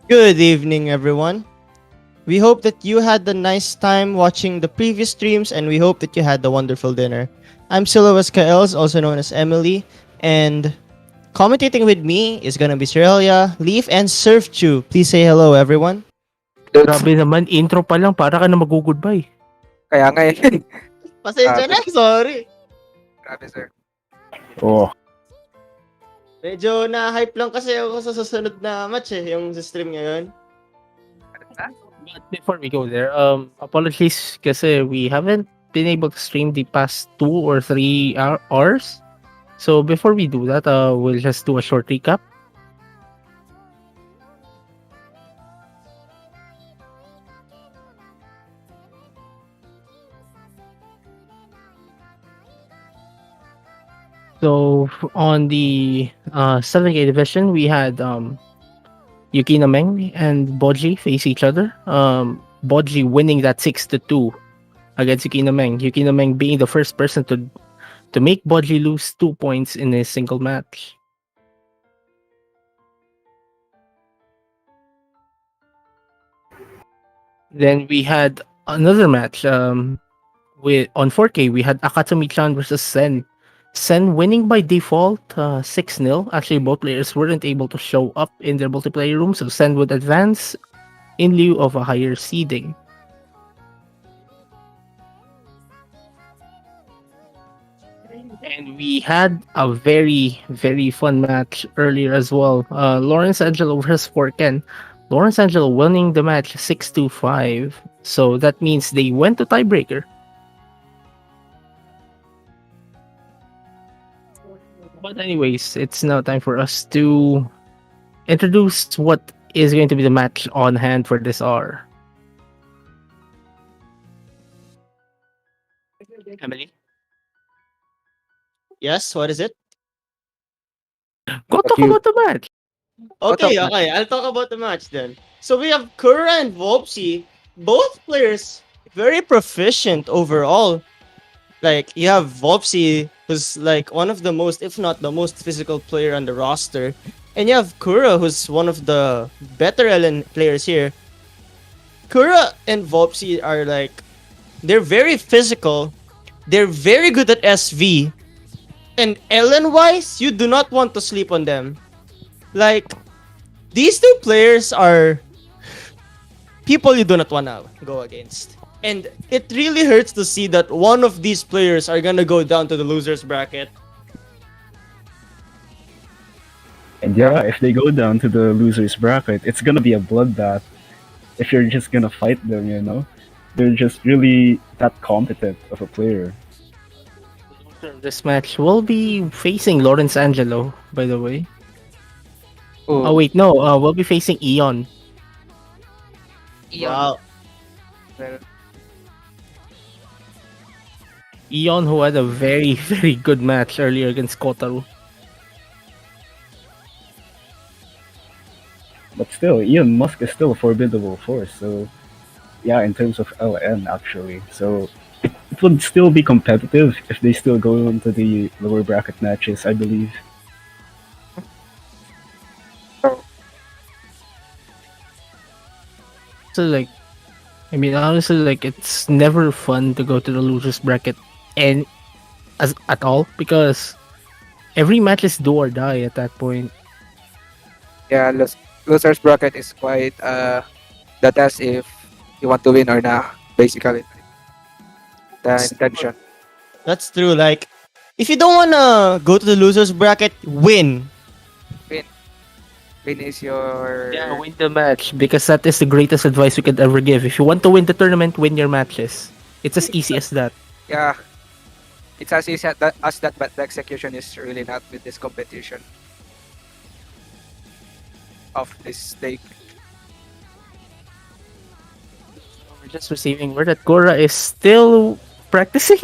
Good evening, everyone. We hope that you had a nice time watching the previous streams, and we hope that you had a wonderful dinner. I'm Siloas Kaels, also known as Emily, and commentating with me is gonna be Cerelia, Leaf, and Surf Chew. Please say hello, everyone. Dudes, Grabe naman, intro pa lang para ka na mag-goodbye. kaya nga eh. Pasensya Grabe, na, sorry. grabe sir. Oh, Medyo na-hype lang kasi ako sa susunod na match yung sa stream ngayon. Ha? but before we go there, apologies kasi we haven't been able to stream the past 2 or 3 hours. So before we do that, we'll just do a short recap. So on the 7K division, we had Yukina Meng and Boji face each other. Boji winning that 6-2 against Yukina Meng. Yukina Meng being the first person to make Boji lose 2 points in a single match. Then we had another match. With on 4K we had Akatsumi-chan versus Sen. Sen winning by default 6-0. Actually, both players weren't able to show up in their multiplayer room, so Sen would advance in lieu of a higher seeding. And we had a very, very fun match earlier as well. Lawrence Angelo versus Forken. Lawrence Angelo winning the match 6-5. So that means they went to tiebreaker. But anyways, it's now time for us to introduce what is going to be the match on hand for this hour. Emily, Yes, what is it? go But talk you, about the match. out of Okay, that, okay. I'll talk about the match then. So we have Kura and Vopsi, both players very proficient overall. Like you have Vopsi, who's like one of the most, if not the most physical player on the roster, and you have Kura, who's one of the better LN players here. Kura and Vopsi are like they're very physical. They're very good at SV, and LN wise, you do not want to sleep on them. Like these two players are people you do not want to go against. And it really hurts to see that one of these players are gonna go down to the losers bracket. And yeah, yeah, if they go down to the losers bracket, it's gonna be a bloodbath. If you're just gonna fight them, they're just really that competent of a player. This match will be facing Lawrence Angelo, by the way. Oh oh, wait, no, we'll be facing Eon. Eon. Wow. Well, Eon who had a very, very good match earlier against Kotaru. But still, Elon Musk is still a formidable force. So yeah, in terms of LN actually, so it would still be competitive if they still go into the lower bracket matches, I believe. so, So like, I mean, honestly, like it's never fun to go to the losers bracket and as at all because every match is do or die at that point. yeah, losers bracket is quite the test if you want to win or not. Basically, the intention. That's true. Like, if you don't wanna go to the losers bracket, win. Win, win is your Yeah, win the match because that is the greatest advice we could ever give. If you want to win the tournament, win your matches. It's as easy as that. yeah. It's as easy as that, but the execution is really not with this competition of this stake. We're just receiving word that Gora is still practicing.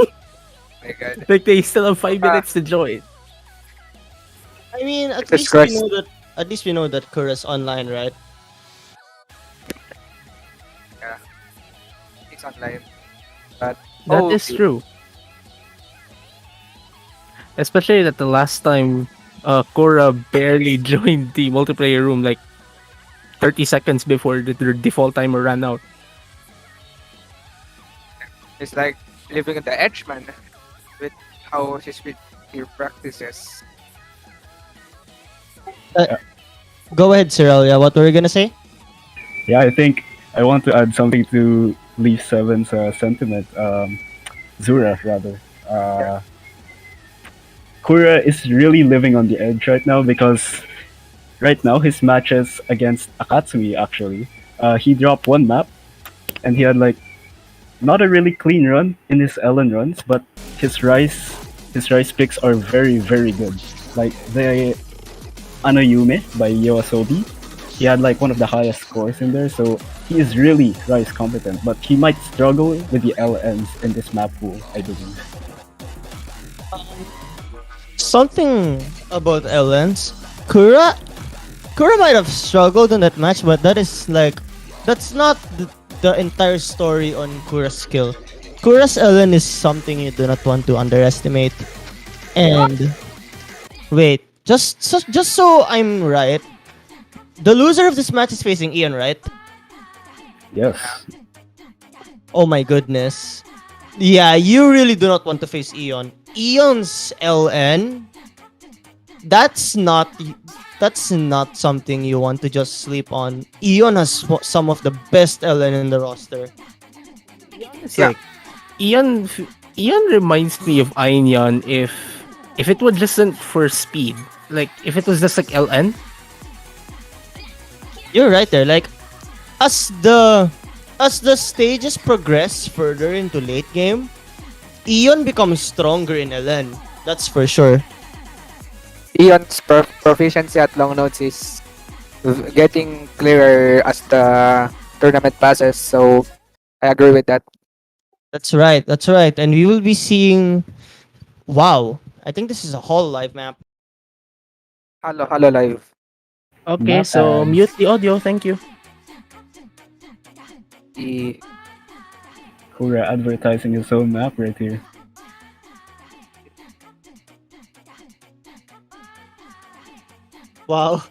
My God, Like they still have five Ah, minutes to join. I mean, at Jesus least we Christ. know that. At least we know that Kura's online, right? Yeah, it's online. But That oh, is true. Especially that the last time Cora barely joined the multiplayer room, like 30 seconds before the default timer ran out. It's like living on the edge, man, with how his speed he practices. Uh, Yeah, Go ahead, Cyril. Yeah, what were you gonna say? yeah, I think I want to add something to Leaf Seven's sentiment. Zura rather. Yeah, Uh, Kura is really living on the edge right now because right now his matches against Akatsumi actually, he dropped one map and he had like not a really clean run in his Ellen runs, but his rise picks are very good. Like the Anoyume by Yoasobi, he had like one of the highest scores in there, so he is really rise competent. But he might struggle with the LNs in this map pool, I believe. Something about Elens. Kura Kura might have struggled in that match, but that's not the entire story on Kura's skill. Kura's Ellen is something you do not want to underestimate. And wait, just so I'm right, the loser of this match is facing Ian, right? Yes, Oh my goodness. Yeah, you really do not want to face Eon. Eon's LN, that's not that's not something you want to just sleep on. Eon has some of the best LN in the roster. It's yeah, like Ian reminds me of Ainion if it was just for speed. Like if it was just like LN. You're right there. Like as the as the stages progress further into late game, Eon becomes stronger in LN. That's for sure. Eon's proficiency at long nodes is getting clearer as the tournament passes. So I agree with that. That's right. That's right. And we will be seeing. Wow. I think this is a whole live map. Hello, hello, live. Okay, map so ads. mute the audio. Thank you. The Kura advertising his own map right here. Wow.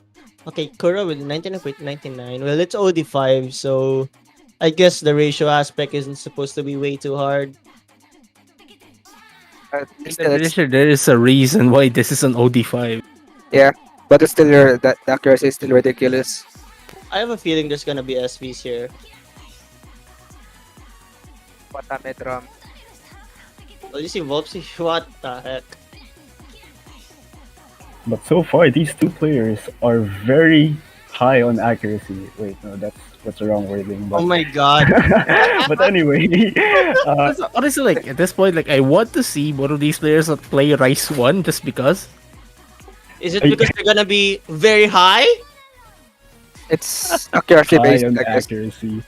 Okay, Kura with 99.99. Well, it's OD5, so I guess the ratio aspect isn't supposed to be way too hard. And I'm still pretty it's sure there is a reason why this is an OD5. yeah, but it's still the accuracy is still ridiculous. I have a feeling there's gonna be SVs here. What a metro. Well, you see Volpsy, what the heck? But so far, these two players are very high on accuracy. Wait, no, that's the wrong wording. Oh But my god. but anyway, uh, Honestly, like at this point, like I want to see one of these players that play Rice One just because. Is it I- because they're gonna be very high? It's accuracy high based, on I guess. accuracy.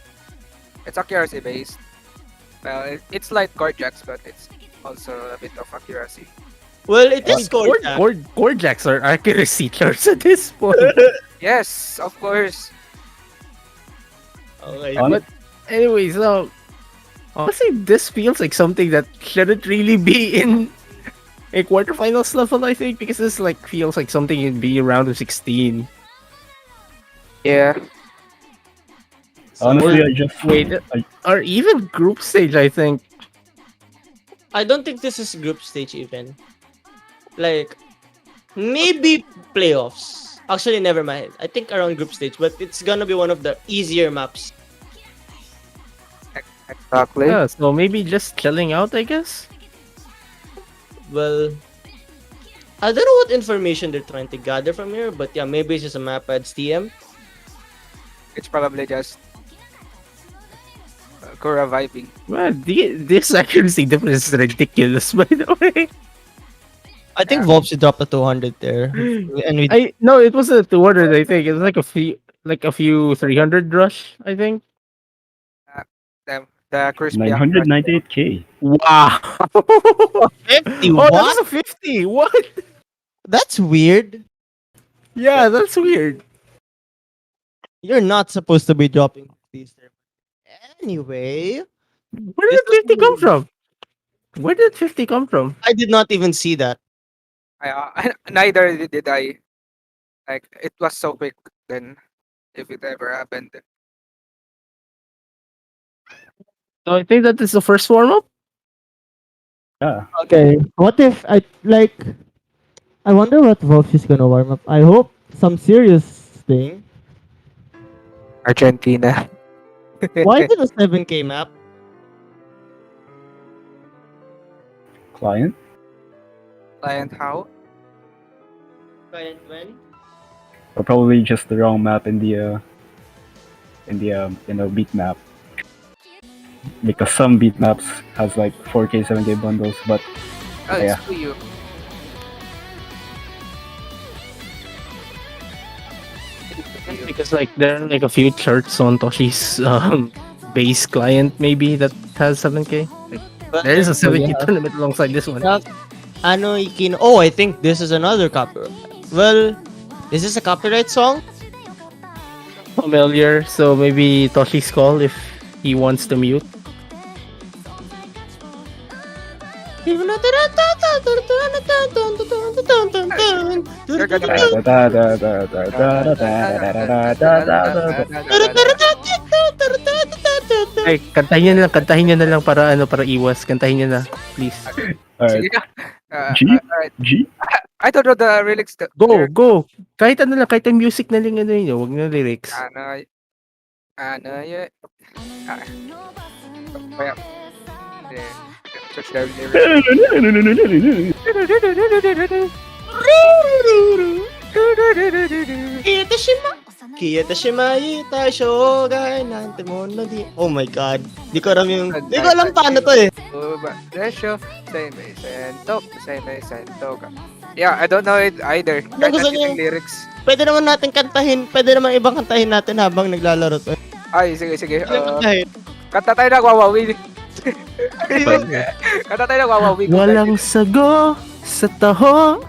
It's accuracy based. Well, it's like Corjax, but it's also a bit of accuracy. Well, it I is mean, core, Kordak. core, core jacks are accuracy killers at this point. Yes, of course. Okay. On- But anyways, honestly, this feels like something that shouldn't really be in a quarterfinals level. I think because this like feels like something in be around of 16. Yeah, Honestly, Or I just wait, I, or even group stage. I think. I don't think this is group stage even. Like, maybe playoffs. Actually, never mind. I think around group stage, but it's gonna be one of the easier maps. exactly. Yeah, so maybe just chilling out. I guess. Well, I don't know what information they're trying to gather from here, but yeah, maybe it's just a map adds TM. It's probably just Kura vibing. Well, this accuracy difference is ridiculous. By the way. I think Yeah. Volpsy dropped a 200 there. And we I no, it wasn't 200. I think it was like a few 300 rush. I think. The crispy accuracy. 998k. Wow. 50 Oh, what? that's a 50. What? That's weird. Yeah, that's weird. You're not supposed to be dropping these there. Anyway, Where this did was 50 come from? Where did 50 come from? I did not even see that. Neither did I. Like it was so quick then. if it ever happened. So I think that is the first warm up. Yeah, Okay. What if I like? I wonder what Wolf is gonna warm up. I hope some serious thing. Argentina. Why is it a 7K map? client. Client how? Client when? Or probably just the wrong map in the beat map. Because some beat maps has like 4K, 7K bundles, but Oh, yeah. it's to you. Because like there are like a few charts on Toshi's base client maybe that has 7K. Like, But there is a so, 7K yeah. tournament alongside this one. Yeah. Ano ikin? Oh, I think this is another copyright. Well, is this a copyright song? Familiar, so maybe Toshi's call if he wants to mute. Ay, kantahin niyo na lang para iwas. Kantahin niyo na, please. Sige Alright. ka. G? Alright. G? I don't know the lyrics. Go. Kahit ano lang, kahit ang music na lang ano yun, wag na lyrics. Ano, ano, yun. Kaya, search the lyrics. Kiyotashima ita shogai nante mo no di. Oh my god. Di ko alam paano to eh. Resyo, sento. Yeah, I don't know it either. Kahit gusto natin niyo? yung lyrics. Pwede naman natin kantahin. Pwede naman ibang kantahin natin habang naglalaro to. Ay, sige. Kantahin. Kanta tayo ng Wawawi. Kanta tayo ng Wawawi. Walang sago sa taho.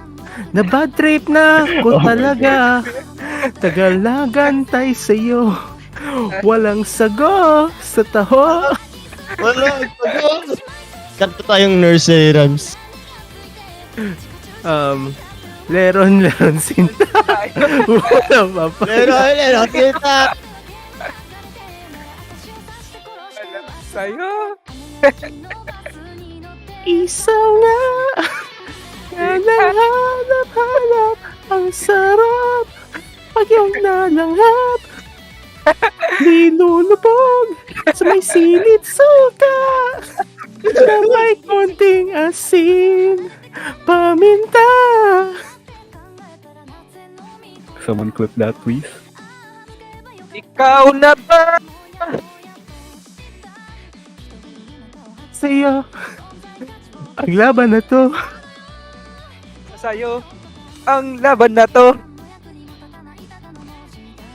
Na bad trip na ko talaga. Tagal na gantay sa'yo. Walang sago sa taho. Wala. Kanta tayong nursery rhymes. Leron sinta. Wala pa. Pero kita. Sa'yo. Isa nga. Hanap ang sarap. Pag yung nalanghap. Nilulubog sa may silid suka. Na may konting asin. Paminta. Someone clip that, please. Ikaw na ba? Sa'yo. Ang laban na to. Sa'yo. Ang laban na to.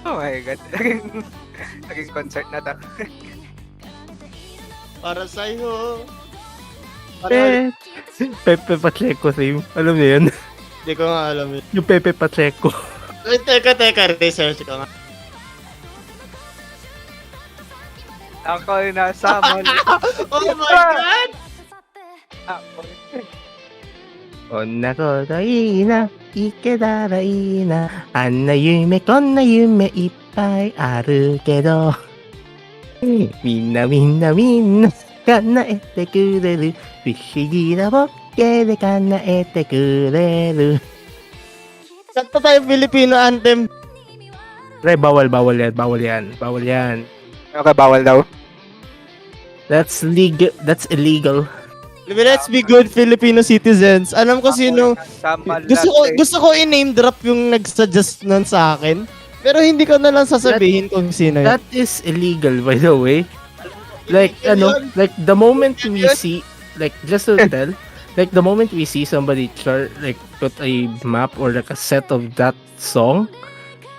Oh my god. Naging concert na to. Para sa'yo. Pepe Pacheco theme. Alam niyo yun? Hindi ko nga alam yun. Yung Pepe Pacheco. Ay, teka. Research ko nga. Ako na sa Oh my god! Onna koto ii na, ikedara ii na. Anna yume, konna yume ippai aru kedo. Minna, kanaete kureru. Fushigi na bokke de kanaete kureru. Kanta tayo Filipino anthem. Pre, bawal yan. Okay, bawal daw. That's illegal. Let's be good Filipino citizens. Alam ko sino. Gusto ko i-name drop yung nag-suggest nun sa akin. Pero hindi ko na lang sasabihin kung sino yun. That is illegal, by the way. Like, like the moment we see, like, just to tell, like the moment we see somebody put a map or like a set of that song,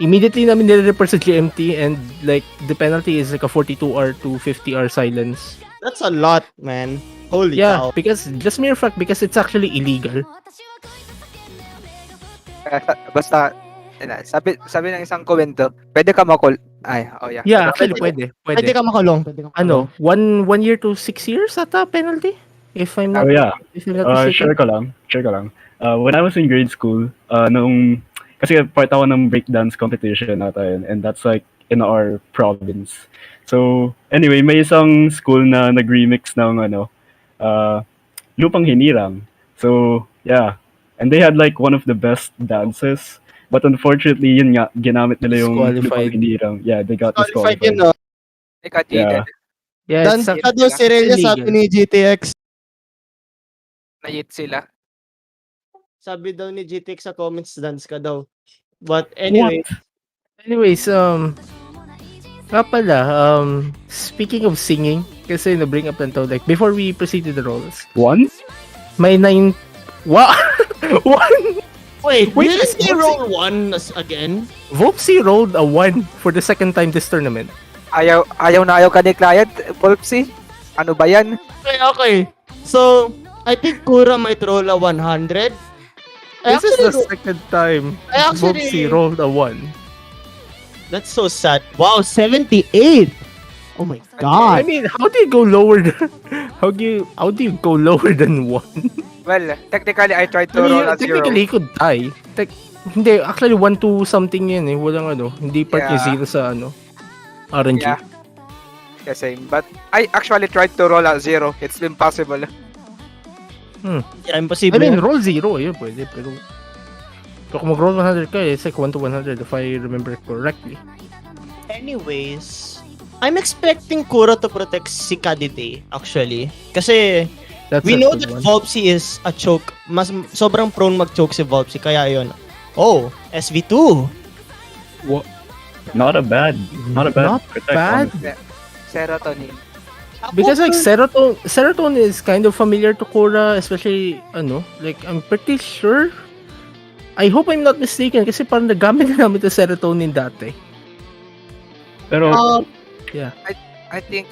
immediately namin nire-report sa GMT and like the penalty is like a 42-hour to 50-hour silence. That's a lot, man. Holy Yeah, cow. because just mere fact because it's actually illegal. Basta, sabi ng isang komento, pwede ka makul... Ay, oh yeah. Yeah, actually Pwede pwede. ka makulong. Ano, 1 year to 6 years ata penalty? If I'm not Oh yeah. if I'm not mistaken. Share ko lang. When I was in grade school, kasi part ako ng breakdance competition ata yun, and that's like in our province. So anyway, may isang school na nag-remix ng uh, Lupang Hinirang. So yeah, and they had like one of the best dances. But unfortunately, yun nga, ginamit nila yung Lupang Disqualified. Hinirang. Yeah, they got Qualified yun, disqualified. no? They got Yeah. cheated. Yeah, it's Dance ka Cheated daw sila. si Relia, sabi illegal. ni GTX. Na-cheat sila. Sabi daw ni GTX sa comments, dance ka daw. But What? anyway, Anyways, nga pala, speaking of singing, kasi na-bring up lang to, like, before we proceed to the roles, One? may 9, wow! One! wait, Wait, didn't is they Vopsy- roll one again? Vopsy rolled a 1 for the second time this tournament. Ayaw na ayaw ka ni client, Volpsy. Ano ba yan? Okay. So, I think Kura might roll a 100. This is the second time I actually- Vopsy rolled a 1. That's so sad. Wow, 78. Oh my I god. mean, how do you go lower than, how do you go lower than 1? Well, technically, I tried I to mean, roll a zero. technically, he could die. Hindi, actually 1-2 something yun eh. Walang hindi part yung Yeah. zero sa RNG. Yeah. Yeah, same. But I actually tried to roll a zero. It's impossible. Yeah, impossible. I mean, roll 0, yun pwede, pero kung mag-roll 100 ka, it's like 1 to 100 if I remember correctly. Anyways, I'm expecting Kura to protect si Kadite, actually. Kasi, That's we a know good that one. Volpsy is a choke. Sobrang prone mag-choke si Volpsy, kaya yun. Oh, SV2. Not a bad Not protect, bad. honestly. Serotonin. Because like serotonin is kind of familiar to Korra, especially like I'm pretty sure. I hope I'm not mistaken kasi parang nagamit na namin to serotonin dati. Pero I think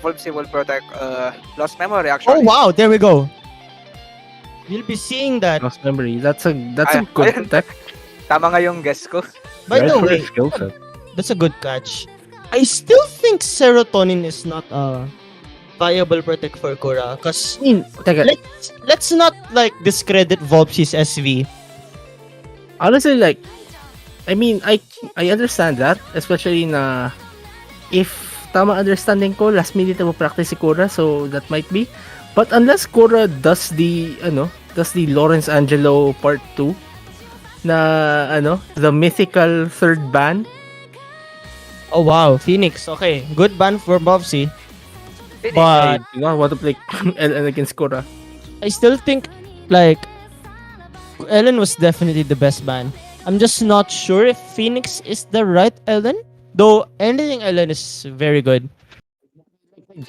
Volpsy will protect lost memory Oh actually. wow, there we go. You'll be seeing that. Lost memory. That's a Ay- good ayun. tech. Tama nga yung guess ko. By right the for way, his skill set. that's a good catch. I still think serotonin is not a viable protect for Kura. Cause Teka, let's not like discredit Volpsy's SV. honestly, like, I mean, I understand that, especially na if tama understanding ko, last minute na practice si Korra, so that might be. But unless Korra does the Lawrence Angelo part 2 na the mythical third ban. Oh wow, Phoenix. Okay, good ban for Volpsy. I But do not want to play LN against Korra. I still think like Ellen was definitely the best ban. I'm just not sure if Phoenix is the right Ellen. Though anything Ellen is very good.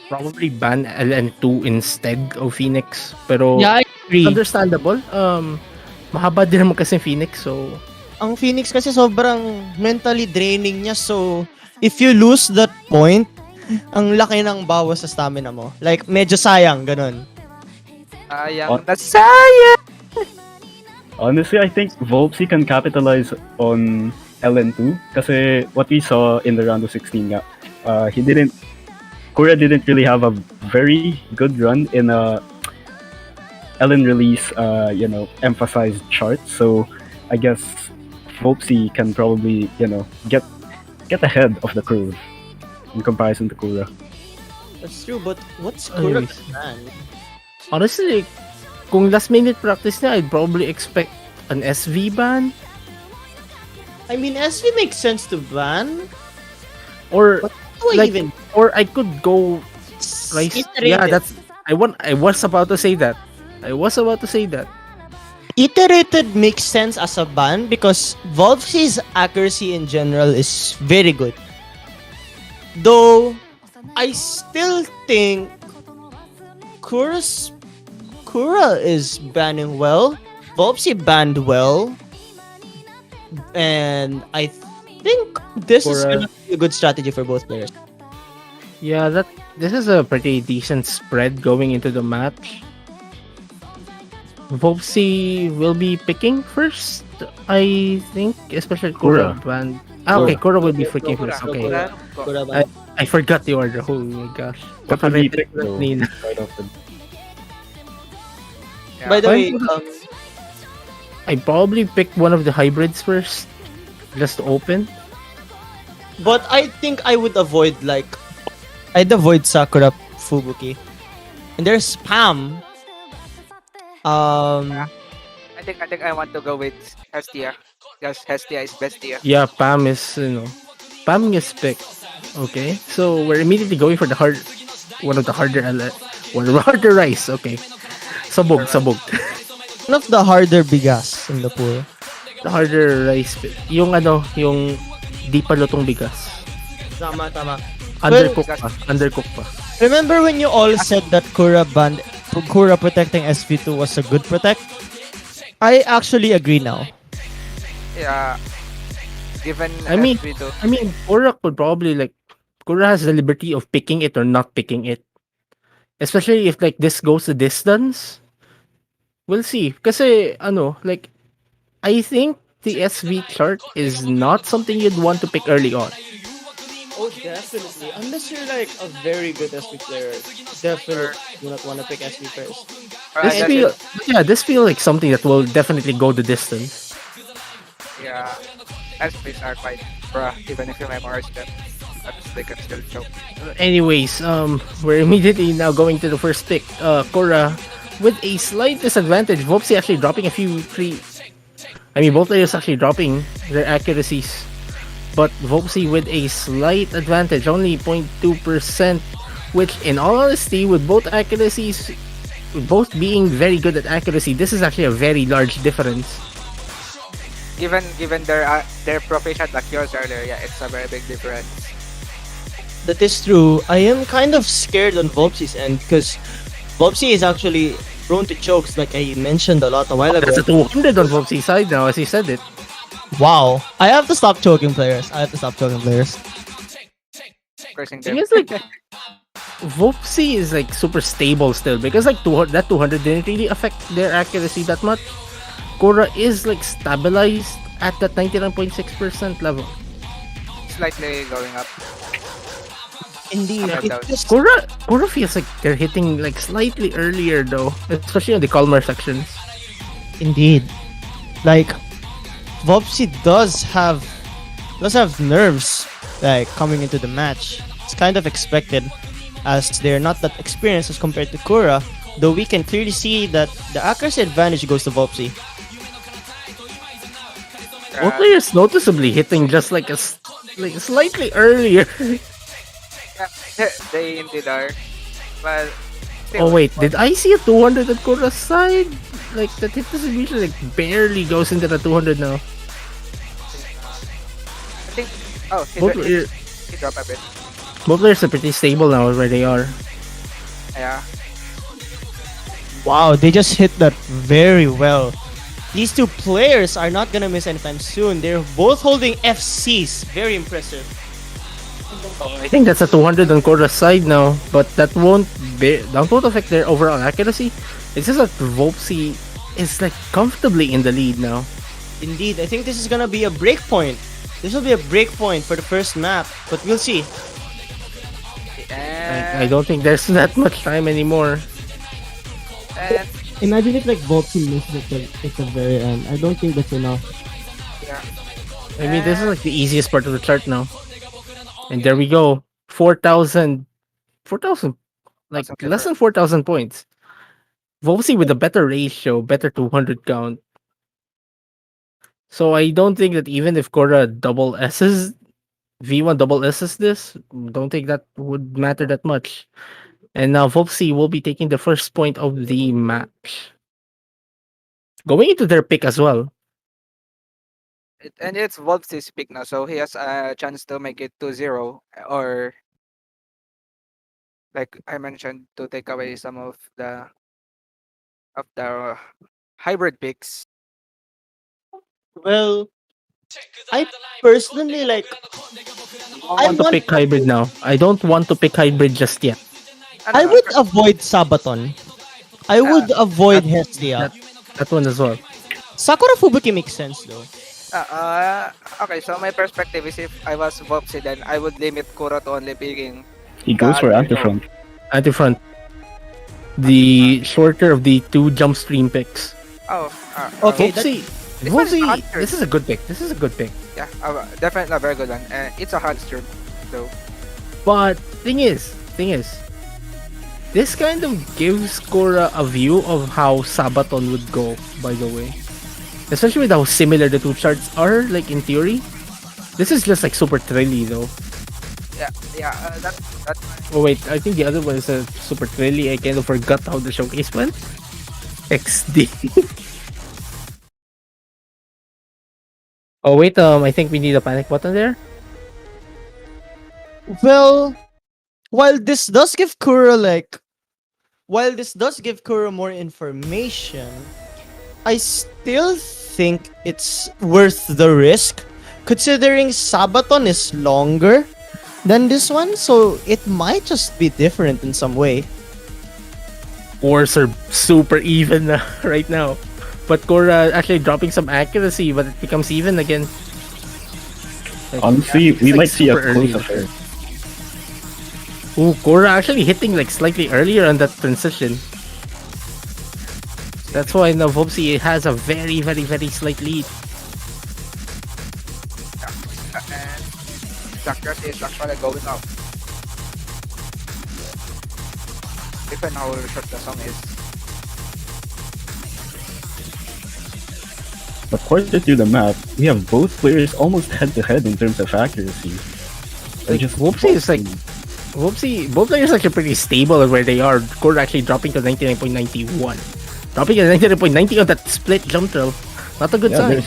Probably ban LN2 instead of Phoenix. Pero Yeah, I agree. understandable. Mahaba din naman kasi Phoenix, so Ang Phoenix kasi sobrang mentally draining niya. So, if you lose that point, ang laki ng bawas sa stamina mo. Like, medyo sayang, ganun. Sayang na sayang! Honestly, I think Volpsy can capitalize on LN2 kasi what we saw in the round of 16 nga, Korea didn't really have a very good run in a LN release, emphasized chart. So I guess Volpsy can probably, get ahead of the curve in comparison to Korea. That's true, but what's Kura's Anyways. plan? honestly, kung last minute practice niya, I'd probably expect an SV ban I mean, SV makes sense to ban. or Do I Like, even or I could go Rice. Yeah, Iterated. I was about to say that. Iterated makes sense as a ban because Volpsy's accuracy in general is very good. Though, I still think Kura is banning well. Volpsy banned well. And I think this is Kura- gonna be a good strategy for both players. Yeah, this is a pretty decent spread going into the match. Vopsy will be picking first, I think, especially Kura. Band. Okay, Kura will be picking first. Okay, Kura ban. I forgot the order. Oh my gosh. What would he pick Kaparetet though? nila. Right off the- By the way, I probably pick one of the hybrids first, just to open. But I think I would avoid like I'd avoid Sakura Fubuki. And there's Pam. Yeah, Um, I think I want to go with Hestia because Hestia is bestia. Yeah, Pam is Pam is picked. Okay, so we're immediately going for the one of the one of the harder rice. Okay, sabog, Alright. sabog. one of the harder bigas in the pool. The harder rice, yung yung di pa lutong bigas. Tama, tama. Well, Undercooked pa, undercooked pa. remember when you all said that Kura protecting SV2 was a good protect? I actually agree now. Yeah, given I mean, SV2. Kura could probably like Kura has the liberty of picking it or not picking it. Especially if like this goes the distance. We'll see. Kasi like I think the SV chart is not something you'd want to pick early on. Oh, definitely. Unless you're like a very good SV player, definitely do not want to pick SV first. Or This unless feel it, this feel like something that will definitely go the distance. yeah, SVs are quite bruh, even if you memorize them, but they can still choke. Anyways, we're immediately now going to the first pick. Korra with a slight disadvantage. Vopsi actually dropping a few three. I mean, both players actually dropping their accuracies, but Vopsi with a slight advantage, only 0.2%. Which, in all honesty, with both accuracies, both being very good at accuracy, this is actually a very large difference. Given their proficient like yours earlier, yeah, it's a very big difference. That is true. I am kind of scared on Vopsi's end because Vopsi is actually prone to chokes, like I mentioned a lot a while ago. That's a 200 on Vopsi's side now, as he said it. Wow. I have to stop choking players. I have to stop choking players. Cursing Thing them. is, like, Vopsi is like super stable still because like that 200 didn't really affect their accuracy that much. Korra is like stabilized at that 99.6% level. Slightly going up. Indeed. Up and down. It's just Korra feels like they're hitting like slightly earlier though, especially on the calmer sections. indeed. Like Vopsi does have nerves like coming into the match. It's kind of expected as they're not that experienced as compared to Kura, though we can clearly see that the accuracy advantage goes to Vopsi. Both players noticeably hitting just like like slightly earlier. Yeah, they indeed are. But Oh still, wait, did I see a 200 at Korra's side? Like that hit distribution like barely goes into the 200 now. I think. Oh, Both, player, he dropped a bit. both players are pretty stable now where they are. Yeah. Wow, they just hit that very well. These two players are not gonna miss anytime soon. They're both holding FCs. Very impressive. I think that's a 200 on Korra's side now, but that won't affect their overall accuracy. It's just that Vopsi is like comfortably in the lead now. Indeed, I think this is gonna be a break point. This will be a break point for the first map, but we'll see. I don't think there's that much time anymore. And Imagine if like Voltsy misses at the very end. I don't think that's enough. yeah. I mean, this is like the easiest part of the chart now. And there we go. 4,000, like less than 4,000 points. Vopsi with a better ratio, better 200 count. So I don't think that even if Korra double S's, V1 double S's this, don't think that would matter that much. And now Vopsi will be taking the first point of the match. Going into their pick as well. And it's Wolf's pick now, so he has a chance to make it 2-0, or like I mentioned, to take away some of the hybrid picks. Well, I personally like. I want to pick hybrid now. I don't want to pick hybrid just yet. I would avoid Sabaton. I would avoid Hestia. That one as well. Sakura Fubuki makes sense though. Okay, so my perspective is if I was Vopsi, then I would limit Kuro to only picking. He goes for anti-front. Anti-front. The shorter of the two jump stream picks. Oh, Okay, Vopsi, This one is a hot Wolsey, streak. this is a good pick. This is a good pick. Yeah, definitely a very good one. It's a hot streak, though. But thing is, this kind of gives Korra a view of how Sabaton would go. By the way, especially with how similar the two charts are. Like in theory, this is just like super thrilly though. Yeah, yeah. That. Oh wait, I think the other one is a super thrilly. I kind of forgot how the showcase went. XD. Oh wait, I think we need a panic button there. Well, while this does give Kura like, while this does give Kura more information, I still think it's worth the risk, considering Sabaton is longer than this one, so it might just be different in some way. Wars are super even right now. But Korra actually dropping some accuracy, but it becomes even again. Like, Honestly, it's we like might see a super early. close affair. Ooh, Korra actually hitting like slightly earlier on that transition. That's why now Vopsy has a very, very, very slight lead. And accuracy is actually going up. Even how short the song is. According to the map, we have both players almost head-to-head in terms of accuracy. They're Like, just Whoopsie is like boxing. Whoopsie, both players are actually pretty stable at where they are. Korra actually dropping to 99.91. Dropping to 99.90 on that split jump throw. Not a good Yeah, sign.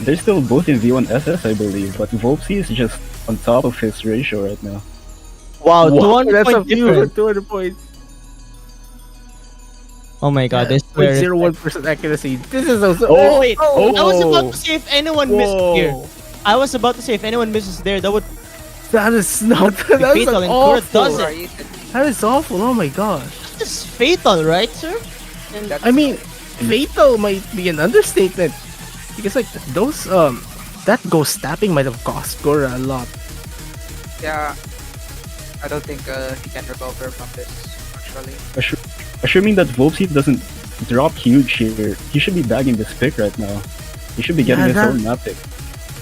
they're still both in V1 SS, I believe, but Volpsy is just on top of his ratio right now. Wow, Wow, 200 that's a point few. difference. 200 points. Oh my god, I swear. it's 0.01% accuracy. This is also. Oh wait, oh, I was about to say if anyone missed here. Whoa. I was about to say if anyone misses there, that would That is not. be That is fatal, and Kura awful. does Kura it. is it. That is awful. Oh my gosh. It's fatal, right, sir? And That's I mean, fatal might be an understatement because like those that ghost tapping might have cost Korra a lot. yeah. I don't think he can recover from this actually. Assuming that Volpsy doesn't drop huge here, he should be bagging this pick right now. He should be getting Yeah, his that- own map pick.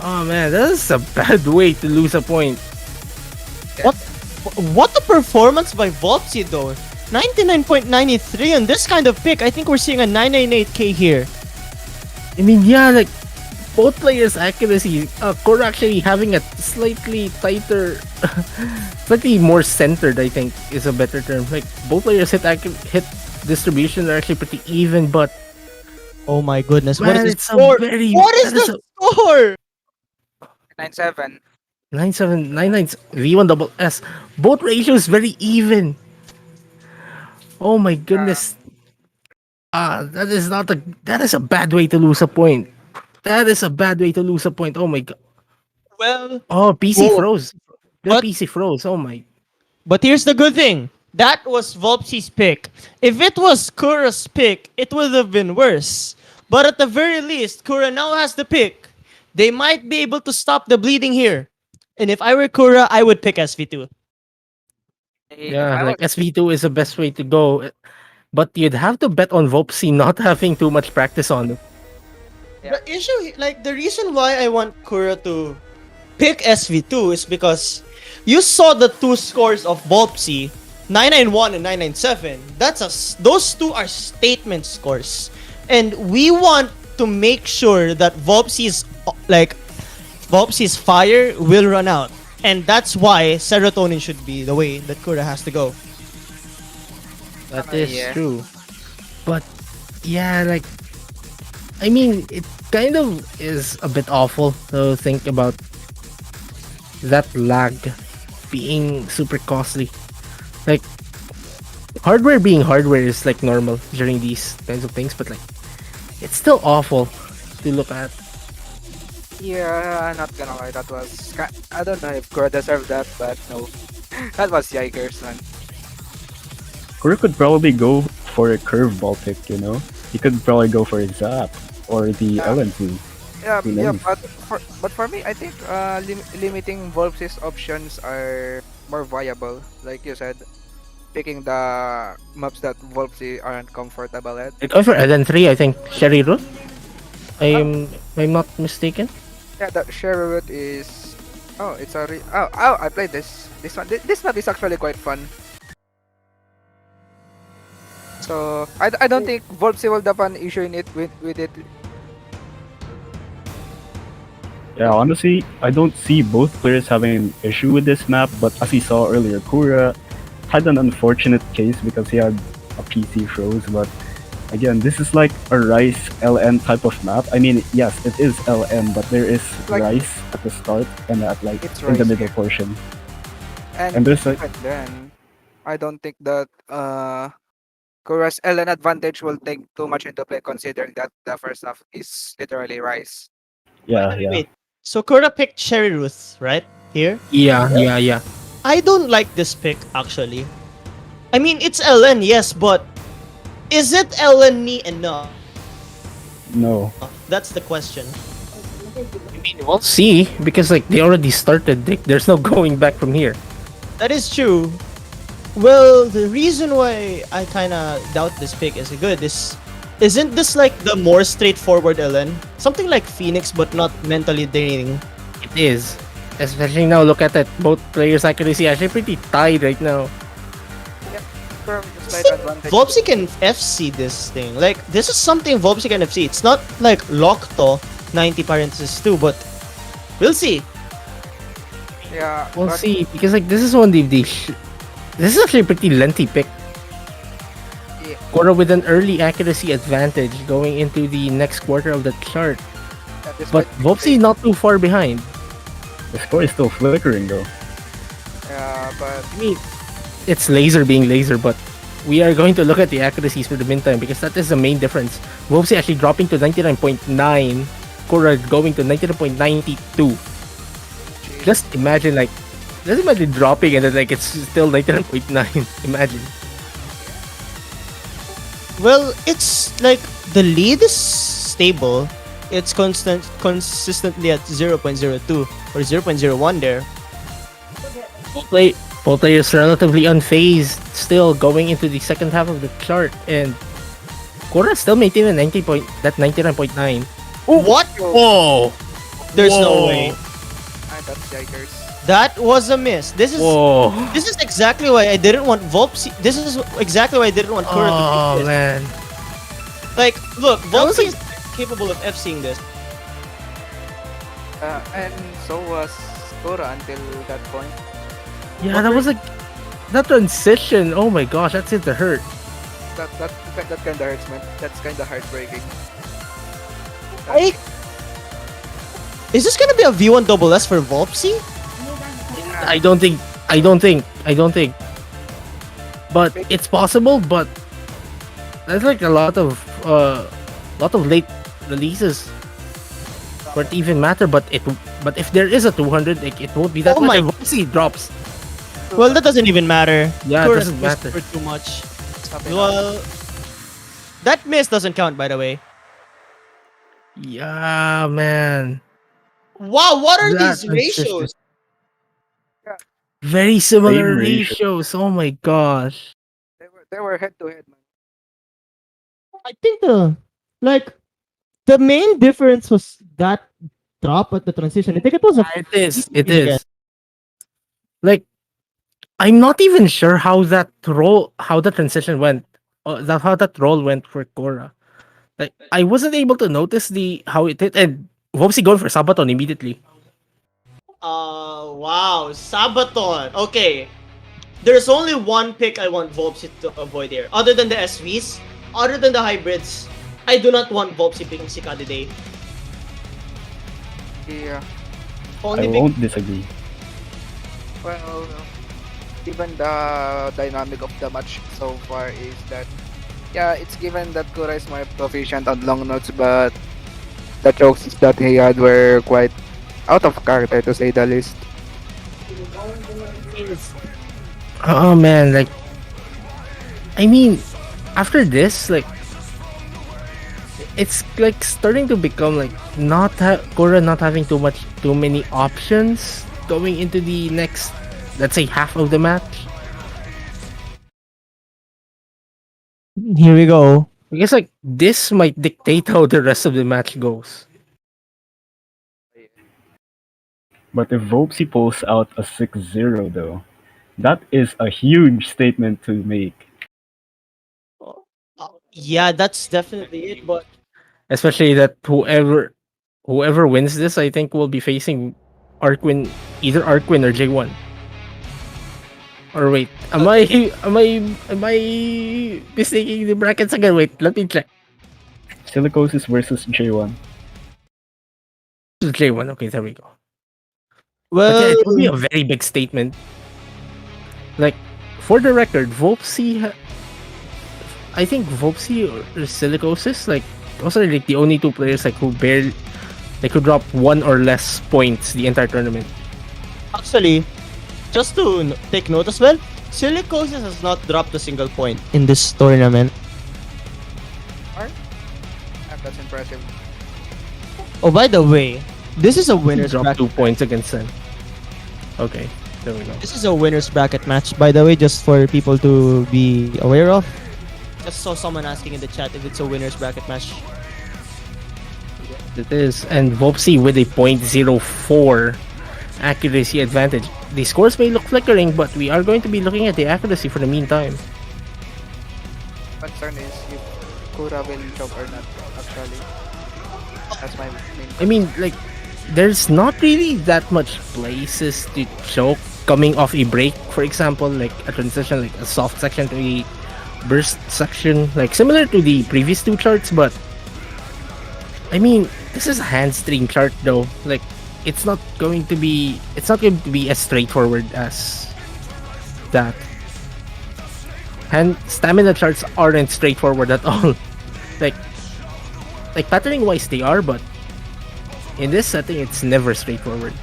Oh man, that is a bad way to lose a point. what a performance by Voltsy though. 99.93 on this kind of pick. I think we're seeing a 998k here. I mean, yeah, like both players' accuracy. Korra actually having a slightly tighter, slightly more centered. I think is a better term. Like both players hit distribution are actually pretty even, but Oh my goodness, what man, is the it's score? a very What is that is the score? 9-7. 9799 V1 double S. Both ratios very even. Oh my goodness. That is not a that is a bad way to lose a point. That is a bad way to lose a point. Oh my god. Well, Oh, PC Whoa. froze. The But- PC froze. Oh my. but here's the good thing. That was Volpsy's pick. If it was Kura's pick, it would have been worse. But at the very least, Kura now has the pick. They might be able to stop the bleeding here. And if I were Kura, I would pick SV2. Yeah, like SV2 is the best way to go. But you'd have to bet on Vopsy not having too much practice on it. Yeah. The issue, like the reason why I want Kura to pick SV2 is because you saw the two scores of Volpsy, 991 and 997. Those two are statement scores. And we want to make sure that Volpsy's fire will run out. And that's why serotonin should be the way that Kura has to go. That is Yeah. true. But yeah, like I mean, it kind of is a bit awful to think about that lag being super costly. Like hardware being hardware is like normal during these kinds of things, but like it's still awful to look at. Yeah, not gonna lie, that was I don't know if Kura deserved that, but no. That was Yikers, man. Kura could probably go for a curveball pick, you know? He could probably go for a Zap or the Yeah. LNT. Yeah, Who yeah, knows? but for me, I think limiting Volpsy's options are more viable. Like you said, picking the maps that Volpsy aren't comfortable at. Like over LN3, I think Sherry Root. Oh, If I'm not mistaken. yeah, the share route is. Oh, it's a oh, I played this. This one. This map is actually quite fun. So I don't think Volpsy will have an issue in it with it. Yeah, honestly, I don't see both players having an issue with this map, but as we saw earlier, Kura had an unfortunate case because he had a PC froze, but again, this is like a Rice LN type of map. I mean, yes, it is LN, but there is Like Rice at the start and at like it's in the Rice middle here, portion. And and there's like even then, I don't think that Kura's LN advantage will take too much into play considering that the first half is literally Rice. By yeah, the way, yeah. wait. So Kura picked Cherry Ruth, right? Here? Yeah, yeah, yeah. I don't like this pick, actually. I mean, it's LN, yes, but is it LN enough? No. That's the question. I mean, we'll see because like they already started. There's no going back from here. That is true. Well, the reason why I kind of doubt this pick is good is isn't this like the more straightforward LN? Something like Phoenix but not mentally draining. It is. Especially now, look at it. Both players' accuracy actually pretty tied right now. Yeah, Kura with a I slight think advantage. Vopsy can FC this thing. Like, this is something Vopsy can FC. It's not like Lockto 90 parentheses 2, but we'll see. Yeah, We'll but see because like this is one of this is actually a pretty lengthy pick. yeah, Kora with an early accuracy advantage going into the next quarter of the chart. despite But Vopsy not too far behind. The score is still flickering though. yeah, but I mean, it's laser being laser, but we are going to look at the accuracies for the meantime because that is the main difference. Vopsy actually dropping to 99.9, Kora going to 99.92. Just imagine dropping and then like it's still 99.9. Imagine. Well, it's like the lead is stable. It's consistently at 0.02 or 0.01 there. Both play both players relatively unfazed still going into the second half of the chart and Kora still maintaining 99.9. What? Whoa! There's no Whoa. way. that's Yikers. That was a miss. Whoa! This is exactly why I didn't want Vopsy. This is exactly why I didn't want Kura to Oh pick this. man. Like, look, That was Vopsy is capable of FCing this. And so was Kura until that point. Yeah, that was like that transition. Oh my gosh, that's it to hurt. That kind of hurts, man. That's kind of heartbreaking. I, is this gonna be a V1 double S for Vopsy? I don't think. But it's possible. But there's like a lot of late releases for it to even matter. But if there is a 200, like, it won't be that Oh much. my- If Vopsy drops. Well, that doesn't even matter. Yeah, it Kura's doesn't missed matter. for too much. Stop it. Well, that miss doesn't count, by the way. Yeah, man. Wow, what are That these transition. ratios? Very similar Same ratio. ratios. Oh my gosh. They were head to head, man. I think the main difference was that drop at the transition. I think it was a It is. It again. is. Like, I'm not even sure how the transition went, how that roll went for Korra. Like, I wasn't able to notice how it hit, and Vopsy going for Sabaton immediately. Wow, Sabaton. Okay, there's only one pick I want Vopsy to avoid here. Other than the SVs, other than the hybrids, I do not want Vopsy picking Cicada Day. Yeah. I Only pick. won't disagree. Well, given the dynamic of the match so far is that yeah, it's given that Kura is more proficient on long notes, but the chokes that he had were quite out of character to say the least. Oh man, like, I mean, after this, like, it's like starting to become like Korra not having too many options going into the next, let's say, half of the match. Here we go. Because like this might dictate how the rest of the match goes. But if Vopsi pulls out a 6-0 though, that is a huge statement to make. Yeah, that's definitely it. But Especially that whoever wins this, I think will be facing Arquin, either Arquin or J1. Or wait, am I mistaking the brackets again? Wait, let me check. Silicosis versus J1. This is J1. Okay, there we go. But yeah, well, it will be a very big statement. Like, for the record, I think Vopsi or Silicosis, like, those are like the only two players like who barely, like, who drop one or less points the entire tournament. actually, just to take note as well, Silicosis has not dropped a single point in this tournament. Or? That's impressive. Oh, by the way, this is a He winners dropped bracket. 2 points against Sen. Okay, there we go. This is a winners bracket match, by the way, just for people to be aware of. Just saw someone asking in the chat if it's a winners bracket match. It is, and Vopsi with a .04 accuracy advantage. The scores may look flickering, but we are going to be looking at the accuracy for the meantime. Concern is if Kura will choke or not, actually. That's my main I mean, like, there's not really that much places to choke coming off a break, for example, like a transition, like a soft section to a burst section, like similar to the previous two charts, but I mean, this is a hand stream chart though. Like, it's not going to be as straightforward as that. And stamina charts aren't straightforward at all. like like patterning wise they are, but in this setting it's never straightforward.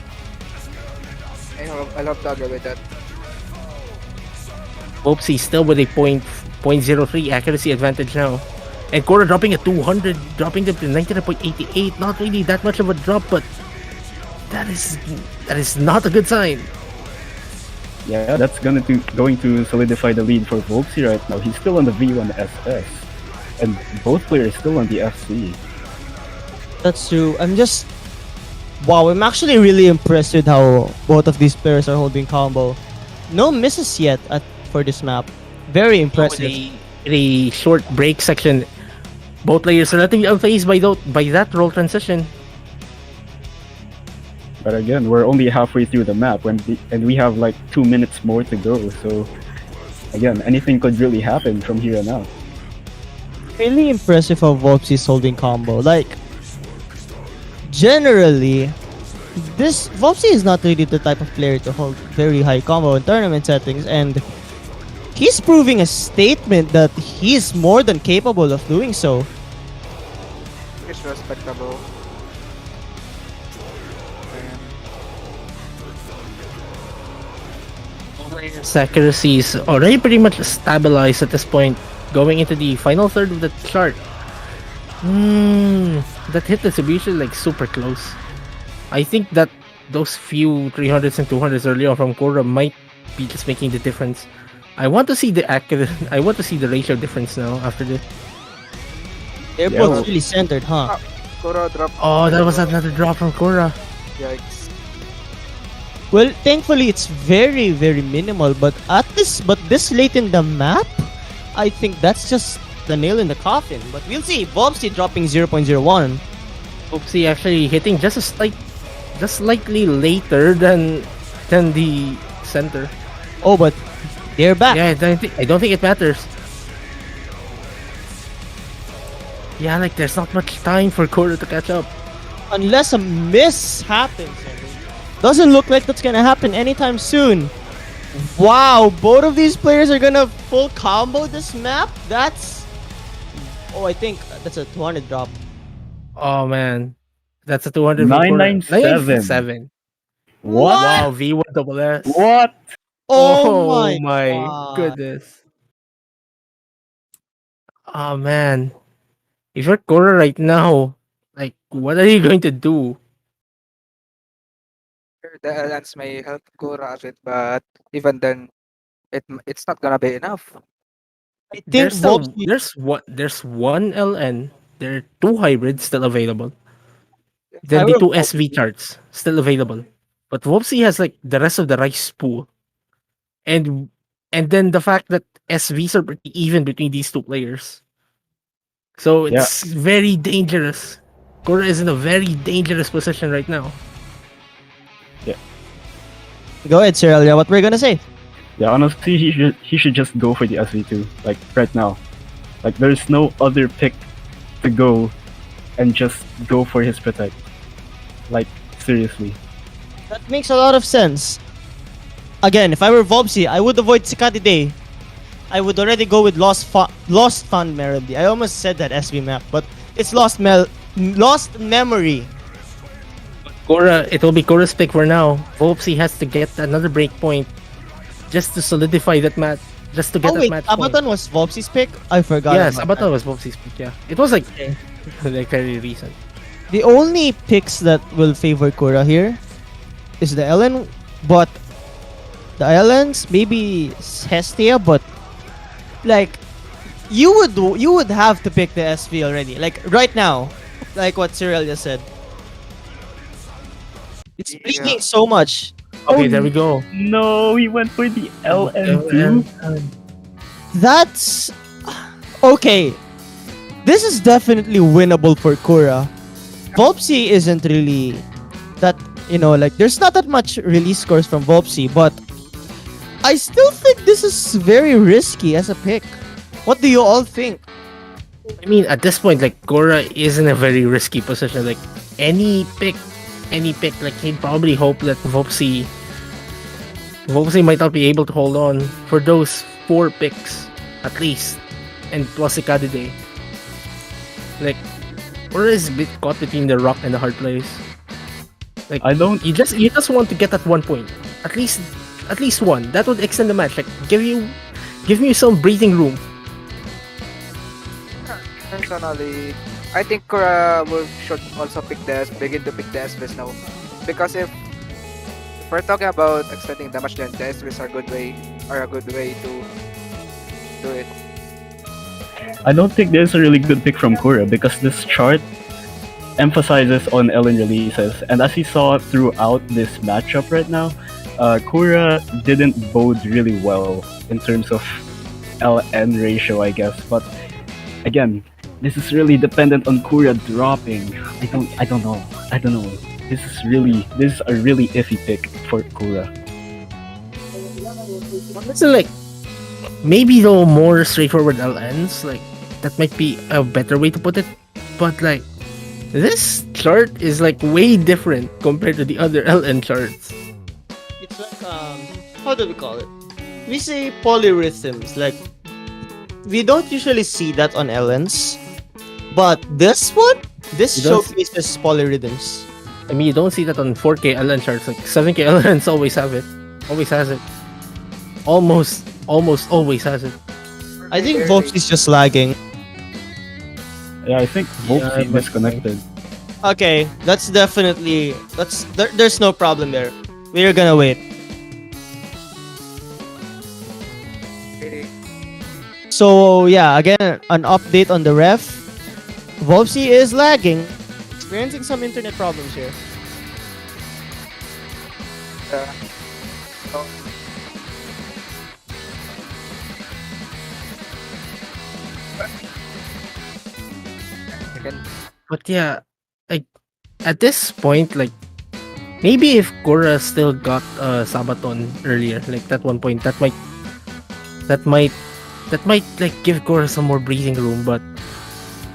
I'll have to agree with that. Oopsie still with a .03 accuracy advantage now. And Cora dropping at 200, dropping them to 99.88. Not really that much of a drop, but that is not a good sign. Yeah, that's going to solidify the lead for Volksy right now. He's still on the V1 SS, and both players still on the FC. That's true. Wow, I'm actually really impressed with how both of these players are holding combo. No misses yet for this map. Very With impressive. a short break section, both players relatively unfazed by that roll transition. But again, we're only halfway through the map, and we have like 2 minutes more to go. So again, anything could really happen from here on out. Really impressive how Volpsy is holding combo. Like, generally, this Volpsy is not really the type of player to hold very high combo in tournament settings, and he's proving a statement that he's more than capable of doing so. It's respectable. And His accuracy is already pretty much stabilized at this point, going into the final third of the chart. That hit distribution like super close. I think that those few 300s and 200s early on from Korra might be just making the difference. I want to see the accurate. I want to see the ratio difference now after this. They're Yeah, both well- really centered, huh? Kura dropped. Oh, that was another drop from Korra. Yikes. Well, thankfully it's very very minimal, but this late in the map, I think that's just the nail in the coffin. But we'll see. Volpsy dropping 0.01. Oopsie actually hitting just slightly later than the center. Oh, but they're back. Yeah, I don't think it matters. Yeah, like there's not much time for Korra to catch up. Unless a miss happens. Doesn't look like that's gonna happen anytime soon. Wow, both of these players are gonna full combo this map? Oh, I think that's a 200 drop. Oh man, that's a 200 for Korra. 997. What? Wow, V1 double S. What? Oh my my god. goodness. Oh man, if you're Korra right now, like what are you going to do? Sure, the lance may help Kura a bit, but even then, it's not gonna be enough. I think There's still Volpsy. there's one LN. There are two hybrids still available. If I Then the were two SV Volpsy, charts still available. But Wopsy has like the rest of the rice pool. And then the fact that SVs are pretty even between these two players. So Yeah, it's very dangerous. Korra is in a very dangerous position right now. yeah, go ahead, Cyril. Yeah, what we're gonna say? yeah. Honestly, he should just go for the SV2 like right now. Like there's no other pick to go and just go for his protect. Like seriously. That makes a lot of sense. Again, if I were Volpsy, I would avoid Cicadi Day. I would already go with Lost Fun Melody. I almost said that SB map, but it's Lost Memory. Korra, it will be Korra's pick for now. Volpsy has to get another break point just to solidify that match, just to get Oh that wait, match point. Sabaton was Volpsy's pick. I forgot. Yeah, about Sabaton that. was Volpsy's pick. Yeah, it was like Okay. like very recent. The only picks that will favor Korra here is the Ellen, but the Ellens maybe Hestia, but like you would have to pick the SV already. Like right now, like what Cyril just said. It's Yeah. bleeding so much. Okay, there we go. No, he went for the LN. LN2. That's okay. This is definitely winnable for Korra. Volpsy isn't really that, like there's not that much release scores from Volpsy, but I still think this is very risky as a pick. What do you all think? I mean, at this point, like Korra is in a very risky position. Like any pick, like he'd probably hope that Vopsy might not be able to hold on for those four picks at least, and plus Ikadide. Like Korra is a bit caught between the rock and the hard place. Like I don't. you just want to get that 1 point, at least one. That would extend the match. Like give me some breathing room. Personally, I think Kura should also begin to pick the SVs now. Because if we're talking about extending the match, then the SVs are a good way to do it. I don't think there's a really good pick from Kura because this chart emphasizes on Ellen releases, and as we saw throughout this matchup right now, Kura didn't bode really well in terms of LN ratio, I guess. But again, this is really dependent on Kura dropping. I don't know. This is a really iffy pick for Kura. So like maybe though more straightforward LNs, like that might be a better way to put it. But like this chart is like way different compared to the other LN charts. It's like how do we call it? We say polyrhythms. Like we don't usually see that on Ellens, but this You don't showcases polyrhythms. I mean, you don't see that on 4K LN charts. Like 7K LNs always have it. Always has it. Almost always has it. I think Barely. Volpsy is just lagging. Yeah, I think Yeah, Volpsy but- disconnected. Okay, there's no problem there. We're gonna wait. Really. So yeah, again, an update on the ref. Volpsy is lagging, experiencing some internet problems here. Uh, so, again, But yeah, like at this point, like maybe if Korra still got Sabaton earlier, like that 1 point, that might like give Korra some more breathing room. But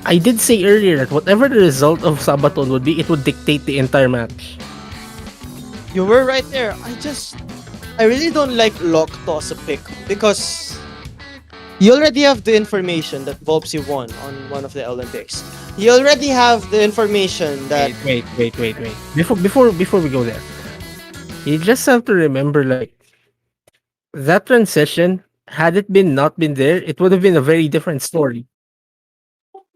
I did say earlier that whatever the result of Sabaton would be, it would dictate the entire match. You were right there. I really don't like lock toss a pick because you already have the information that Volpsy won on one of the Olympics. You already have the information that Wait. Before we go there, you just have to remember like that transition. Had it been not been there, it would have been a very different story.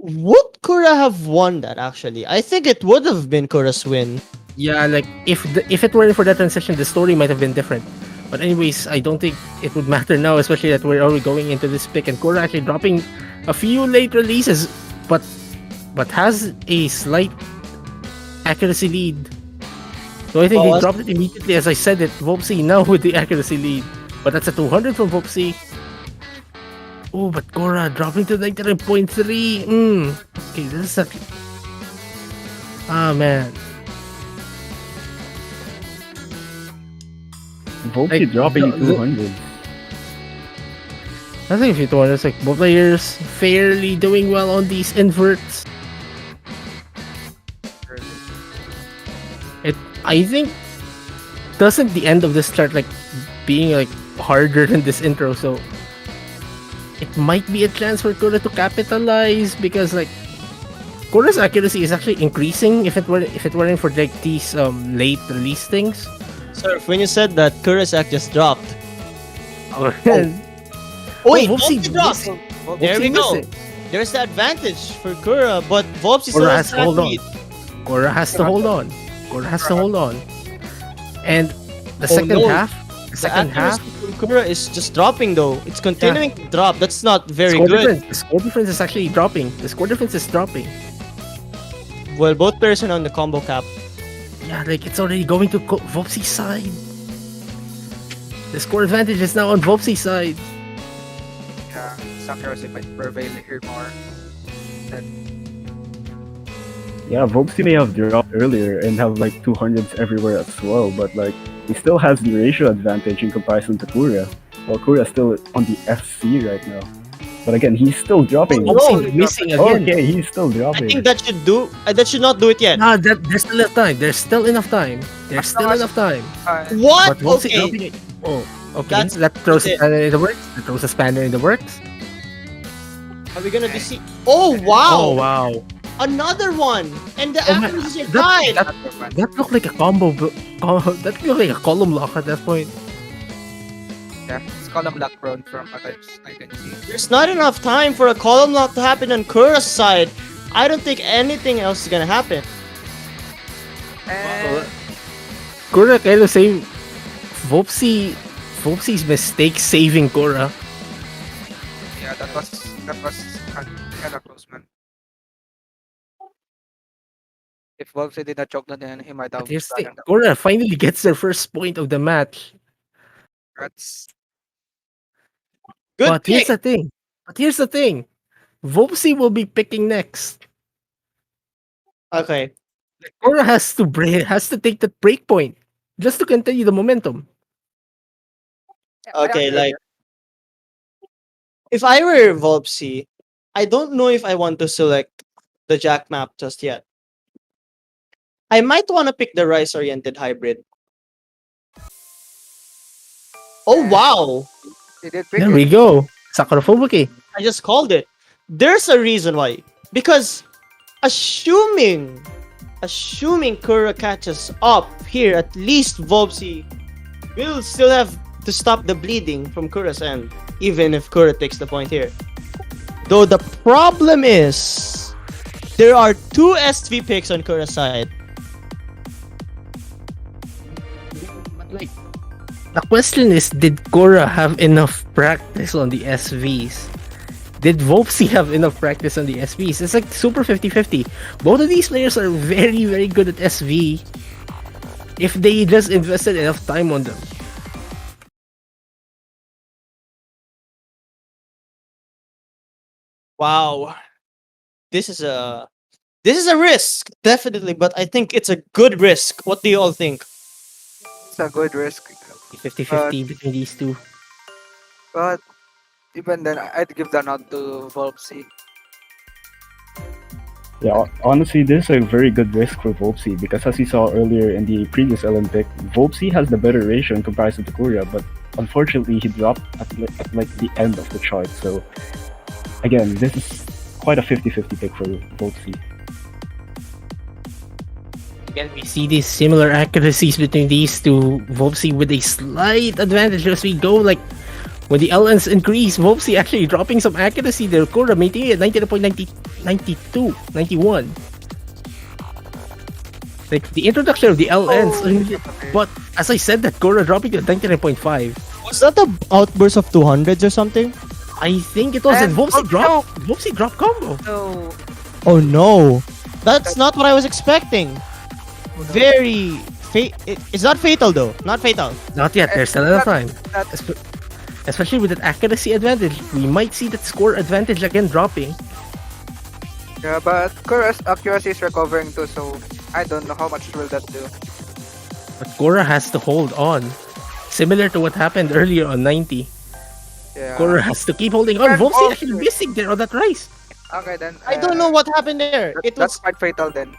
would Kura have won that actually. I think it would have been Kura's win. Yeah, like if it weren't for that transition, the story might have been different. But anyways, I don't think it would matter now, especially that we're already going into this pick, and Korra actually dropping a few late releases, but has a slight accuracy lead. So I think he Well, dropped it immediately as I said it. Vopsy now with the accuracy lead. But that's a 200 from Vopsy. Oh, but Korra dropping to 99.3. Okay, this is a... Ah, man. Volky Like, dropping the- 200. I think if you throw it's like both players fairly doing well on these inverts. I think doesn't the end of this start like being like harder than this intro, so it might be a chance for Korra to capitalize because like Korra's accuracy is actually increasing if it weren't for like these late release things. sir, when you said that Kurisak just dropped. Oh, Oh, wait, Vopsy Vopsy dropped. missing. There we Vopsy go. missing. There's the advantage for Kura, but Vopsy still Korra has has to hold that on. lead. Korra has to hold on. Korra has to hold on. And the Oh, second no. half, the The second half, accuracy from Kura is just dropping though. It's continuing to drop. That's not very score good. difference, the score difference is actually dropping. The score difference is dropping. Well, both players are on the combo cap. Yeah, like it's already going to Vopsy's side. The score advantage is now on Vopsy's side. Yeah, Sakurai might prevail here more. Yeah, Volksy may have dropped earlier and have like 200s everywhere as well, but like he still has the ratio advantage in comparison to Kuria, while Kuria's still on the FC right now. But again, he's still dropping. Oh, Vopsy missing again. Okay, he's still I dropping. think that should do. That should not do it yet. Nah, there's still enough time. There's still enough time. There's still enough time. What? But Vopsy Okay. dropping it. Oh, okay. That's That throws a it. spanner in the works. That throws a spanner in the works. Are we gonna be see? Oh wow! Oh wow. Another one, and the Oh, man, accuracy are that- tied. That looked like a combo. That looked like a column lock at that point. Yeah, it's column lock prone from what I can see. There's not enough time for a column lock to happen on Kura's side. I don't think anything else is gonna happen. And Korra kind of same. Vopsy's mistake saving Korra. yeah, that was kind of close, man. If Wolfsy did not choke, then he might have Here's the thing. gotten the Korra finally gets their first point of the match. congrats. Good But pick. here's the thing. Vopsy will be picking next. Okay. Korra has to take that break point just to continue the momentum. Okay, like if I were Volpsy, I don't know if I want to select the Jack map just yet. I might want to pick the rice-oriented hybrid. Oh wow! He did pick There it. we go. Sakura Fubuki. I just called it. There's a reason why. Because assuming Kura catches up here, at least Volpsy will still have to stop the bleeding from Kura's end, even if Kura takes the point here. Though the problem is, there are two SV picks on Kura's side. Like, the question is, did Korra have enough practice on the SVs? Did Vopsy have enough practice on the SVs? It's like super 50-50. Both of these players are very, very good at SV if they just invested enough time on them. Wow, this is a risk, definitely, but I think it's a good risk. What do you all think? It's a good risk. 50-50 between these two. But even then, I'd give the nod to Volpsy. Yeah, honestly, this is a very good risk for Volpsy because as we saw earlier in the previous Olympic, Volpsy has the better ratio in comparison to Korea, but unfortunately he dropped at like the end of the chart. So again, this is quite a 50-50 pick for Volpsy. Again, we see these similar accuracies between these two. Vopsy with a slight advantage as we go. Like, when the LNs increase, Vopsy actually dropping some accuracy there. Korra maintaining it at 99.90, 92, 91. Like the introduction of the LNs. Okay. But as I said, that Korra dropping to 99.5. Was that the outburst of 200s or something? I think it was, and And Vopsy no, drop combo. no, Oh no, that's not what I was expecting. Very it's not fatal though. Not fatal. Not yet. There's still enough time. that, Especially with that accuracy advantage, we might see that score advantage again dropping. yeah, but Kura's accuracy is recovering too, so I don't know how much will that do. But Korra has to hold on. Similar to what happened earlier on 90. Yeah. Korra has to keep holding on. And Vopsy also- actually missing there on that rise. Okay then. I don't know what happened there. It That's was quite fatal then.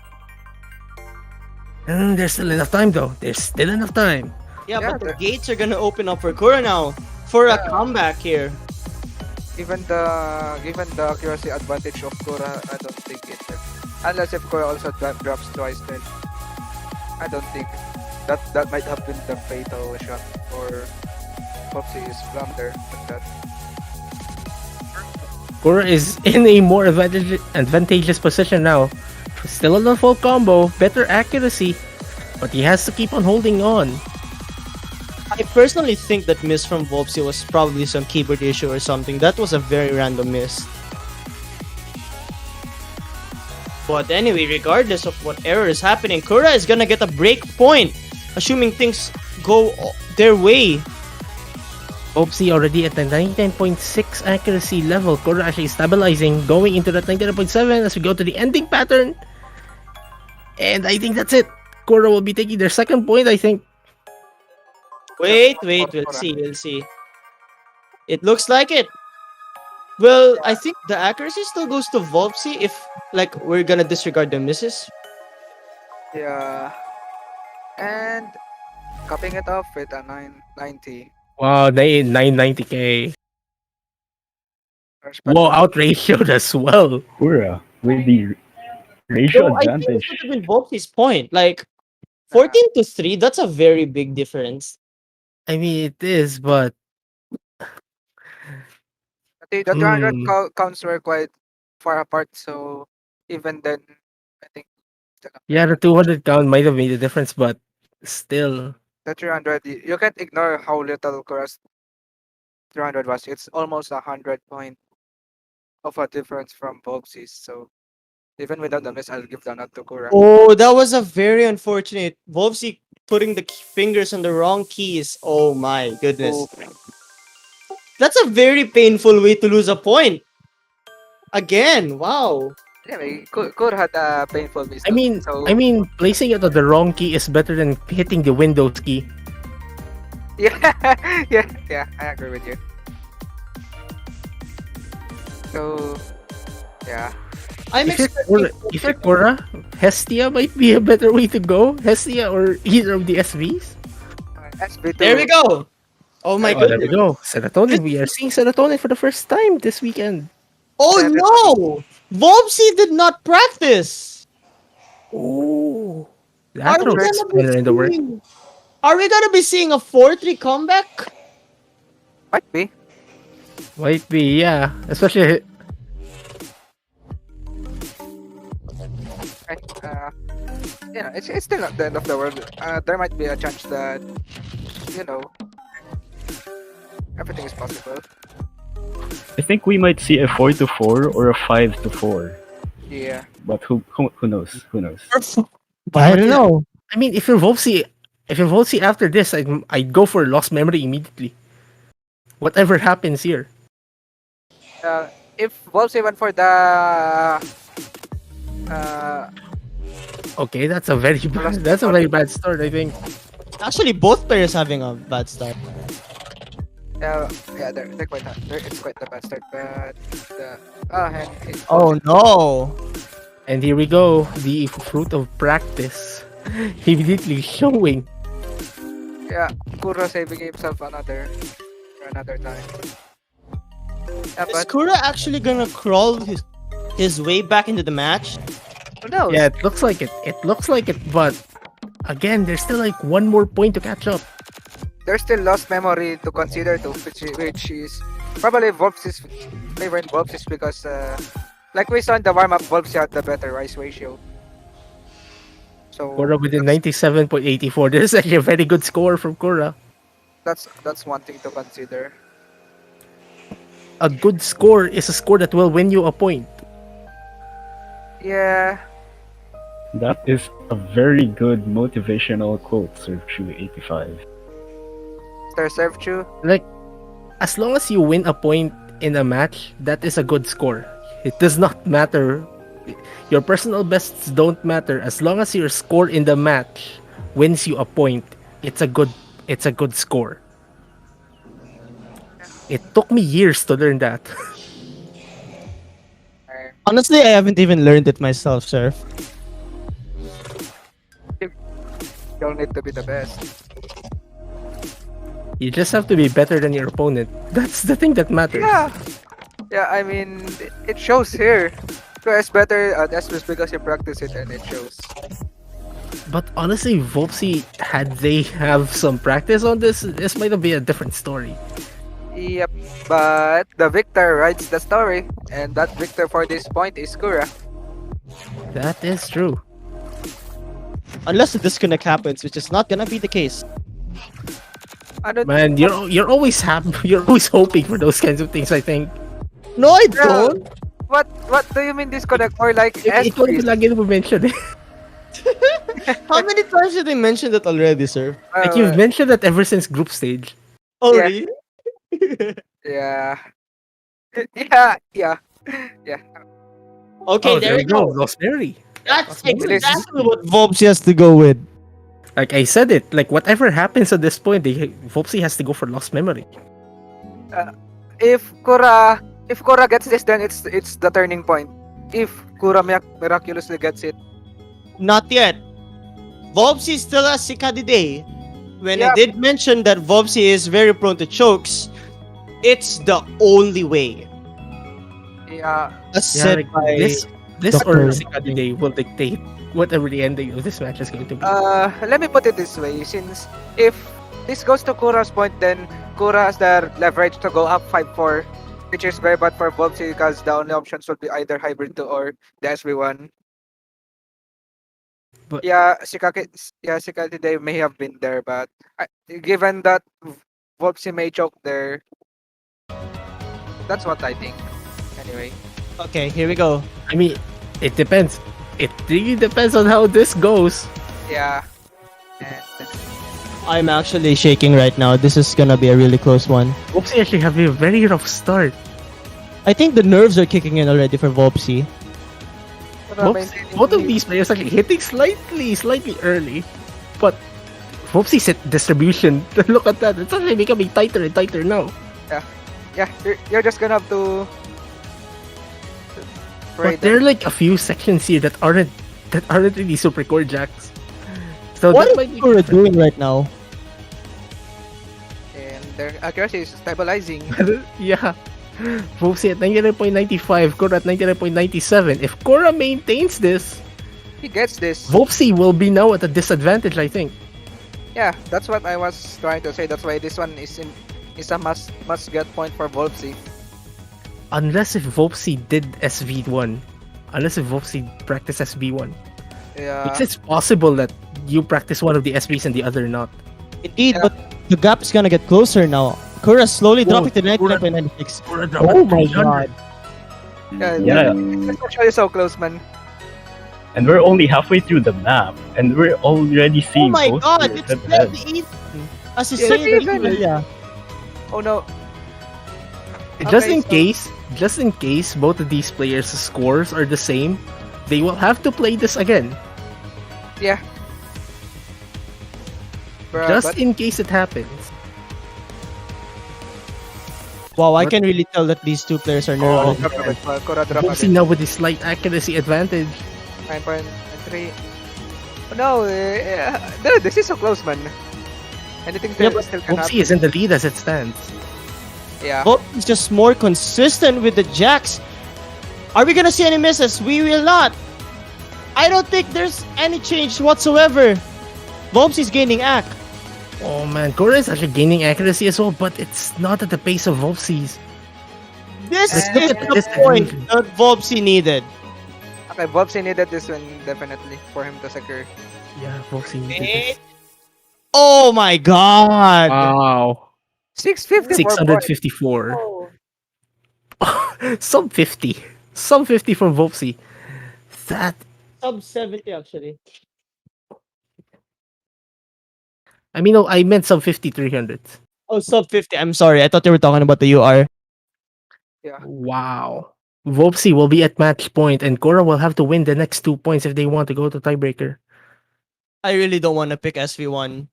There's still enough time though. There's still enough time. yeah, Yeah, but the the- gates are gonna open up for Kura now for a Yeah. comeback here. Given the accuracy advantage of Kura, I don't think it will. Unless if Kura also drops twice, then I don't think that might have been the fatal shot or Popsy's blunder like that. Korra is in a more advantageous position now. Still on the full combo, better accuracy, but he has to keep on holding on. I personally think that miss from Volpsy was probably some keyboard issue or something. That was a very random miss. But anyway, regardless of what error is happening, Kura is gonna get a break point, assuming things go their way. Opsy already at the 99.6 accuracy level. Korra actually stabilizing, going into that 99.7 as we go to the ending pattern. And I think that's it. Korra will be taking their second point, I think. Wait, we'll see. It looks like it. Well, I think the accuracy still goes to Volpsy if, like, we're gonna disregard the misses. Yeah. And capping it off with a 990. Wow, 990k. Whoa, out ratioed as well. Ura with the ratio So I think it advantage. should have been Volpsy's point. Like, 14 to 3, that's a very big difference. I mean, it is, but The 200 Hmm. counts were quite far apart, so even then, I think yeah, the 200 count might have made a difference, but still. the 300, you can't ignore how little Kura's 300 was. It's almost 100 point of a difference from Bobsy's. So even without the miss, I'll give the nod to Kura. Oh, that was a very unfortunate. Volpsy putting the fingers on the wrong keys. Oh my goodness. Oh, That's a very painful way to lose a point. Again, wow. anyway, Kura had a painful miss. I mean, so, placing it on the wrong key is better than hitting the Windows key. yeah, yeah, I agree with you. So, yeah, I'm If you're expecting Korra, Hestia might be a better way to go. Hestia or either of the SVs. SB2. There we go. Oh my Oh, there we goodness. go. Serotonin. We are seeing serotonin for the first time this weekend. Oh no! Volpsy did not practice. Oh, Are that we throws gonna spinner in the work. Are we gonna be seeing a 4-3 comeback? Might be. Might be, yeah. Especially Right. It's still not the end of the world. There might be a chance that, you know, everything is possible. I think we might see a 4-4 or a 5-4. Yeah. But who knows? Who knows? I don't know. I mean, if you're Volpsy after this, I'd go for lost memory immediately. Whatever happens here. If Wolves went for the Okay, that's a very bad start, I think. Actually, both players having a bad start. they're quite it's quite the bad start, but and Oh no! And here we go, the fruit of practice. Immediately showing. yeah, Kuro saving himself another time. Yeah, Is but Kura actually gonna crawl his way back into the match? who knows? Yeah, it looks like it. It looks like it, but again, there's still like one more point to catch up. There's still lost memory to consider to which is probably Wolves' favorite Wolves is because like we saw in the warm up, Wolves had the better rise ratio. So Kura within 97.84. This is actually a very good score from Kura. that's one thing to consider. A good score is a score that will win you a point. Yeah, That is a very good motivational quote, Sir True 85. Star Serve Chu. Like, as long as you win a point in a match, that is a good score. It does not matter. Your personal bests don't matter. As long as your score in the match wins you a point, it's a good score. It took me years to learn that. Honestly, I haven't even learned it myself, sir. You'll need to be the best. You just have to be better than your opponent. That's the thing that matters. Yeah, yeah. I mean, it shows here. It's better. That's just because you practice it and it shows. But honestly, Vopsy, had they have some practice on this might have been a different story. Yep. But the victor writes the story, and that victor for this point is Kura. That is true. Unless the disconnect happens, which is not gonna be the case. I don't. Man, you're always happy. You're always hoping for those kinds of things. I think. No, I Yeah. don't. What do you mean disconnect or like Ikaw S-freeze? lagi mo mention eh. How many times did they mention that already, sir? Like you've mentioned that ever since group stage. Oh, Yeah. really? Yeah. Yeah. Yeah. Yeah. Okay, Oh, there we go. Lost Mary. That's Lost Mary. exactly what Vobsy has to go with. Like I said it. Like whatever happens at this point, Vopsy has to go for Lost Memory. If Kura gets this, then it's the turning point. If Kura miraculously gets it, Not yet. Vobsy still has Sikadide. When I Yeah. did mention that Vobsy is very prone to chokes, it's the only way. yeah. As said by this Doctor. or Sikadi Day will dictate whatever the ending of this match is going to be. Let me put it this way: since if this goes to Kura's point, then Kura has the leverage to go up 5-4, which is very bad for Bobsy because the only options would be either Hybrid 2 or the SB1. But- Yeah, Sikaki Day may have been there, but given that Bobsy may choke there, that's what I think. Anyway, okay, here we go. I mean, it depends. It really depends on how this goes. yeah. And I'm actually shaking right now. This is gonna be a really close one. Vopsy actually have a very rough start. I think the nerves are kicking in already for Vopsy. Both of these players actually hitting slightly early. But Vopsy's distribution, look at that. It's actually becoming tighter and tighter now. yeah, you're just gonna have to. pray But there are like a few sections here that aren't really super core jacks. So What that is might be Kura doing right now? and their accuracy is stabilizing. yeah. Vopsy at 99.95, Kora at 99.97. If Kora maintains this, He gets this. Vopsy will be now at a disadvantage, I think. Yeah, that's what I was trying to say. That's why this one is a must get point for Volpsy. Unless if Vopsy did SV1. Unless if Vopsy practiced SB1. Yeah. Which is possible that you practice one of the SBs and the other not. Indeed, Yeah. but the gap is gonna get closer now. Kura slowly Oh, dropping to Kura- 99.96. Oh my god. Yeah. It's actually so close, man. And we're only halfway through the map, and we're already Oh seeing my both god, players it's head-to-head. dead even. As you Yeah, say, it's even. yeah. Oh no. Just Okay, in so- case both of these players' scores are the same, they will have to play this again. Yeah. Bruh, Just but- in case it happens. Wow, I What? can really tell that these two players are Oh, nervous. drop a bit. Kura drop a Vopsy bit. now with his slight accuracy advantage. 9.3. Oh, no, dude, this is so close, man. Anything Yeah, that but still can Vopsy happen. is in the lead as it stands. Yeah. Both is just more consistent with the jacks. Are we gonna see any misses? We will not. I don't think there's any change whatsoever. Vopsy's gaining act. Oh man, Kora is actually gaining accuracy as well, but it's not at the pace of Vopsy's. This Let's is look at the this point division. that Vopsy needed. Okay, Bobsy needed this one definitely for him to secure. Yeah, Volpsy needed Wait. this. Oh my god! Wow. 654 points. 654. Oh, Sub 50. Sub 50 for Volpsy. That, Sub 70 actually. I mean, no, I meant sub 5300. Oh, sub 50. I'm sorry. I thought you were talking about the UR. yeah. Wow. Volpsy will be at match point, and Korra will have to win the next 2 points if they want to go to tiebreaker. I really don't want to pick SV1.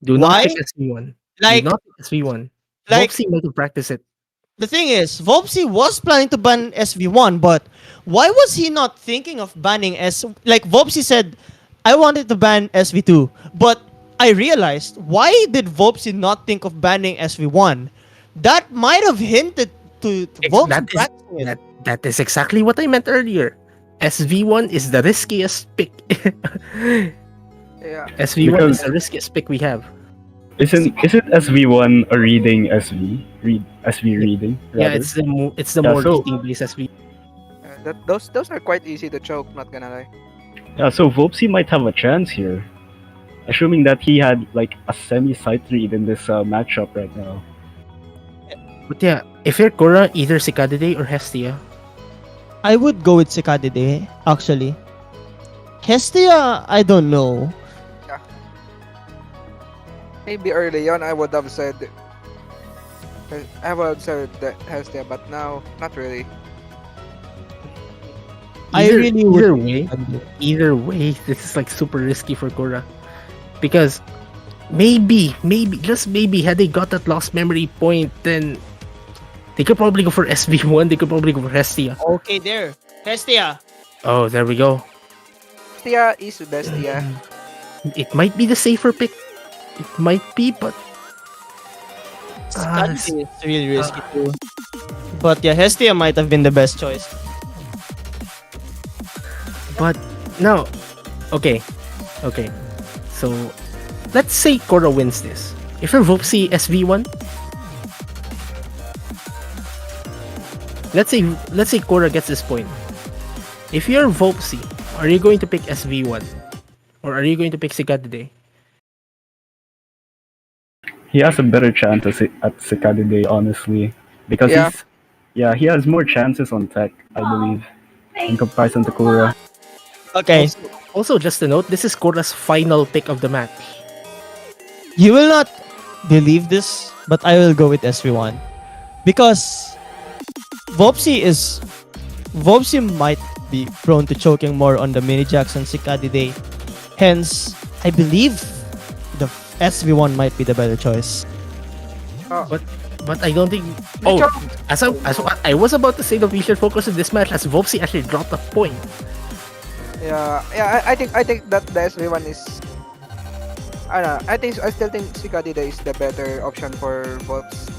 Do not Why? pick SV1. Do Like, not pick SV1. like Volpsy need to practice it. the thing is, Volpsy was planning to ban SV1, but why was he not thinking of banning Like, Volpsy said, I wanted to ban SV2, but I realized, why did Volpsy not think of banning SV1? That might have hinted to Volpsy That is practicing it. that is exactly what I meant earlier. SV1 is the riskiest pick. Yeah. SV1 is Because the riskiest pick we have. isn't SV1 a reading SV reading Yeah, rather? it's the Yeah, more so beating based SV. Those are quite easy to choke, not gonna lie. yeah, so Volpsy might have a chance here, assuming that he had like a semi sight read in this matchup right now. But yeah, if you're Korra, either Cicadidae or Hestia. I would go with Cicadidae, actually. Hestia, I don't know. Maybe early on I would have said I would have said that Hestia, but now not really. I really would. Either way, this is like super risky for Korra. Because maybe, just maybe, had they got that lost memory point, then they could probably go for SV1, they could probably go for Hestia. Okay, there. Hestia. Oh, there we go. Hestia is the best, yeah. It might be the safer pick. It might be, but Cicadidae is really risky too. But yeah, Hestia might have been the best choice. but now, okay. So let's say Korra wins this. If you're Volpsy SV1, let's say Korra gets this point. If you're Volpsy, are you going to pick SV1 or are you going to pick Cicadidae? He has a better chance at Cicadidae, honestly, because Yeah. he has more chances on tech, I believe, in comparison to Kura. Okay. Also, just a note, this is Korra's final pick of the match. You will not believe this, but I will go with SV1. Because Vopsy might be prone to choking more on the mini jacks and Cicadidae. Hence, I believe the SV1 might be the better choice. But I don't think. Oh, I was about to say that we should focus on this match as Volpsy actually dropped a point. Yeah. I think that the SV1 is. I don't know. I still think Cicadida is the better option for bots.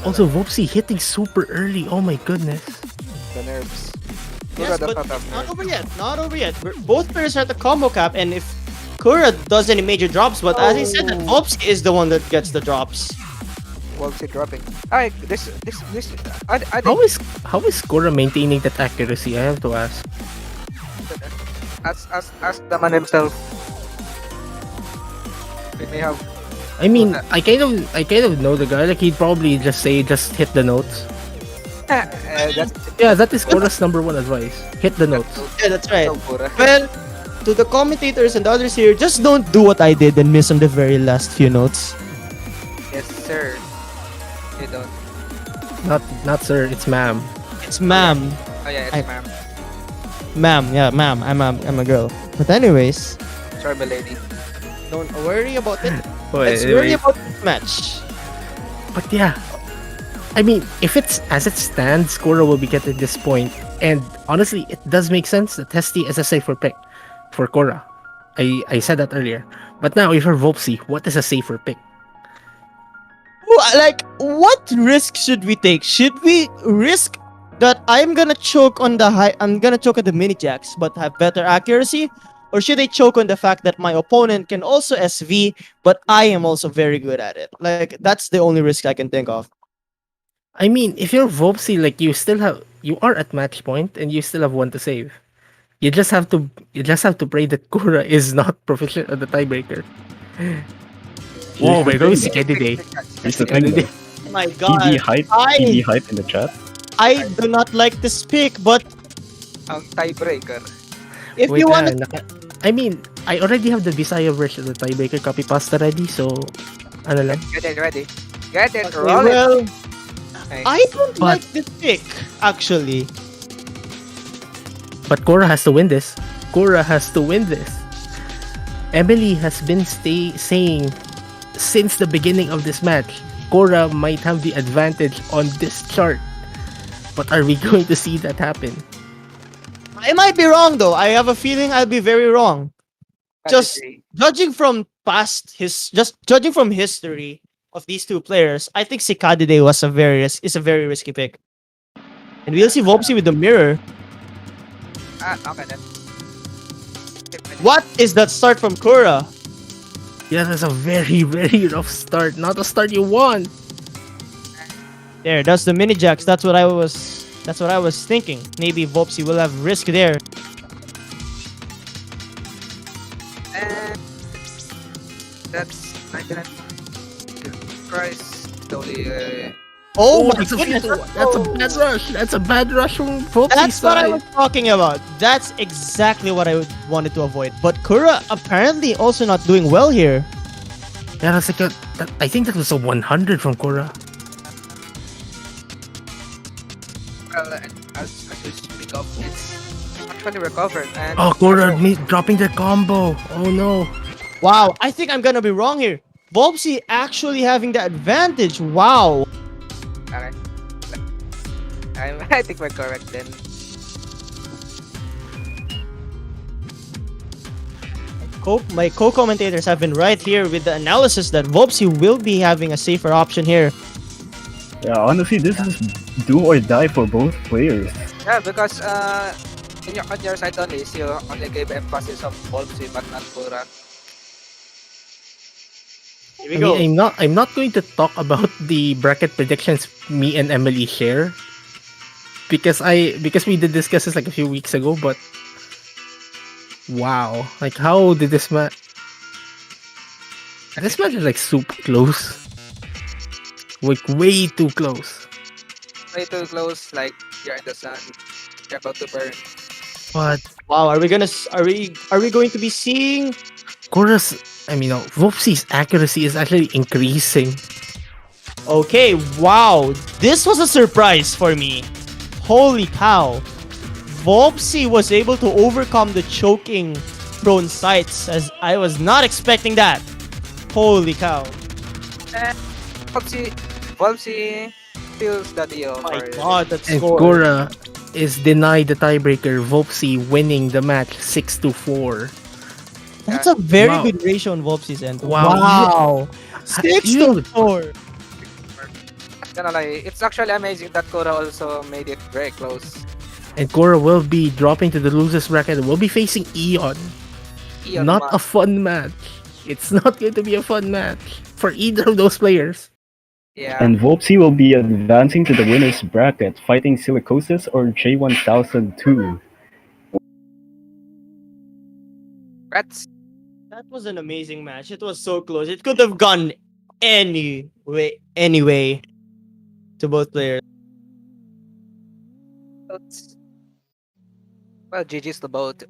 Also, Volpsy hitting super early. Oh my goodness. The nerves. Yes, Kura does but not have it's not nerves. over yet. Not over yet. Both players are at the combo cap, and if Kura does any major drops, but as I said, that Vopsy is the one that gets the drops. Wolves dropping. I this I How is Korra maintaining that accuracy? I have to ask. as the man himself. They may have. I mean, I kind of know the guy. Like he'd probably just say, just hit the notes. That's Yeah, that is Korra's number one advice. Hit the notes. Yeah, that's right. so Kura. Well, to the commentators and others here, just don't do what I did and miss on the very last few notes. Yes, sir. You don't. Not sir. It's ma'am. It's ma'am. Oh yeah, it's I- ma'am. Ma'am, yeah, ma'am. I'm a girl. But anyways, Sorry, my lady. don't worry about it. Oh, Let's worry about this match. But yeah, I mean, if it's as it stands, Korra will be getting this point, and honestly, it does make sense that Hestia is a safer pick for Korra. I said that earlier. But now, if you're Volpsy, what is a safer pick? Like, what risk should we take? Should we risk that I'm gonna choke on the mini jacks but have better accuracy? Or should I choke on the fact that my opponent can also SV, but I am also very good at it? Like, that's the only risk I can think of. I mean, if you're Volpsy, like you are at match point and you still have one to save. you just have to pray that Kura is not proficient at the tiebreaker. Here's Whoa, the there goes thing si though. Kennedy. Here's Si the thing Kennedy. though. Oh my TB god. hype. TB I hype in the chat. I do not like this pick, but Ang tiebreaker. if Wait, you want to, I mean, I already have the Visaya version of the tiebreaker copy pasta ready, so ano lang. Get it ready. Get it, okay, roll it. well, Okay. I don't But- like this pick actually. But Cora has to win this. Cora has to win this. Emily has been saying since the beginning of this match, Cora might have the advantage on this chart. But are we going to see that happen? I might be wrong though. I have a feeling I'll be very wrong. Just Strategy. judging from just judging from history of these two players, I think Sikadide is a very risky pick. And we'll see Vopsi with the mirror. Okay then. What is that start from Kura? Yeah, that's a very, very rough start. Not a start you want. There, that's the mini jacks. That's what I was thinking. Maybe Vopsi will have risk there. And that's 99 price. Slowly, Oh, my that's a goodness. that's a bad rush. That's a bad rush from Vopsi's That's what I side. was talking about. That's exactly what I wanted to avoid. But Kura apparently also not doing well here. Yeah, that's like I think that was a 100 from Cora. well, as we speak of, it's actually recovered. And Oh, Cora dropping the combo. Oh no. Wow, I think I'm gonna be wrong here. Vopsi actually having the advantage. Wow. Okay. I think we're correct then. My co-commentators have been right here with the analysis that Vopsi will be having a safer option here. Yeah, honestly, this is do or die for both players. Yeah, because on your side only, is you only gave emphasis of Volpsi but not Kura. Here we I go. mean, I'm not going to talk about the bracket predictions me and Emily share because we did discuss this like a few weeks ago, but wow, like how did this match is like super close. Like way too close. Way too close, like you're in the sun. You're about to burn. But Wow, are we going to be seeing? Cora's Vopsi's accuracy is actually increasing. Okay, wow, this was a surprise for me. Holy cow. Vopsi was able to overcome the choking prone sights as I was not expecting that. Holy cow. And Volpsi feels the deal. Oh my for god, that And score. Cora is denied the tiebreaker, Vopsi winning the match 6-4. That's a very Wow. good ratio on Vopsi's end. Wow. Wow. 6 to Even- 4. Not gonna lie, it's actually amazing that Kura also made it very close. And Cora will be dropping to the losers bracket. We'll be facing Eon. Eon Not Ma- a fun match. It's not going to be a fun match for either of those players. Yeah. And Volpsi will be advancing to the winners bracket, fighting Silicosis or J1002. Congrats. That was an amazing match. It was so close. It could have gone anyway to both players. Well, GG's to both.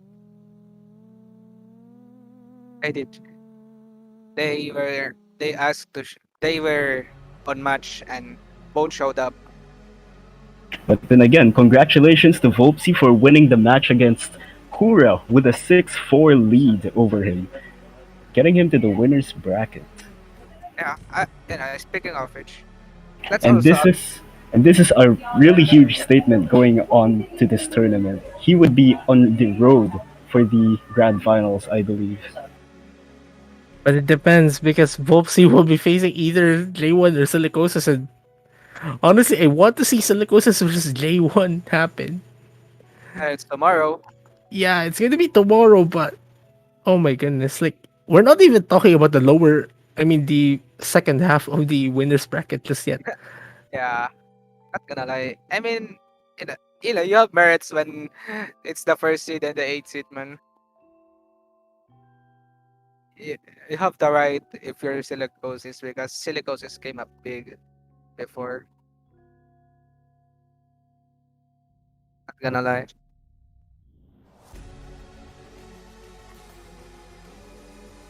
I did. They asked to they were on match and both showed up. But then again, congratulations to Volpsi for winning the match against Kura with a 6-4 lead over him, getting him to the winners bracket. Yeah, speaking of which, let's And also this is a really huge statement going on to this tournament. He would be on the road for the grand finals, I believe. But it depends because Vopsi will be facing either J1 or Silicosis. And honestly, I want to see Silicosis versus J1 happen. it's tomorrow. Yeah, it's going to be tomorrow, but oh my goodness. Like, we're not even talking about the second half of the winners bracket just yet. Yeah, not gonna lie. I mean, You have merits when it's the first seed and the eighth seed, man. You, you have the right if you're silicosis because silicosis came up big before. Not gonna lie.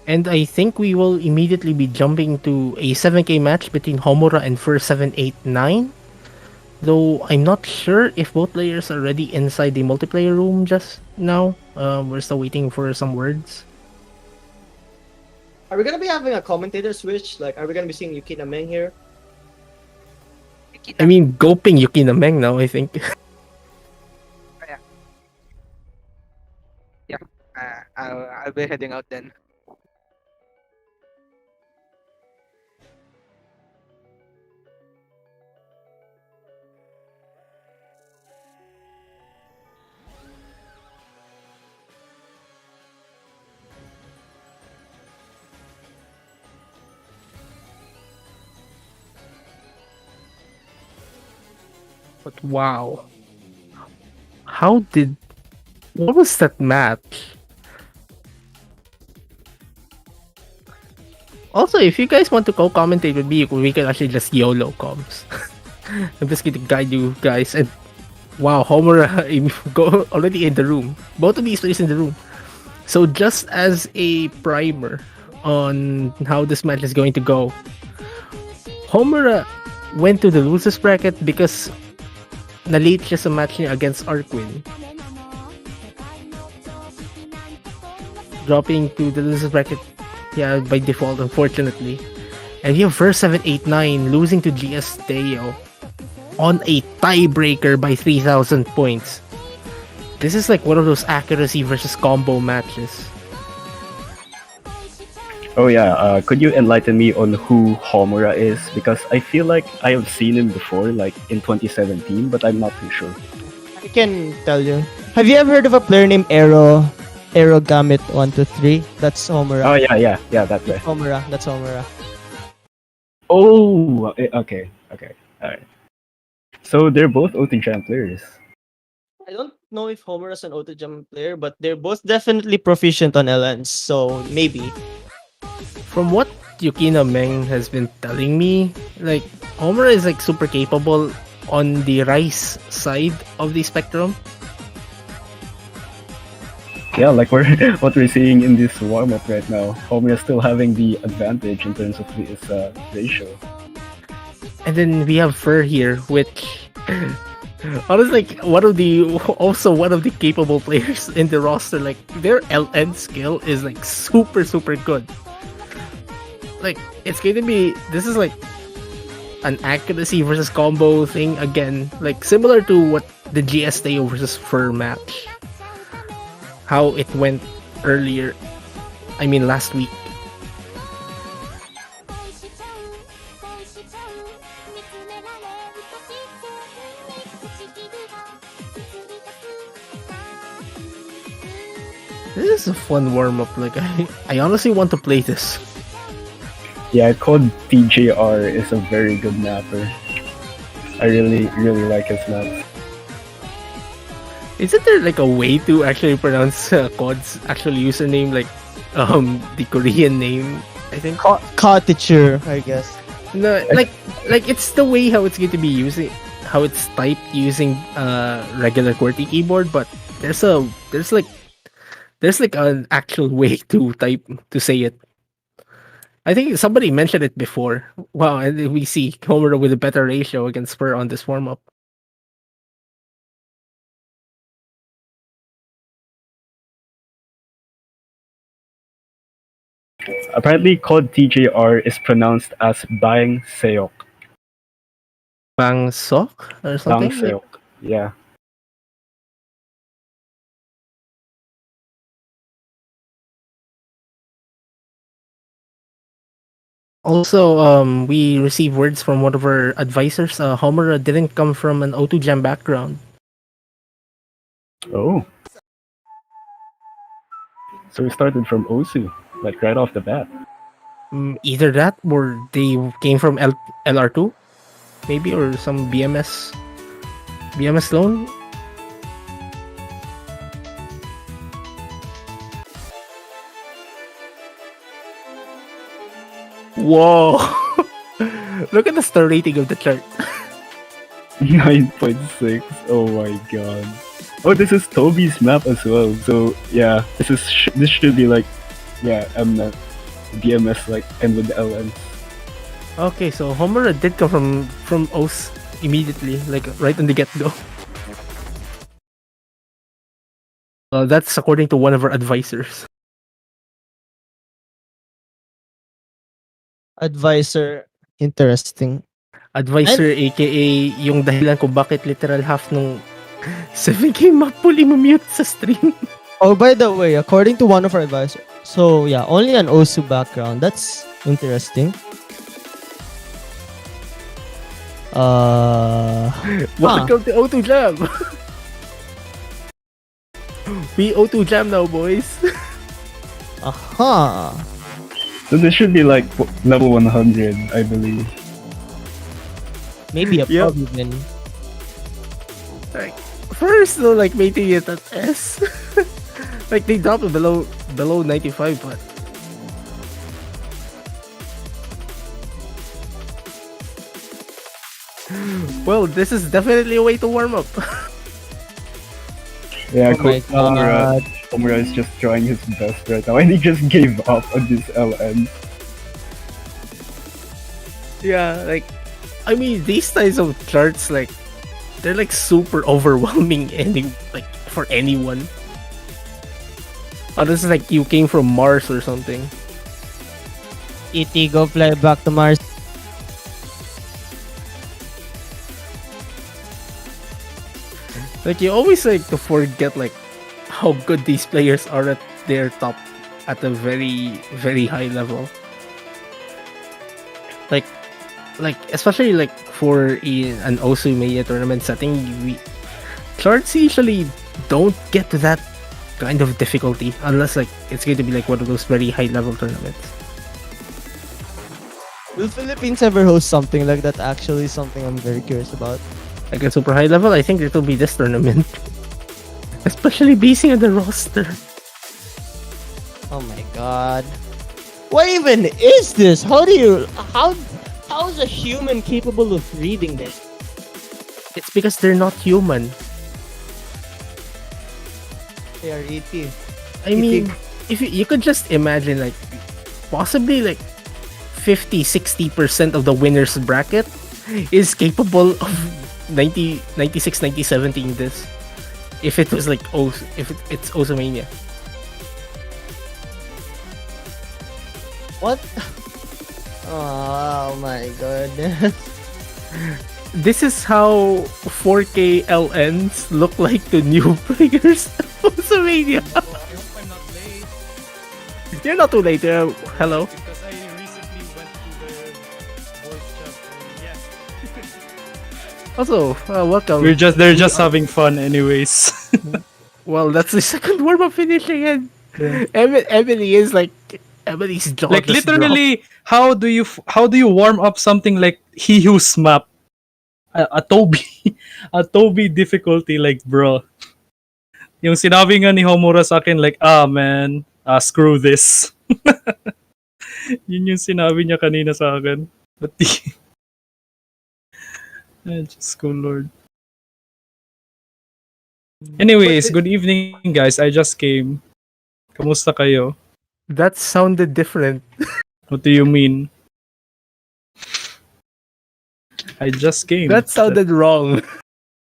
And I think we will immediately be jumping to a 7K match between Homura and Fur 789. Though I'm not sure if both players are already inside the multiplayer room just now. We're still waiting for some words. Are we gonna be having a commentator switch? Like, are we gonna be seeing Yukina Meng here? I mean, goping Yukina Meng now, I think. Yeah, yeah. I'll be heading out then. But wow. How did. What was that match? Also, if you guys want to co-commentate with me, we can actually just YOLO comms. I'm just going to guide you guys. And wow, Homer go already in the room. Both of these players in the room. So just as a primer on how this match is going to go, Homer went to the losers bracket because na-late siya sa match niya against Arquin, dropping to the losers bracket, yeah, by default, unfortunately. And you have Verse 789 losing to GS Teo on a tiebreaker by 3,000 points. This is like one of those accuracy versus combo matches. Oh yeah, could you enlighten me on who Homura is? Because I feel like I have seen him before, like in 2017, but I'm not too sure. I can tell you. Have you ever heard of a player named Arrow Gamut 123? That's Homura. Oh yeah, that guy. Homura. That's Homura. Oh, okay, alright. So they're both OT players. I don't know if Homer is an auto-jump player, but they're both definitely proficient on LNs, so maybe. From what Yukina Meng has been telling me, like Homer is like super capable on the Rice side of the spectrum. Yeah, like we're what we're seeing in this warm up right now. Homura is still having the advantage in terms of his ratio. And then we have Fur here, which honestly, like one of the capable players in the roster. Like their LN skill is like super good. Like it's going to be this is like an accuracy versus combo thing again, like similar to what the GS Teo versus Fur match. How it went earlier. I mean last week. This is a fun warm up. Like I honestly want to play this. Yeah, code TJR is a very good mapper. I really like his maps. Isn't there like a way to actually pronounce COD's actual username, like the Korean name? I think. Cottager, I guess. No, like it's the way how it's going to be using, how it's typed using regular QWERTY keyboard, but there's like an actual way to type to say it. I think somebody mentioned it before. Wow, and we see Homer with a better ratio against Spur on this warm up. Apparently, code TJR is pronounced as Bang Seok. Bang Sok or Bang something. Seok. Yeah. Also, we received words from one of our advisors. Homer didn't come from an O2 Jam background. Oh. So we started from Osu, like right off the bat. Either that or they came from LR2, maybe, or some BMS loan. Whoa! Look at the star rating of the chart. 9.6. Oh my god. Oh, this is Toby's map as well. So yeah, this should be like, yeah, Mnet, BMS like, and with the LN. Okay, so Homura did come from OS immediately, like right on the get go. That's according to one of our advisors. Advisor. Interesting. Advisor aka yung dahilan kung bakit literal half nung 7K map pool i-mute sa stream. Oh, by the way, according to one of our advisors, so yeah, only an Osu background. That's interesting. Welcome to O2 Jam! We O2 Jam now, boys. Aha. So this should be like level 100, I believe. Maybe a Yep. pub even. Like, first though, like making it at S. Like they dropped it below 95, but well, this is definitely a way to warm up. Yeah, Oh my god. Homura is just trying his best right now, and he just gave up on this LN. Yeah, like I mean these types of charts, like they're like super overwhelming like for anyone. Unless like you came from Mars or something. E.T. go fly back to Mars. Like you always like to forget like how good these players are at their top at a very very high level. Like especially like for an Osu Mania tournament setting, charts usually don't get to that kind of difficulty unless like it's going to be like one of those very high level tournaments. Will Philippines ever host something like that? Actually, something I'm very curious about. Like a super high level, I think it will be this tournament. Especially basing on the roster. Oh my god. What even is this? How is a human capable of reading this? It's because they're not human. They are ET. I mean, if you could just imagine like possibly like 50-60% of the winners bracket is capable of 90-96-90-70 this. If it was like it's Osomania. What? Oh my goodness. This is how 4K LNs look like to new players of Osomania. I hope I'm not late You're not too late. Hello. because I recently went to the voice chat and yeah. Also, welcome. They're just having fun anyways. Well, that's the second warm up finishing, and Emily's jaw Like just literally, how do you warm up something like He Who's Map? A Toby, a Toby difficulty, like bro. Yung sinabi nga ni Homura sa akin, like, man, screw this. Yun yung sinabi niya kanina sa akin. But just go Lord. Anyways, good evening guys. I just came. Kamusta kayo? That sounded different. What do you mean? I just came. That sounded wrong.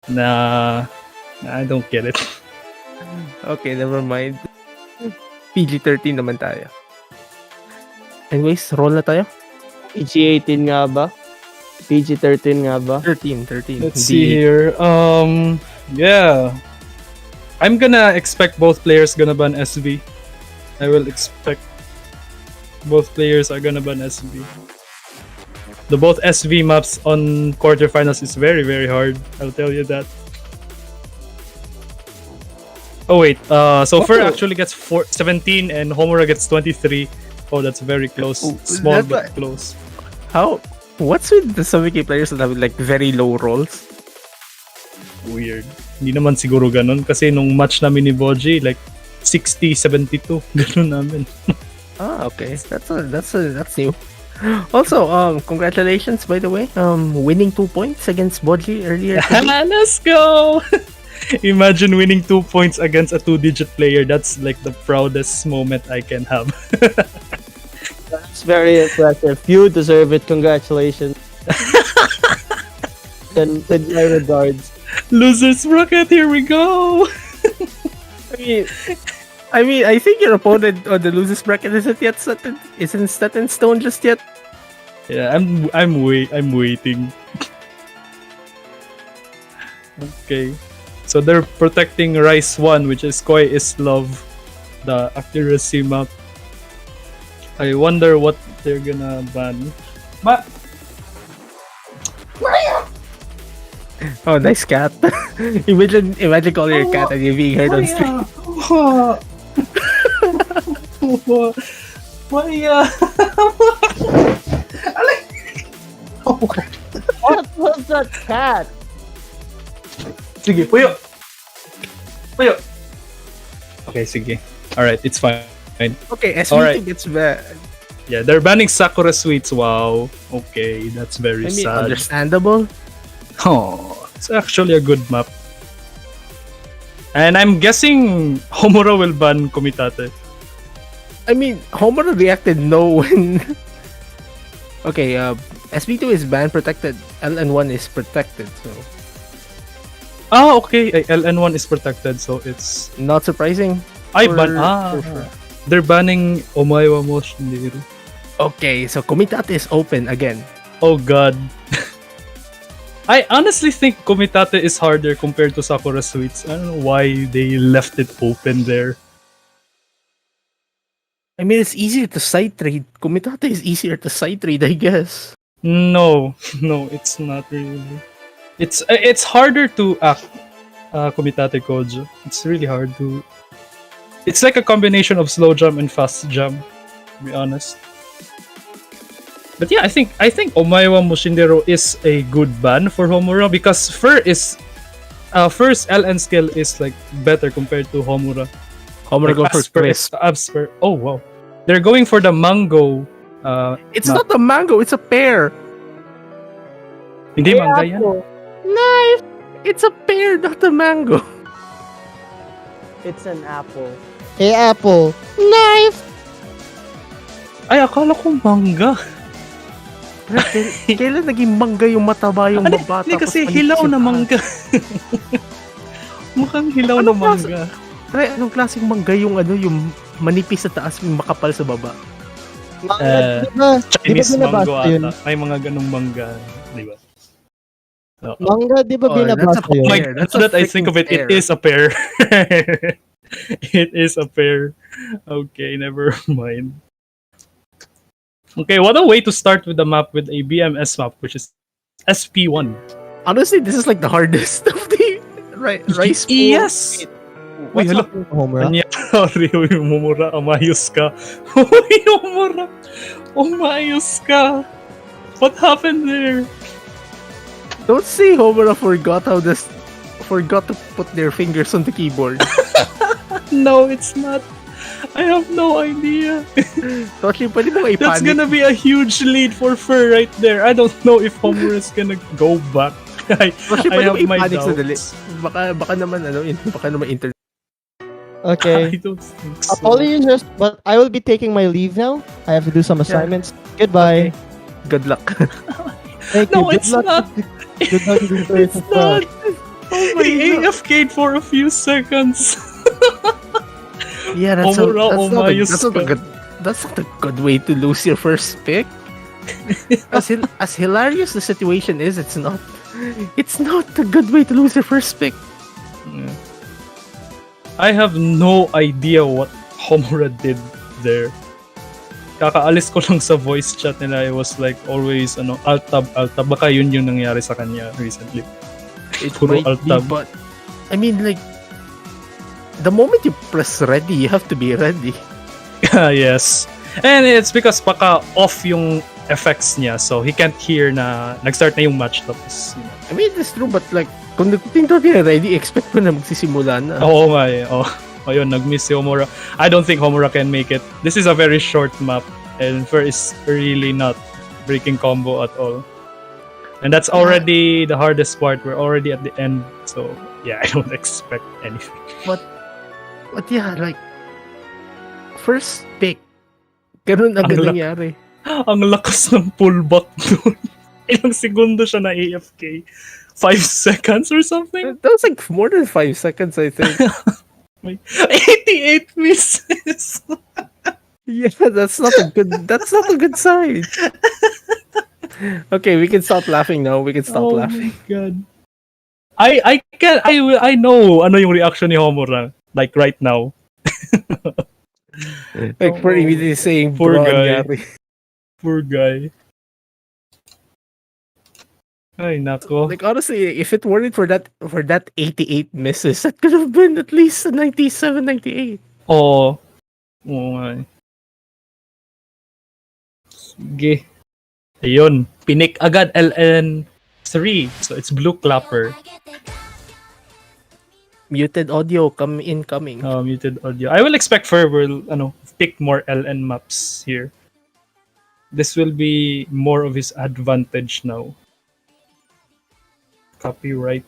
Nah, I don't get it. Okay, never mind. PG-13 naman tayo. Anyways, roll na tayo. PG-18 nga ba? PG-13 nga ba? 13. Let's see here. Yeah. I'm gonna expect both players gonna ban SV. I will expect both players are gonna ban SV. The both SV maps on quarterfinals is very, very hard. I'll tell you that. Oh wait, so Fur actually gets 17 and Homura gets 23. Oh, that's very close. Small That's but like- close. How? What's with the 7K players that have like very low rolls? Weird. Hindi naman siguro ganun kasi nung match namin ni Boji, like 60, 72. Ganun namin. Ah, okay. That's new. Also, congratulations by the way. Winning 2 points against Boji earlier today. Let's go! Imagine winning 2 points against a two-digit player. That's like the proudest moment I can have. That's very impressive. You deserve it. Congratulations. Send my regards. Losers bracket, here we go! I mean, I think your opponent on the losers bracket isn't set in stone just yet. Yeah, I'm waiting. Okay. So they're protecting Rice 1, which is Koi is Love, the accuracy map. I wonder what they're gonna ban. Oh, nice cat. imagine calling your cat and you being heard on stream. Maya! What was that cat? Sige, puyo! Puyo! Okay, sige. Alright, it's fine. Okay, SVT Alright. gets bad. Yeah, they're banning Sakura Sweets. Wow. Okay, that's very I mean, sad. understandable. Oh, it's actually a good map. And I'm guessing Homura will ban Komitate. I mean, Homer reacted no when. Okay, SB2 is ban protected. LN1 is protected, so Ah, okay. LN1 is protected, so it's... not surprising. I for- ban... for- They're banning Omaewa mo Shinderu. Okay, so Komitate is open again. Oh god. I honestly think Komitate is harder compared to Sakura Sweets. I don't know why they left it open there. I mean, it's easier to side trade. Komitate is easier to side trade, I guess. No, no, it's not really. It's harder to act Komitate Kojo. It's really hard to. It's like a combination of slow jump and fast jump, to be honest. But yeah, I think Omaewa Mushindero is a good ban for Homura because first LN skill is like better compared to Homura. Homura Like, go for crisp. Oh wow, they're going for the mango. It's map. not a mango, it's a pear. Hindi manga yan. Knife! It's a pear, not a mango. It's an apple. Hey, apple. Knife! Ay, akala ko manga. Kailan naging mangga yung mataba yung Hindi, baba? hindi tapos kasi manipis hilaw yung na taas? mangga. Mukhang hilaw Anong na mangga. Pre, anong klaseng mangga yung yung manipis sa taas, yung makapal sa baba? Manga, diba? Chinese Di ba mango binabasa yun? ata. May mga ganong mangga. Di ba? Oo. Manga, di ba Oh, that's binabasa a yun? My pear. God, That's now a that I think of it, freaking it is a pear. It is a pear. Okay, never mind. Okay, what a way to start with the map with a BMS map, which is SP1. Honestly, this is like the hardest of the rice pool. Yes! What's hello. happening to Homura? Sorry, Momura, amayos ka. Uy, Momura, umayos ka. What happened there? Don't say Homura forgot to put their fingers on the keyboard. No, it's not. I have no idea. Toshi, pwede mo i-panic. That's gonna be a huge lead for Fur right there. I don't know if Homura's gonna go back. Toshi, I pwede mo have my i-panic sandali. doubts. Baka naman internet. Okay. I don't think so. Apologies, but I will be taking my leave now. I have to do some assignments. Goodbye. Good luck. Thank No, you. it's not. Good luck to the It's not. He AFK'd for a few seconds. Yeah, that's Homura, that's not a good way to lose your first pick. As hilarious the situation is, it's not a good way to lose your first pick. Yeah. I have no idea what Homura did there. Kakaalis ko lang sa voice chat nila. I was like always alt tab. Baka yun yung nangyari sa kanya recently. It Puro might alt be, tab. but I mean, like, the moment you press ready, you have to be ready. Yes. And it's because baka off yung effects niya, so he can't hear na nag-start na yung match tapos, I mean, it's true, but like, kung nagtitinto ka ready, expect ko na magsisimula na. Oo nga eh. Oh. Ayun, nag-miss si Homura. I don't think Homura can make it. This is a very short map. and Fer is really not breaking combo at all. And that's already the hardest part. We're already at the end, so yeah, I don't expect anything. But yeah, like, first pick, ganun agad Ang lak- nangyari. Ang lakas ng pullback doon. Ilang segundo siya na AFK? 5 seconds or something? That was like more than 5 seconds, I think. 88 misses! Yeah, that's not a good sign. Okay, we can stop laughing now. We can stop Oh laughing. my god. I know ano yung reaction ni Homura like right now. Like, for immediately saying, Poor bro, guy. nangyari. Poor guy. Ay nako. Like, honestly, if it weren't for that 88 misses, that could have been at least a 97, 98. Oo. Oo nga eh. Sige. Ayun. Pinik agad LN3. So it's Blue Clapper. Muted audio incoming. Muted audio. I will expect Fer will pick more LN maps here. This will be more of his advantage now. Copyright.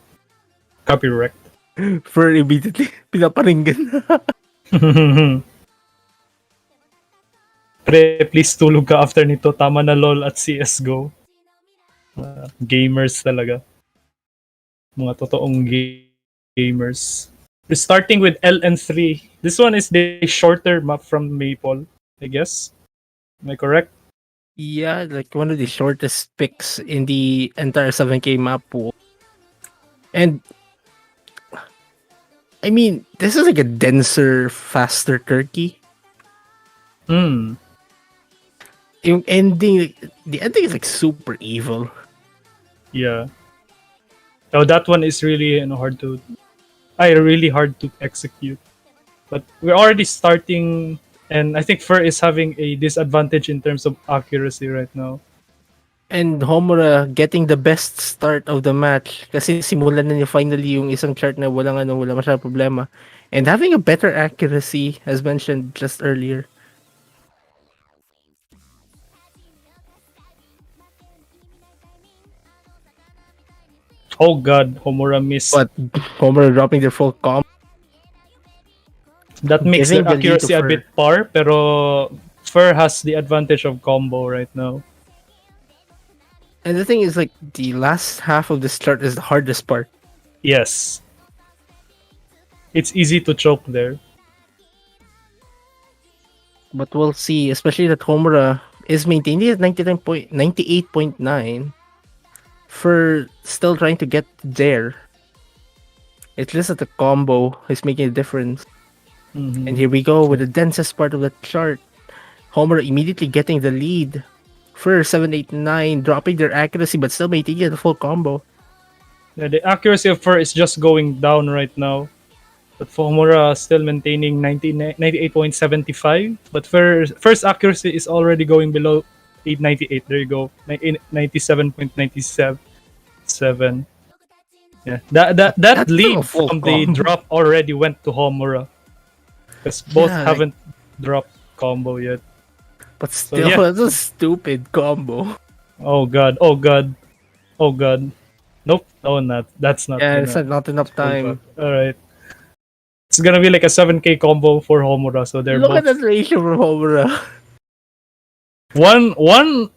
For immediately, pinaparinggan. Pre, please tulog ka after nito. Tama na LOL at CSGO. Gamers talaga. Mga totoong gamers. We're starting with LN3. This one is the shorter map from Maple, I guess. Am I correct? Yeah, like one of the shortest picks in the entire 7K map pool. And I mean, this is like a denser, faster turkey. Hmm. Yung ending, the ending is like super evil. Yeah. Oh, that one is really really hard to execute. But we're already starting, and I think Fer is having a disadvantage in terms of accuracy right now. And Homura getting the best start of the match kasi simulan na niya finally yung isang chart na wala masyadong problema. And having a better accuracy, as mentioned just earlier. Oh god, Homura missed. But Homura dropping their full comp. That makes Giving their the lead to accuracy a Fer. bit par, pero Fer has the advantage of combo right now. And the thing is, like, the last half of this chart is the hardest part. Yes. It's easy to choke there. But we'll see, especially that Homura is maintaining at 98.9 for still trying to get there. It's just that the combo is making a difference. Mhm. And here we go with the densest part of the chart. Homura immediately getting the lead. For 789, dropping their accuracy but still maintaining the full combo. Yeah, the accuracy of Fer is just going down right now. But Homura still maintaining 98.75. But Fer's accuracy is already going below 898. There you go. 97.97. Yeah. That That's still lead a full from the combo. drop already went to Homura. Because both Yeah, haven't dropped combo yet. But still, yeah. that's a stupid combo. Oh god. Nope. Oh, that's not. Yeah, gonna it's not enough hold time. back. Alright. It's gonna be like a 7k combo for Homura, so they're Look both at that ratio for Homura. 10:19.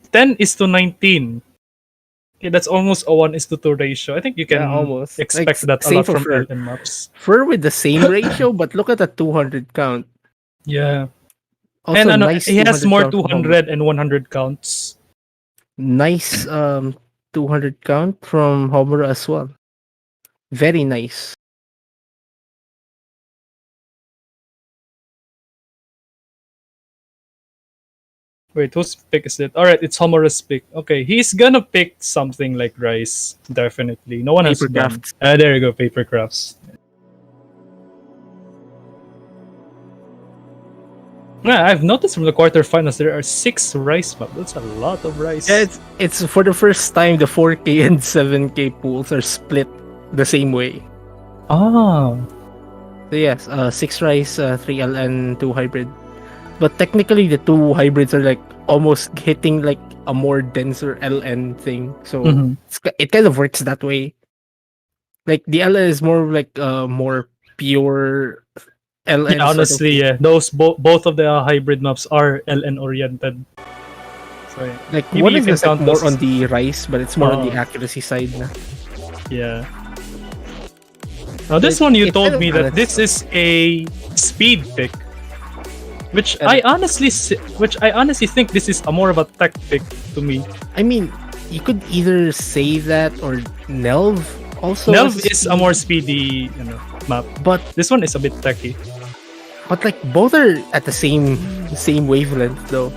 Okay, that's almost a 1:2 ratio. I think you can Yeah, almost. expect Like, that a same lot for from Fer. LN maps. Fer with the same ratio, but look at the 200 count. Yeah. Also, And nice he has 200 more count from Homura. 200 and 100 counts. Nice 200 count from Homura as well. Very nice. Wait, whose pick is it? Alright, it's Homura's pick. Okay, he's gonna pick something like Rice. Definitely. No one has Paper done. crafts. There you go, paper crafts. Yeah, I've noticed from the quarterfinals there are 6 Rice maps. That's a lot of Rice. Yeah, it's for the first time the 4K and 7K pools are split the same way. Ah. So yes, 6 Rice, 3 LN, 2 hybrid. But technically the 2 hybrids are like almost hitting like a more denser LN thing. So Mhm. it kind of works that way. Like the LN is more like more pure Yeah, LN sort of honestly, thing. yeah. Those both of the hybrid maps are LN oriented. So yeah. Like Maybe one you is can just like count more on those. the rise, but it's more on the Uh, accuracy side na. yeah. Now Like this one you it's kind told of me that balanced this out. is a speed pick, which And I honestly think this is a more of a tech pick to me. I mean, you could either say that or Nelv also Nelv has a is a speed, more speedy, map. but This one is a bit techy. like both are at the same wavelength though.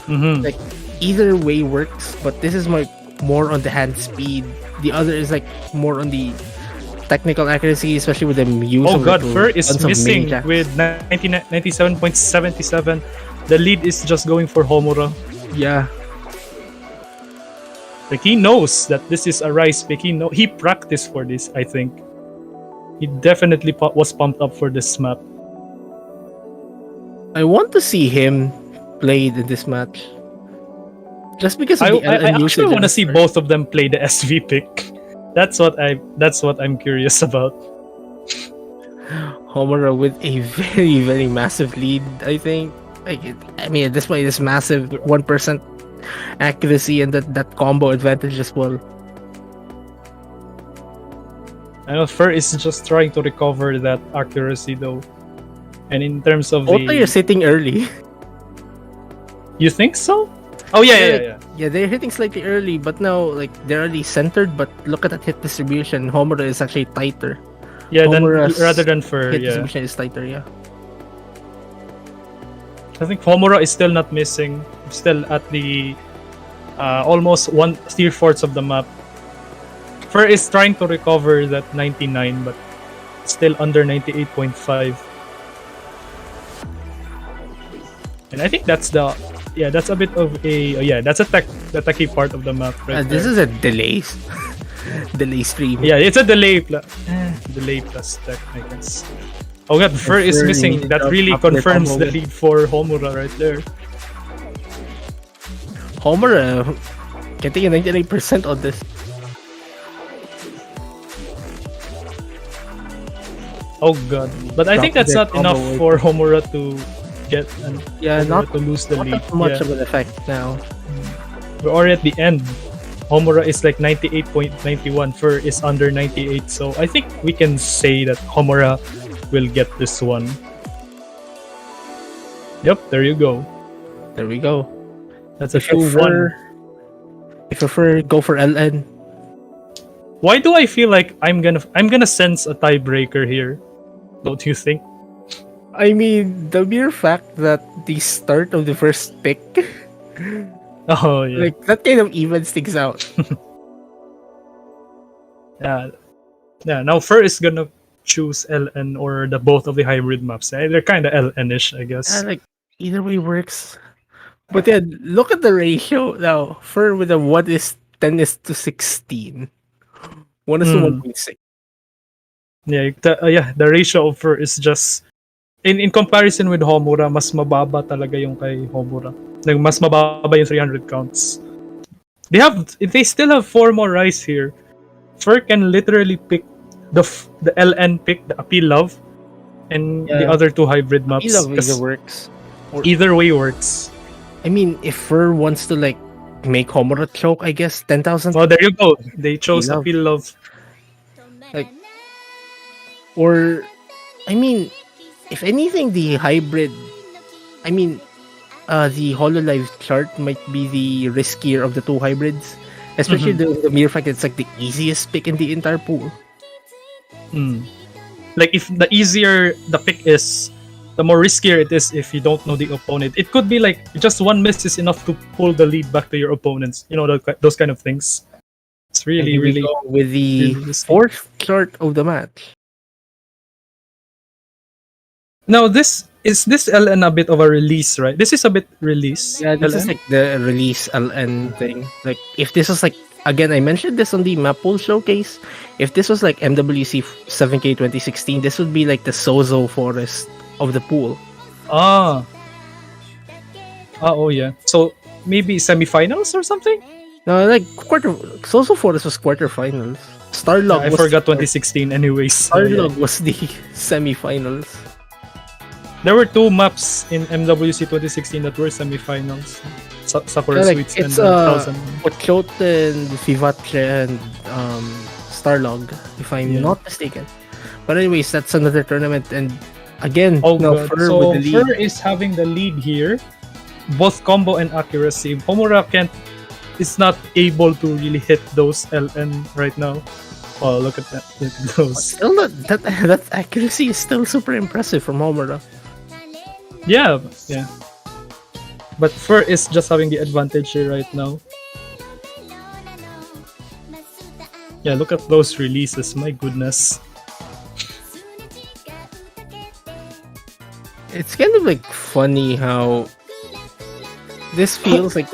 Mm-hmm. Like either way works, but this is more on the hand speed. The other is like more on the technical accuracy, especially with the use Oh of god, like, Fur is tons of missing mini jacks. with 97.77. The lead is just going for Homura. Yeah, Like he knows that this is a Rise pick. He practiced for this. I think he definitely was pumped up for this map. I want to see him played in this match, just because of I, the I, I LN actually usage. want to see both of them play the SV pick. That's what I'm curious about. Homura with a very massive lead. I think. I mean, at this point, this massive 1% accuracy and that combo advantage as well. I know Fur is just trying to recover that accuracy though. And in terms of Both are sitting early. you think so? Oh yeah, Yeah, yeah. Yeah, they're hitting slightly early, but now like they're already centered. But look at that hit distribution. Homura is actually tighter. Yeah, then Homura's rather than Fur, hit yeah. distribution is tighter. Yeah. I think Homura is still not missing. Still at the almost 1/3 of the map. Fur is trying to recover that 99, but still under 98.5. And I think that's that's a bit of that's the techie part of the map right This there. is a delay, delay stream. Yeah, it's a delay delay plus tech, I guess. Oh god, Fur is Fur missing. needed That to really up their confirms combo the with- lead for Homura right there. Homura getting a 99% on this. Oh god. But I think Drop that's their not enough combo for Homura to get Yeah, Homura not to lose the not lead. that much Yeah. of an effect now. We're already at the end. Homura is like 98.91. Fur is under 98. So I think we can say that Homura will get this one. Yep, there you go. There we go. That's a If you 2-1. prefer go for LN. Why do I feel like I'm gonna sense a tiebreaker here? Don't you think? I mean, the mere fact that the start of the first pick, Oh yeah. like that kind of evens things out. Yeah. Yeah, now Fur is gonna choose LN or the both of the hybrid maps. They're kind of LN-ish, I guess. Like either way works. But then look at the ratio now. Fur with a 10 is to 16. 1 is to Hmm. 1.6. The ratio of Fur is just in comparison with Homura, mas mababa talaga yung kay Homura. Like, mas mababa yung 300 counts. They still have 4 more Rise here. Fur can literally pick the LN pick, the Appeal Love, and the Yeah. other 2 hybrid maps. Either Kas- works. either way works. I mean, if Fur wants to like make Homura choke, I guess 10,000. Oh, there you go. They chose Love. Appeal Love. Like, or I mean, if anything, the hybrid. I mean, the Hololive chart might be the riskier of the 2 hybrids, especially the mere fact that it's like the easiest pick in the entire pool. Hmm. Like if the easier the pick is, the more riskier it is if you don't know the opponent. It could be like just one miss is enough to pull the lead back to your opponents. You know, those kind of things. It's really, And here we really. go with the really risky. 4th chart of the match. Now, this LN a bit of a release, right? This is a bit release. Yeah, this LN? is like the release LN thing. Like, if this was like, again, I mentioned this on the map pool showcase. If this was like MWC 7K 2016, this would be like the Sozo Forest of the pool. Ah. Oh yeah. So maybe semifinals or something. No, like Social Forest was quarterfinals. Starlog I was forgot 2016 anyways. So, yeah. Starlog was the semifinals. There were two maps in MWC 2016 that were semifinals. Sakura Yeah, like, Suites and it's 1000. Ochoten, Vivace, and Starlog, if I'm Yeah. not mistaken. But anyways, that's another tournament, and again, Oh no, god. Fur So with the lead. Fur is having the lead here. Both combo and accuracy. Homura is not able to really hit those LN right now. Oh, look at that. Look at those. Still, that accuracy is still super impressive from Homura. Yeah, yeah. But Fur is just having the advantage here right now. Yeah, look at those releases. My goodness. It's kind of like funny how this feels like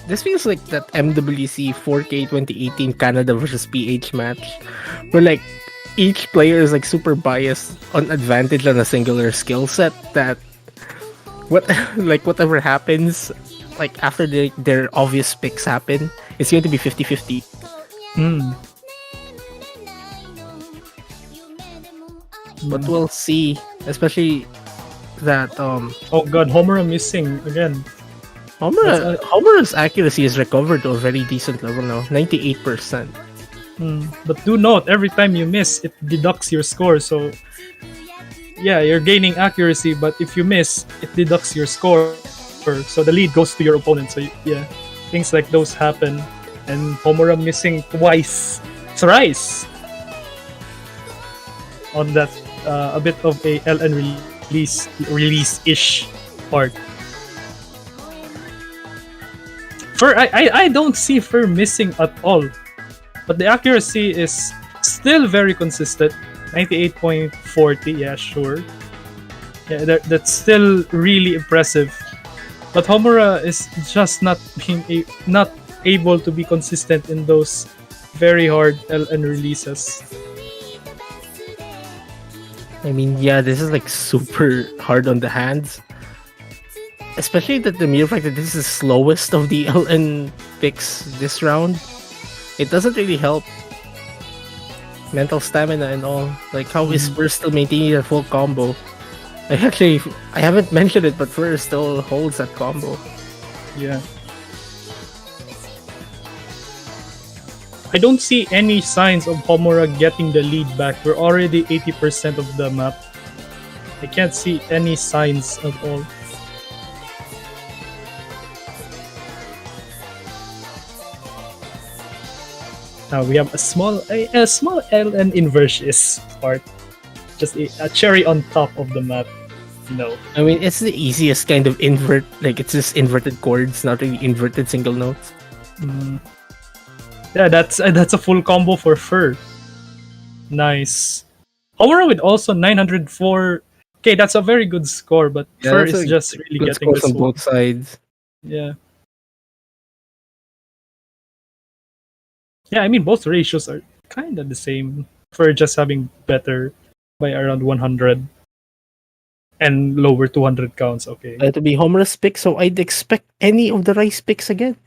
this feels like that MWC 4K 2018 Canada versus PH match, where like each player is like super biased on advantage on a singular skill set that like whatever happens like after their obvious picks happen, it's going to be 50-50. Hmm. But we'll see, especially that Oh god, Homura missing again. Homura's accuracy is recovered to a very decent level now, 98%. But do note, every time you miss, it deducts your score. So, yeah, you're gaining accuracy, but if you miss, it deducts your score. So the lead goes to your opponent. So, yeah, things like those happen. And Homura missing twice. Thrice! On that, a bit of a LN release-ish part. Fur, I don't see Fur missing at all. But the accuracy is still very consistent. 98.40, yeah, sure. Yeah, that's still really impressive. But Homura is just not able to be consistent in those very hard LN releases. I mean, yeah, this is like super hard on the hands. Especially that the mere fact that this is the slowest of the LN picks this round. It doesn't really help mental stamina and all. Like how is Fur still maintaining that full combo? I haven't mentioned it, but Fur still holds that combo. Yeah. I don't see any signs of Homura getting the lead back. We're already 80% of the map. I can't see any signs at all. Now we have a small LN inversions part. Just a cherry on top of the map. You know. I mean, it's the easiest kind of invert. Like it's just inverted chords, not really inverted single notes. Yeah, that's a full combo for Fur. Nice. Homura with also 904. Okay, that's a very good score, but Yeah, Fur that's is a just really Good getting scores this on one. both sides. Yeah. Yeah, I mean both ratios are kind of the same. Fur just having better by around 100 and lower 200 counts. Okay, To be Homura's pick, so I'd expect any of the Rice picks again.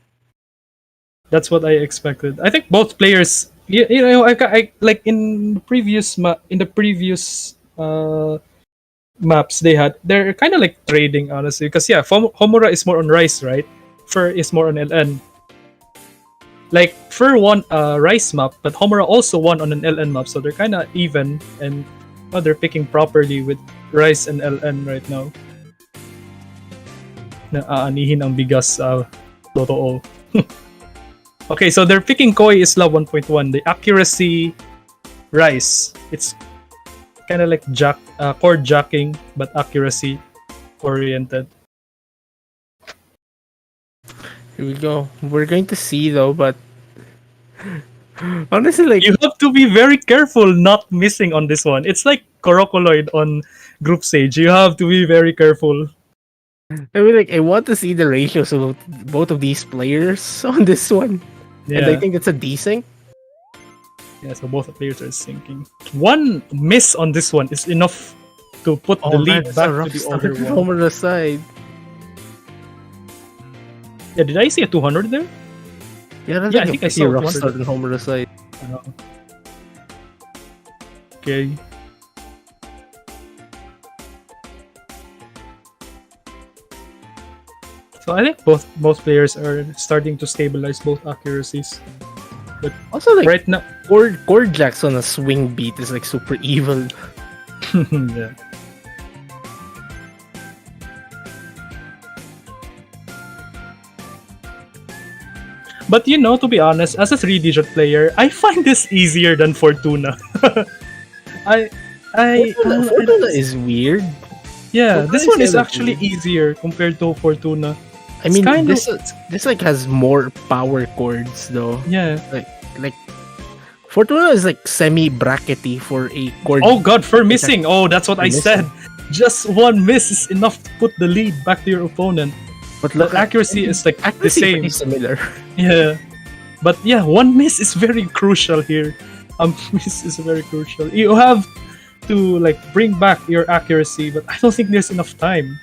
that's what I expected. I think both players. You know, I like in the previous maps they had. They're kind of like trading honestly, because yeah, Homura is more on Rice, right? Fur is more on LN. Like Fur won a Rice map, but Homura also won on an LN map, so they're kind of even, and they're picking properly with Rice and LN right now. Na aanihin ang bigas sa totoo. Okay, so they're picking Koi Isla 1.1. The accuracy Rice. It's kind of like chord jacking, but accuracy oriented. Here we go. We're going to see though, but honestly, like You have to be very careful not missing on this one. It's like Korokoloid on Group Sage. You have to be very careful. I want to see the ratios of both of these players on this one, and I Yeah. think it's a decent. Yeah, so both players are sinking. One miss on this one is enough to put the lead it's back a rough to the start other from one. Homura's side. Yeah, did I see a 200 there? Yeah, that's Yeah, I like a think I pretty saw rough 200. start in Homura's side. Uh, okay. So I think both players are starting to stabilize both accuracies. But Also, like right now, Cord Jacks on a swing beat is like super evil. yeah. But to be honest, as a 3-digit player, I find this easier than Fortuna. I, Fortuna is weird. yeah, Fortuna this is one is kinda actually weird. easier compared to Fortuna. I It's mean, kind of this like has more power chords though. yeah. Like Fortuna is like semi brackety for a chord. Oh god, for missing. Oh, that's what For I said. missing. Just one miss is enough to put the lead back to your opponent. But But accuracy is like the accuracy same. pretty similar. Yeah. But yeah, one miss is very crucial here. Miss is very crucial. You have to like bring back your accuracy, but I don't think there's enough time.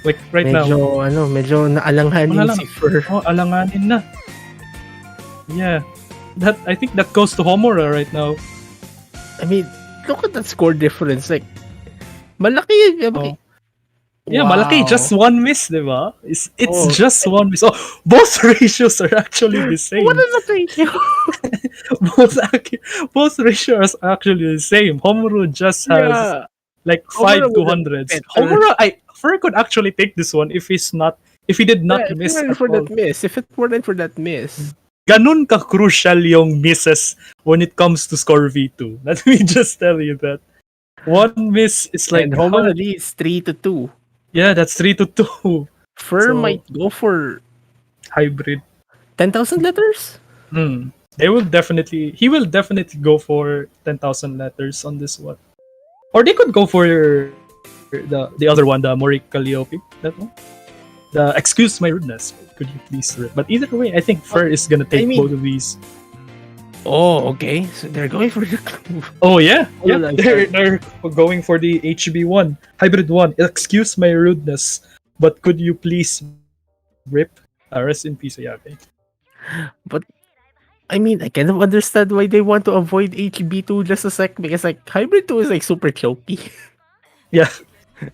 Like right now. Medyo naalanghanin Wala lang. si Fur. Oh, alanganin na. Yeah. I think that goes to Homura right now. I mean, look at that score difference. Like, malaki yun. Oh. Yeah, malaki. Just one miss, diba? It's Oh. just one miss. Oh, both ratios are actually the same. What is the ratio? both ratios are actually the same. Homura just has Yeah. like Homura 5 would have 200s. better. Homura, Fur could actually take this one if he did not Yeah, miss if it at weren't for all. that miss, if it weren't for that miss, Ganun ka crucial yung misses when it comes to score V2. Let me just tell you that. One miss is like and Homura leads 3-2. yeah, that's 3-2. Fur So- might go for Hybrid. 10,000 letters. He will definitely go for 10,000 letters on this one. Or they could go for the other one, the Mori Calliope. That one. The excuse my rudeness. Could you please rip? But either way, I think Fur is gonna take mean- both of these. Oh, okay. So they're going for the Oh yeah, yeah. like They're going for the HB1 hybrid one. Excuse my rudeness, but could you please rip? Rest in peace, Ayake. But I mean, I kind of understand why they want to avoid HB2 just a sec because like Hybrid 2 is like super choky. Yeah.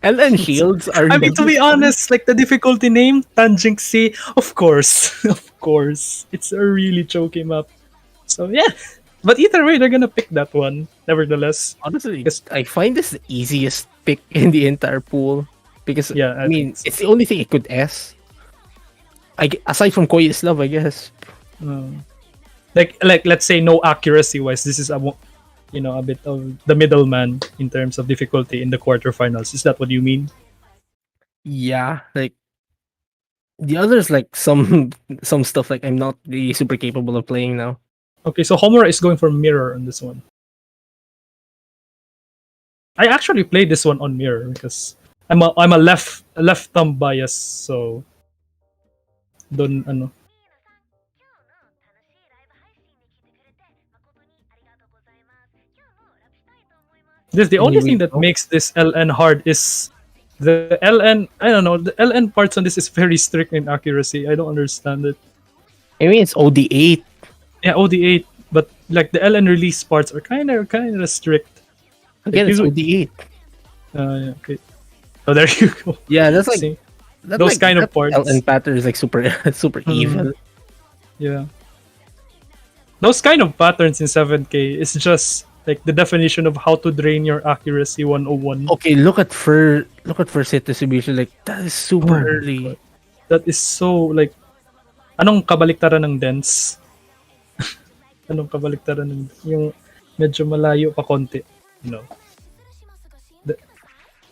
And then shields are I mean, to be honest, like the difficulty name, Tanjingsi, of course, of course, it's a really choky map. So yeah, but either way, they're gonna pick that one. Nevertheless, honestly, Yes. I find this the easiest pick in the entire pool because Yeah, I I mean, think so. it's the only thing it could S. Aside from Koya's love, I guess. like let's say no accuracy wise, this is a bit of the middleman in terms of difficulty in the quarterfinals. Is that what you mean? Yeah, like the others, like some some stuff like I'm not really super capable of playing now. Okay, so Homura is going for mirror on this one. I actually played this one on mirror because I'm a left thumb bias, so don't ano. This the only thing that makes this LN hard is the LN. I don't know, the LN parts on this is very strict in accuracy. I don't understand it. I mean, it's OD8. Yeah, OD8, but like the LN release parts are kind of strict. Again, it's usually- OD8. Yeah, okay. So there you go. Yeah, that's like See? Those kind of parts. LN pattern is like super super evil. Yeah. Those kind of patterns in 7K is just like the definition of how to drain your accuracy 101. Okay, look at first hit distribution. Like that is super Oh my early. God. That is so like anong kabaliktaran ng dense? Anong kabaliktaran ng yung medyo malayo pa konti, you know.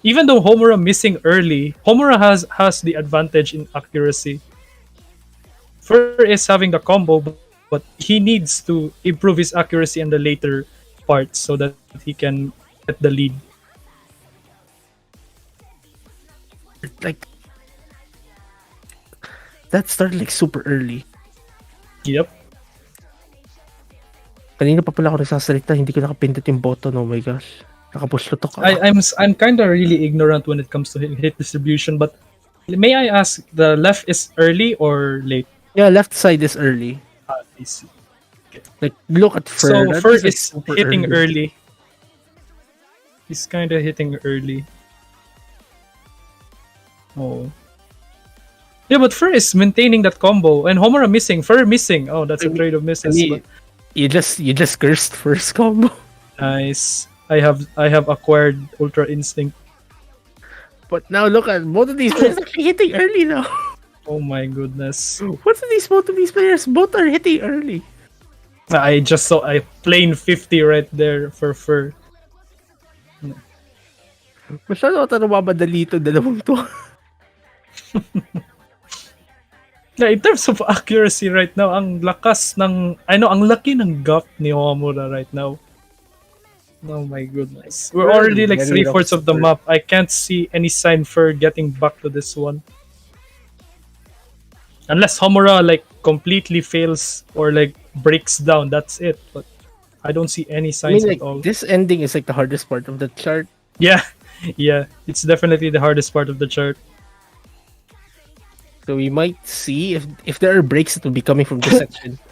Even though Homura missing early, Homura has the advantage in accuracy. Fur is having the combo, but he needs to improve his accuracy in the later parts so that he can get the lead. Like that started like super early. Yep. Kanina pa pala ako nagsasalita, hindi ko nakapindot yung button. Oh my gosh. Nakapush ko to ka. I'm kind of really ignorant when it comes to hit distribution, but may I ask, the left is early or late? Yeah, left side is early. I see. Like, look at Fur. So That Fur like, is super hitting early. He's kind of hitting early. Oh. Yeah, but Fur is maintaining that combo, and Homura missing, Fur missing. Oh, that's a trade of misses. Me, you just cursed first combo. Nice. I have acquired Ultra Instinct. But now look at both of these players actually hitting early now. Oh my goodness. What are these both of these players? Both are hitting early. I just saw a plain 50 right there for Fur. Masyado ata namamadali ito dalawang to. Yeah, in terms of accuracy right now, ang lakas ng ang laki ng gap ni Homura right now. Oh my goodness. We're already like Very 3/4 of the rough map. I can't see any sign for getting back to this one. Unless Homura like completely fails or like breaks down, that's it. But I don't see any I signs mean, like, at all. this ending is like the hardest part of the chart. Yeah, yeah. It's definitely the hardest part of the chart. So we might see if there are breaks that will be coming from this section.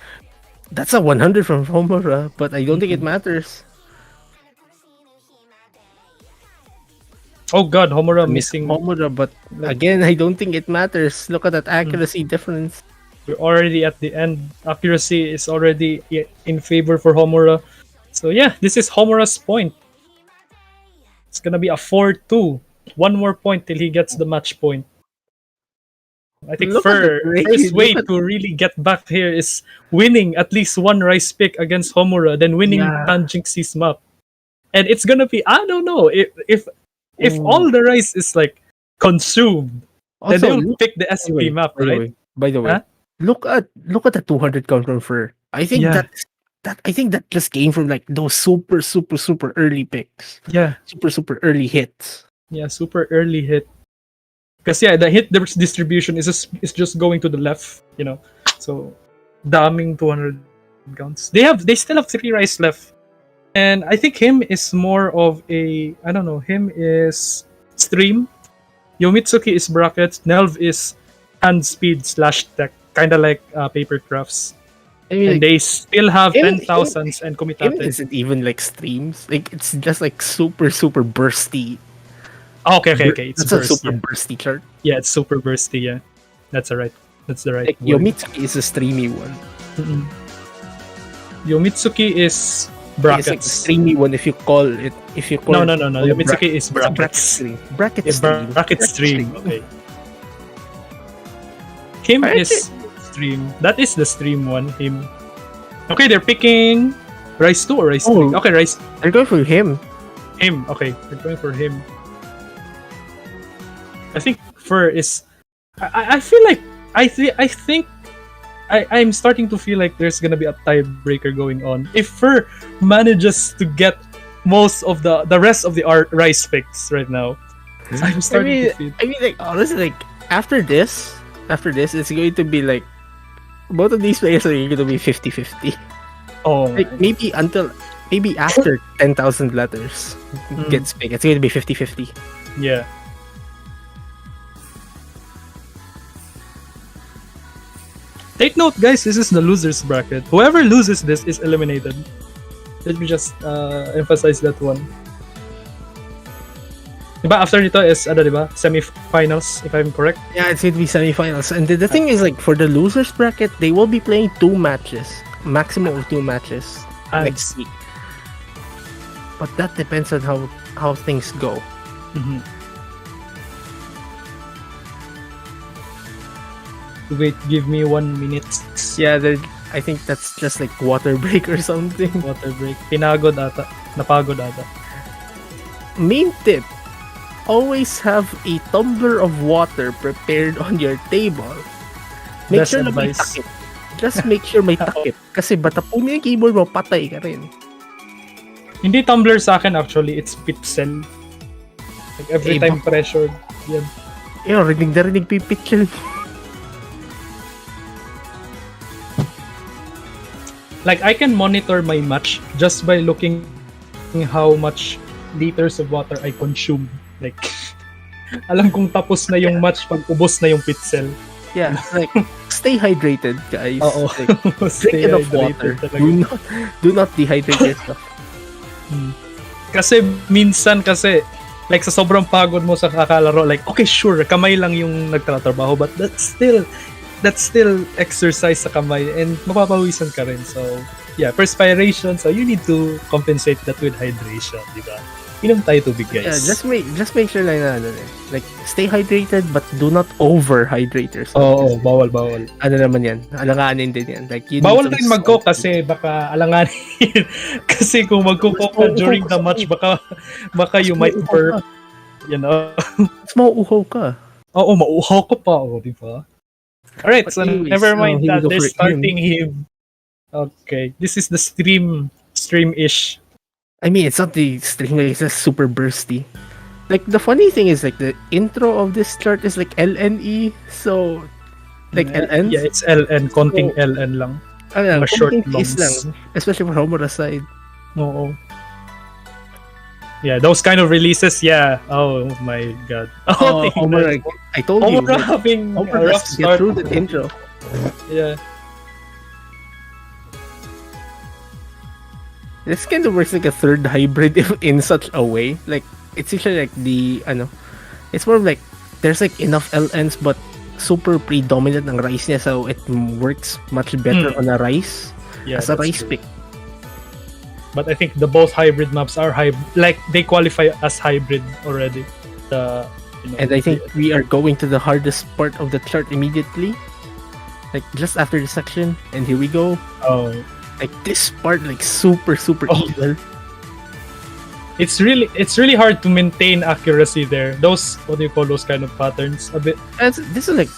That's a 100 from Homura, but I don't think it matters. Oh god, Homura missing. Homura, but again, I don't think it matters. Look at that accuracy difference. We're already at the end. Accuracy is already in favor for Homura. So yeah, this is Homura's point. It's gonna be a 4-2. One more point till he gets the match point. I think Look at the first grade. way Look at- to really get back here is winning at least one rice pick against Homura, then winning Yeah. Tanjingxi's map. And it's gonna be, I don't know, if all the rice is like consumed, then Also, they'll pick the SP map, right? By the way, Huh? look at the 200 count from Fur. I think Yeah. I think that just came from like those super early picks, Yeah, super early hits. yeah, super early hit. Because yeah, the hit distribution is just going to the left, you know. So, daming 200 counts. They still have 3 rice left. And I think him is more of a, I don't know, him is stream. Yomitsuki is brackets. Nelv is hand speed / tech, kind of like paper crafts. I mean, And they still have him- 10,000s and him Komitate. isn't even like streams. Like it's just like super bursty. Oh, okay. It's That's a burst, super yeah. bursty chart. Yeah, it's super bursty, yeah. That's the right Like word. Yomitsuki is a streamy one. Mm-mm. Yomitsuki is It's like a brackets. streamy one if you call it. If you call No. it Yomitsuki is it's a bracket brackets. stream. Bracket Yeah, stream. bracket stream. Okay. Him I is stream. That is the stream one. Him. Okay, they're picking Rice 2 or Rice 3. Oh. Okay, Rice. I'm going for him. Him. Okay, they're going for him. I think Fur is. I feel like I'm starting to feel like there's gonna be a tiebreaker going on. If Fur manages to get most of the rest of the rice picks right now, I'm starting to feel. I mean, like honestly, like after this, it's going to be like both of these players are going to be 50-50. Oh, Like maybe after 10,000 letters gets picked, it's going to be 50-50. yeah. Take note, guys. This is the losers bracket. Whoever loses this is eliminated. Let me just emphasize that one. Diba after nito is diba? Semi-finals, if I'm correct. Yeah, it's going to be semifinals. And the thing is, like for the losers bracket, they will be playing 2 matches, maximum of 2 matches And- next week. But that depends on how things go. Mhm. Wait, give me 1 minute. Yeah, I think that's just like water break or something. Water break. Pinagod ata. Napagod ata. Main tip: always have a tumbler of water prepared on your table. Make Best sure na may advice. takip. Just make sure may takip. Kasi batapunin yung keyboard mo, patay ka rin. Hindi tumbler sa akin actually, it's pixel. Like every Eh, time pressured. Yan. Yung rinig na rinig pipitchel mo. Like I can monitor my match just by looking how much liters of water I consume. Like alam kong tapos na yung match pag ubos na yung pixel. Yeah, like stay hydrated, guys. Oo. Like, drink Stay enough hydrated water. talaga. Do not dehydrate yourself. Kasi minsan kasi like sa sobrang pagod mo sa kakalaro, like okay sure kamay lang yung nagtatrabaho, but that's still exercise sa kamay and mapapawisan ka rin. So yeah, perspiration, so you need to compensate that with hydration, di ba? Inom tayo tubig, guys. Yeah, just make sure like ano, like stay hydrated but do not overhydrate yourself. Oo, bawal. Ano naman yan? Alanganin din yan. Like you need Bawal some rin mag-coke salt. kasi baka alanganin. Kasi kung mag-coke ka during the match, baka you might burp, you know. Mas mauuhaw ka. Oo, mauhaw ko pa, di ba? Alright, But so anyways, never mind here we that. go They're for starting him. Okay, this is the stream-ish. I mean, it's not the string, like, it's just super bursty. Like, the funny thing is, like, the intro of this chart is, like, LNE, so, like, LNs? Yeah, it's LN, konting LN lang. Ano lang, mga short konting kiss lungs. lang. Especially for Homura side. Oo. Yeah, those kind of releases, yeah. Oh my god. Oh, Homura, like, I told you, Homura like, having a Homura rough has to get start. through the intro. Yeah. This kind of works like a third hybrid if in such a way. Like, it's usually like it's more of like, there's like enough LNs but super predominant ng rice niya, so it works much better on a rice Yeah, as a that's rice true. pick. But I think the both hybrid maps are like they qualify as hybrid already. And I think we are going to the hardest part of the chart immediately. Like, just after the section, and here we go. oh, Like, this part, like, super Oh. evil. it's really hard to maintain accuracy there. Those, what do you call those kind of patterns? A bit. And this is like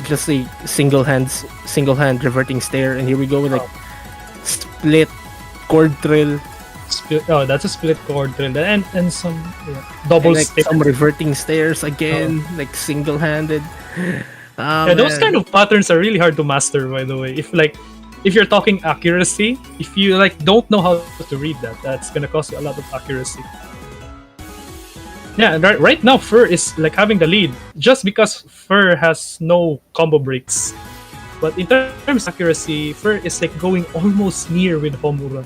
just a single hand reverting stare, and here we go with like split chord drill Oh, that's a split chord drill and some double and like stick. some reverting stairs again, like single handed. Yeah, those kind of patterns are really hard to master. By the way, if you're talking accuracy, if you like don't know how to read that, that's gonna cost you a lot of accuracy. Yeah, and right now Fur is like having the lead just because Fur has no combo breaks. But in terms of accuracy, Fur is like going almost near with Homura.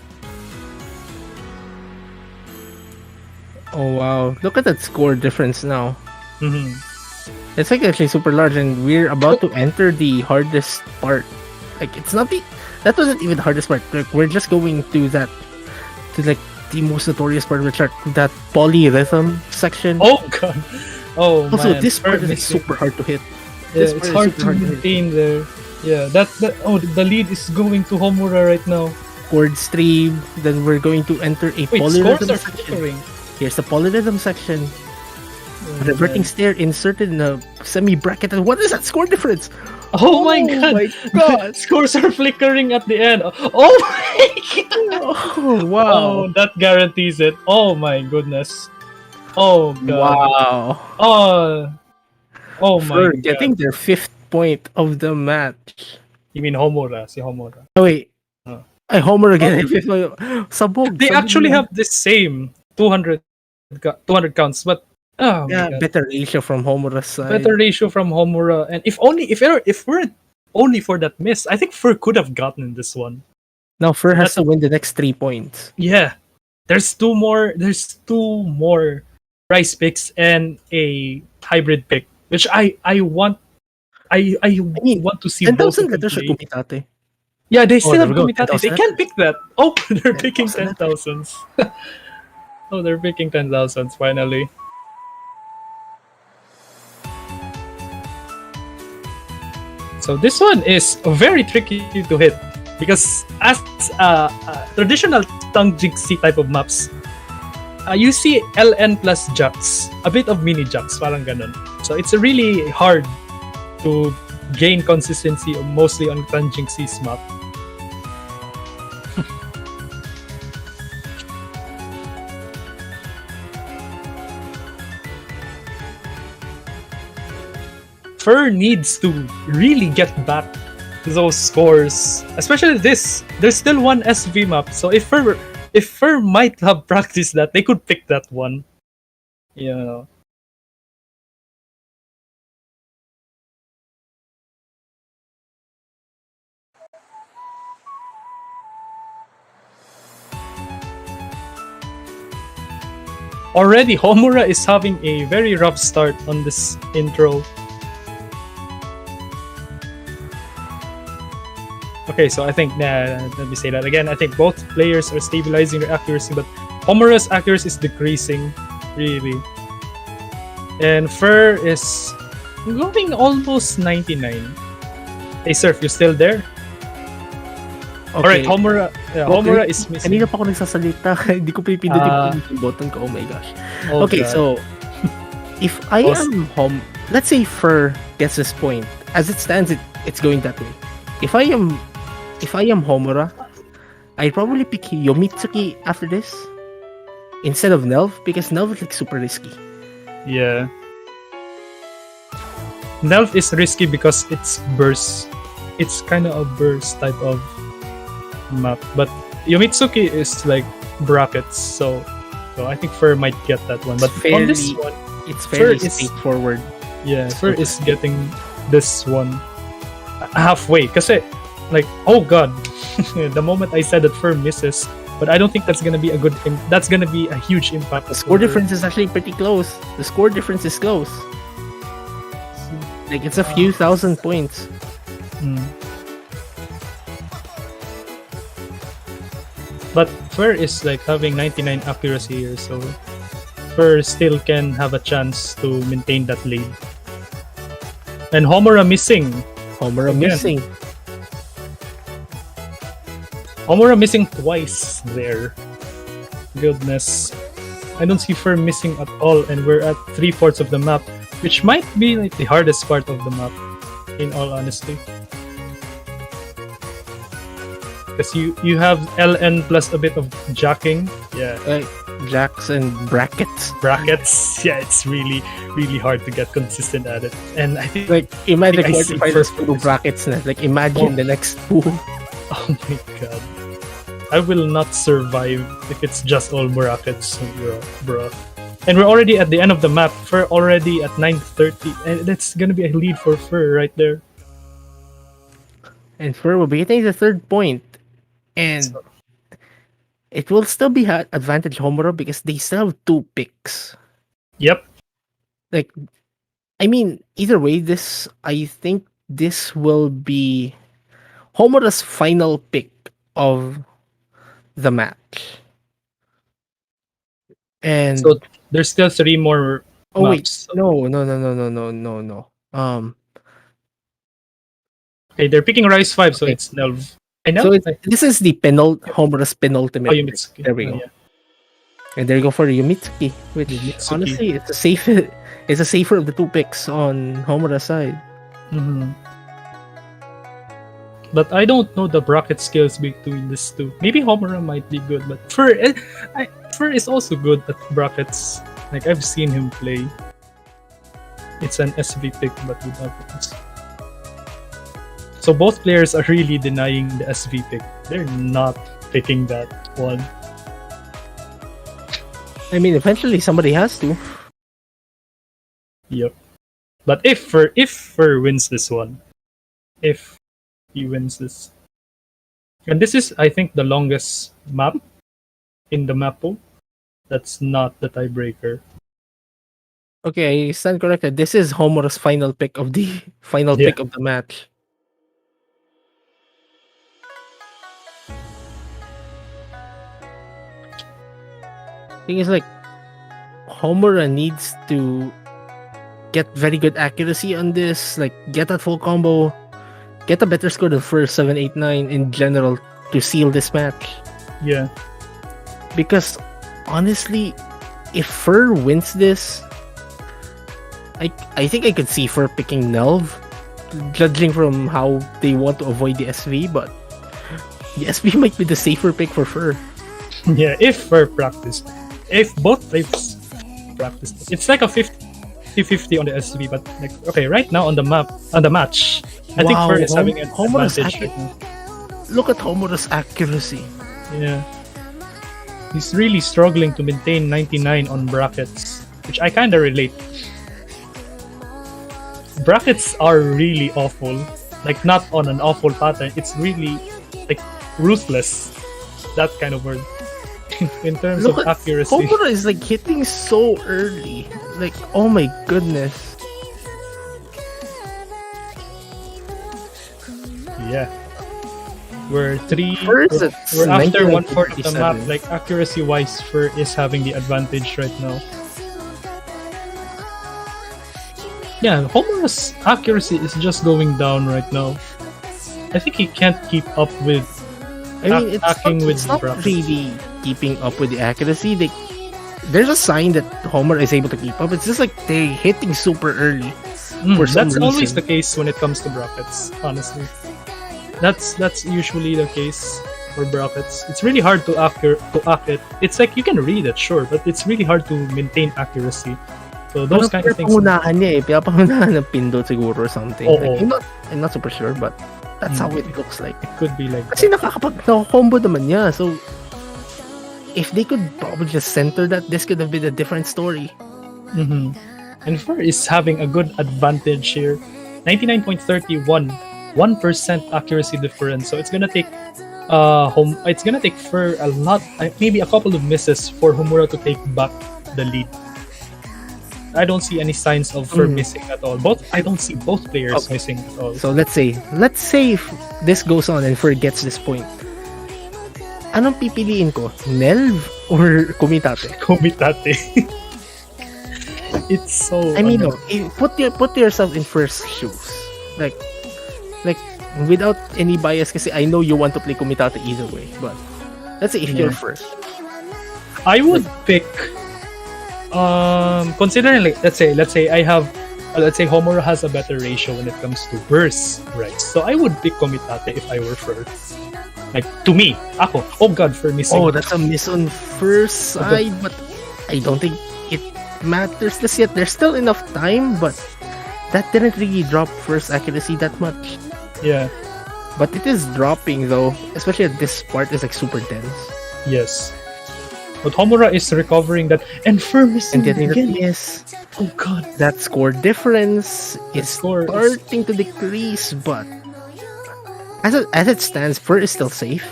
Oh wow! Look at that score difference now. Mhm. It's like actually super large, and we're about to enter the hardest part. Like, it's not that wasn't even the hardest part. Like, we're just going to like the most notorious part of the chart, that polyrhythm section. Oh god. Oh Also, man. this Fur part is like, missing. super hard to hit. Yeah, This it's part is hard super to hard to hit. maintain there. Yeah, that the lead is going to Homura right now. Chord stream. Then we're going to enter a Wait, scores polyrhythm are section. flickering. Here's the polyrhythm section. Oh, Reverting man. stair inserted in a semi bracket. And what is that score difference? Oh my god! my God. Scores are flickering at the end. Oh my god! Oh wow! Oh, that guarantees it. Oh my goodness. Oh god. Wow! Oh. Oh my For god. getting their 5th point of the match. You mean Homura? Si Homura. Oh wait, Oh. I Homer again. Sabog. They sabog actually na. have the same 200 counts, but oh my yeah god. better ratio from Homura's side. Better ratio from Homura, and if we're only for that miss, I think Fur could have gotten this one. Now Fur has That's- to win the next 3 points. Yeah, there's two more rice picks and a hybrid pick, which I want. I mean, want to see both 10,000 of them letters for play. Kumitate. Yeah, they still there have we go, Kumitate. They 10,000 can't pick that. Oh, they're picking 10,000 10,000s. Oh, they're picking 10,000s finally. So this one is very tricky to hit because as traditional tongue jigsaw type of maps, you see LN plus jacks, a bit of mini jacks, parang ganun. So it's really hard to gain consistency mostly on tongue jigsaw's map. Fur needs to really get back those scores, especially this. There's still one SV map, so if Fur might have practiced that, they could pick that one. You know. Already, Homura is having a very rough start on this intro. Okay, so I think, let me say that again. I think both players are stabilizing their accuracy, but Homura's accuracy is decreasing, really. And Fur is going almost 99. Hey, Surf, you still there? Alright, Homura, Homura is missing. Kanina pa ako nagsasalita. Hindi ko pipindutin yung button ko. Oh my gosh. Oh Okay, God. so if I am home, let's say Fur gets this point. As it stands, it's going that way. If I am Homura, I'd probably pick Yomitsuki after this instead of Nelv because Nelv is like super risky. Yeah. Nelf is risky because it's burst. It's kind of a burst type of map. But Yomitsuki is like brackets, so I think Fur might get that one. But on this one, it's fairly Fur is- straightforward. yeah, Fur is getting this one halfway. Kasi, like, oh god, the moment I said that Fur misses, but I don't think that's gonna be a good. That's gonna be a huge impact. The score difference is actually pretty close. The score difference is close. Like it's a few thousand points. But Fur is like having 99 accuracy here, so Fur still can have a chance to maintain that lead. And Homura missing. Homura Again. missing. Homura missing twice there. Goodness. I don't see Fur missing at all, and we're at 3/4 of the map, which might be like the hardest part of the map, in all honesty. Because you have LN plus a bit of jacking. Yeah. Jacks and brackets. Brackets. Yeah, it's really, really hard to get consistent at it. And I think Like imagine I see quarterfinals first through brackets na. Like imagine the next two. oh my god. I will not survive if it's just all brackets, bro. And we're already at the end of the map. Fur already at 9:30, and that's gonna be a lead for Fur right there. And Fur will be getting the third point. And it will still be advantage Homura because they still have 2 picks. Yep. Like, I mean, either way, I think this will be Homura's final pick of the match. And So there's still 3 more oh wait, maps. no. Okay, they're picking Rise 5, so Okay. it's Nelv. I know. So this is the Homura's penultimate. Oh, pick. Yomitsuki. There we Oh, go. yeah. And there you go for Yomitsuki, which Yomitsuki. honestly it's a safer of the 2 picks on Homura's side. Mhm. But I don't know the bracket skills between these two. Maybe Homura might be good, but Fur is also good at brackets. Like I've seen him play. It's an SV pick, but with brackets. So both players are really denying the SV pick. They're not picking that one. I mean, eventually somebody has to. Yep. But if Fur wins this one, if he wins this, and this is I think the longest map in the map pool. That's not the tiebreaker. Okay, I stand corrected. This is Homura's final pick of the pick of the match. Thing is, like, Homura needs to get very good accuracy on this, like get that full combo, get a better score than first 789 in general to seal this match. Yeah. Because honestly, if Fur wins this, I think I could see Fur picking Nelv, judging from how they want to avoid the SV, but the SV might be the safer pick for Fur. Yeah, if Fur practice. If both players practice. It's like a 50-50 on the SV, but like okay, right now on the match, I think Fur is having an Homura's advantage right now. Look at Homura's accuracy. Yeah. He's really struggling to maintain 99 on brackets, which I kinda relate. Brackets are really awful. Like not on an awful pattern. It's really like ruthless. That kind of word. in terms Look of at accuracy. Homura is like hitting so early. Like, oh my goodness. Yeah. We're three. First, We're, it's we're after 1/4 of the map. 1957. Like accuracy wise, Fur is having the advantage right now. Yeah, Homura's accuracy is just going down right now. I think he can't keep up with I mean, attacking with it's not Brock. really keeping up with the accuracy. There's a sign that Homer is able to keep up. It's just like they're hitting super early. For some That's always reason. the case when it comes to brackets, honestly. That's usually the case for brackets. It's really hard to act it. It's like you can read it, sure, but it's really hard to maintain accuracy. So those kind of things. Pinapangunahan niya eh. Pinapangunahan ng pindot siguro or something. Oo. Like, I'm not super sure, but that's how it looks like. It could be like Kasi nakaka-combo naman niya. So, if they could probably just center that, this could have been a different story. Mm-hmm. And Fur is having a good advantage here. 99.31, 1% accuracy difference. So it's gonna take it's gonna take Fur a lot, maybe a couple of misses for Homura to take back the lead. I don't see any signs of Fur missing at all. I don't see both players missing at all. So let's say if this goes on and Fur gets this point, anong pipiliin ko? Nelv or Kumitate? Komitate. It's so. I mean, no, put yourself in Fur's shoes. Like without any bias, kasi I know you want to play Kumitate either way. But let's say if you're first, I would pick. Considering like let's say Homura has a better ratio when it comes to burst, right? So I would pick Komitate if I were first. Like to me, ako. Oh God, for missing. oh, that's a miss on first side, but I don't think it matters just yet. There's still enough time, but that didn't really drop first accuracy that much. Yeah. But it is dropping though, especially at this part is like super dense. Yes. But Homura is recovering that, and Fur missing And getting the again. miss. Oh God. That score difference is score is- starting to decrease, but as it stands, Fur is still safe.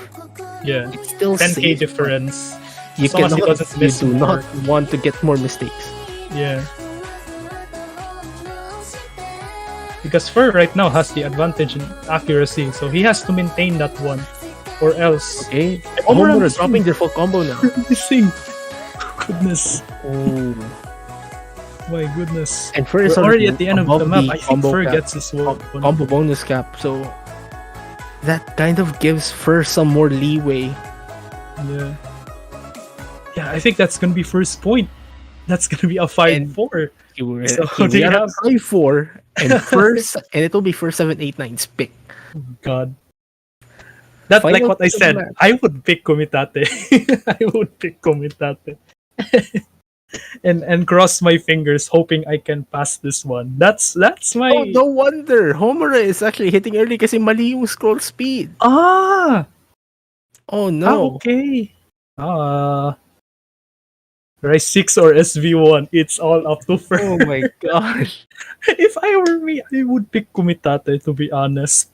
Yeah. It's still 10k safe. difference. You As long as he cannot, doesn't you miss do more. not want to get more mistakes. Yeah. Because Fur right now has the advantage in accuracy, so he has to maintain that one, or else Okay, Homura Homura missing. dropping their full combo now. missing. Goodness, Oh, my goodness. and Fur We're is already at the end of above the map. I think combo Fur cap. gets his one. Combo bonus cap, so that kind of gives Fur some more leeway. Yeah. Yeah, I think that's gonna be first point. That's gonna be a 5-4. So they We are have- at 5-4 and first, and it will be first 7-8-9's pick. God. That's like Final what I pick of said. the match. I would pick Komitate. I would pick Komitate. and cross my fingers hoping I can pass this one. That's my Oh, no wonder Homura is actually hitting early kasi mali yung scroll speed. Ah, Oh no. okay. Rise 6 or SV1, it's all up to Fur. Oh my gosh. If I were me, I would pick Kumitate, to be honest.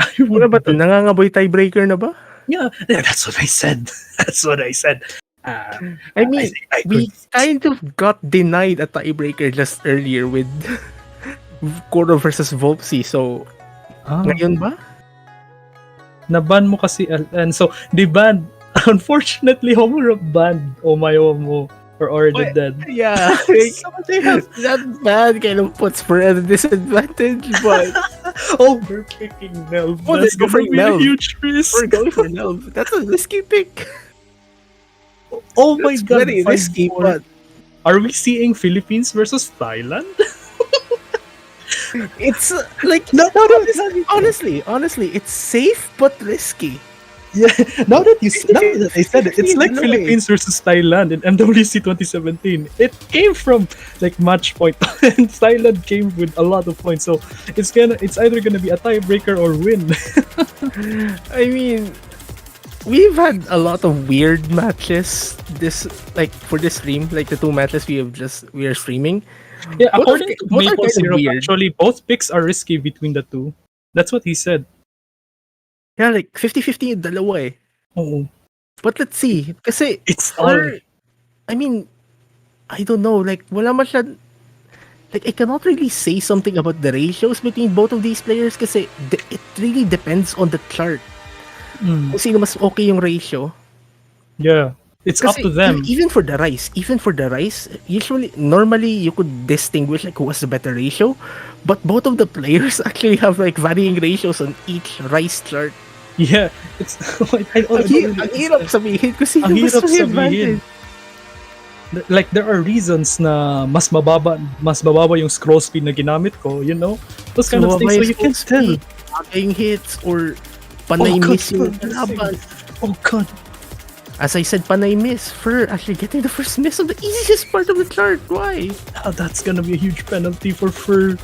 I Ano would ba to? Nangangaboy tiebreaker na ba? yeah, that's what I said. That's what I said. I mean, think I we could- kind of got denied a tiebreaker just earlier with Koro versus Volpsy. So, ngayon ba? Naban mo kasi and so they banned. Unfortunately, Homura banned Omayomo or Already Dead. Yeah. Like, So they have that bad kind of puts for at a disadvantage, but oh, we're picking Nelv. Oh, That's they're gonna going be a Nelv. huge risk. we're going for Nelv. That's a risky pick. Oh my That's god, very risky, 5-4. but Are we seeing Philippines versus Thailand? it's like honestly, it's safe but risky. Yeah, now that I said it, it's like No way. Philippines versus Thailand in MWC 2017. It came from like match point, and Thailand came with a lot of points. So it's either gonna be a tiebreaker or win. I mean, we've had a lot of weird matches for this stream, like the two matches we are streaming. Yeah, Both according are- to both are Maple kind of Syrup, weird. actually both picks are risky between the two. That's what he said. Yeah, like 50-50 yung dalawa eh. Oh, But let's see. Kasi It's all for, I mean, I don't know. Like, wala masyad, like, I cannot really say something about the ratios between both of these players kasi it really depends on the chart. mm, Kung sino mas okay yung ratio. yeah. It's up to Kasi them. even for the rice, usually, normally, you could distinguish like who has the better ratio, but both of the players actually have like varying ratios on each rice chart. Yeah, it's I don't really Ang hirap understand. sabihin kung sino Ang mas hirap may sabihin. advantage. Like there are reasons na mas mababa yung scroll speed na ginamit ko, you know? Those kind of things, so you can't tell. Yung hits or panay God, miss yung for laban. Oh god. As I said, panay miss for actually getting the first miss of the easiest part of the chart. Why? That's gonna be a huge penalty for Fur.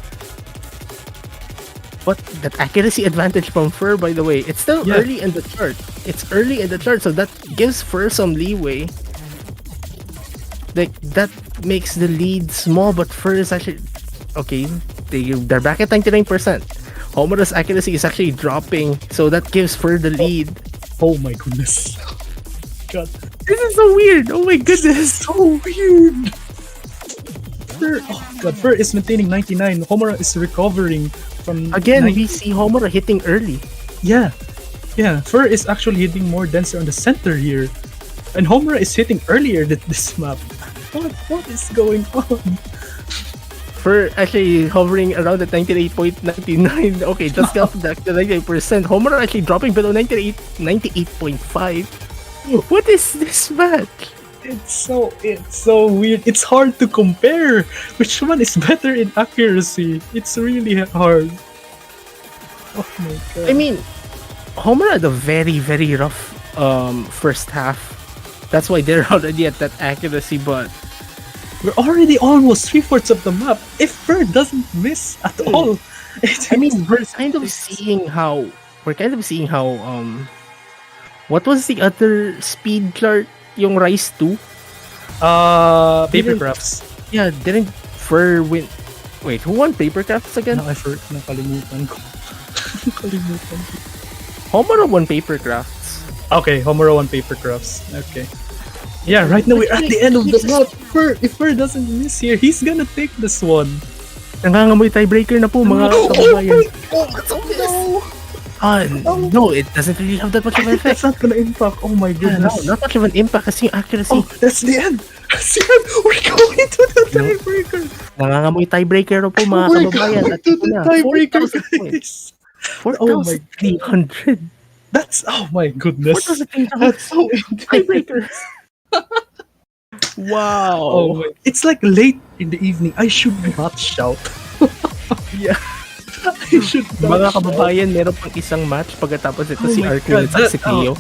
But that accuracy advantage from Fur, by the way, it's still Yeah. early in the chart. It's early in the chart, so that gives Fur some leeway. Like that makes the lead small, but Fur is actually okay. They're back at 99%. Homura's accuracy is actually dropping, so that gives Fur the lead. Oh my goodness. God. This is so weird. Oh my goodness. So weird. Fur, oh god, Fur is maintaining 99. Homura is recovering from Again, 90. we see Homura hitting early. Yeah. Yeah, Fur is actually hitting more denser on the center here. And Homura is hitting earlier than this map. What is going on? For actually hovering around at 98.99. Okay, just got back to 98%. Homura actually dropping below 98.5. What is this match? It's so weird. It's hard to compare which one is better in accuracy. It's really hard. Oh my god. I mean, Homura had a very, very rough first half. That's why they're already at that accuracy, but we're already almost 3/4 of the map. If Fur doesn't miss at all, I mean, we're kind of seeing how what was the other speed chart? Yung Rise 2? paper crafts. Yeah, didn't Fur win? Wait, who won Paper Crafts again? Nakalimutan ko. Nakalimutan ko. Homura won Paper Crafts. Okay, Homura won paper crafts. Okay. Yeah, right now we're at the end of the map. If Fur doesn't miss here, he's gonna take this one. Nangangamoy tiebreaker na po mga kababayan. Oh, no! No, it doesn't really have that much of an That's effect. not gonna impact. Oh my Yeah, no, goodness. not much of an impact kasi yung accuracy. Oh, that's the end. That's the end. We're going to the tiebreaker. Nangangamoy tiebreaker na po mga We're kababayan. going At to ito the na, tiebreaker, 4,000 points. guys. Oh my 4,300. That's oh my goodness. 4,300 That's so intense. tiebreakers. Wow. Oh my. It's like late in the evening. I should not shout. Yeah. I should not Mga shout. kababayan, meron pang isang match pagkatapos ito Oh si my Arthur God, at si Teo.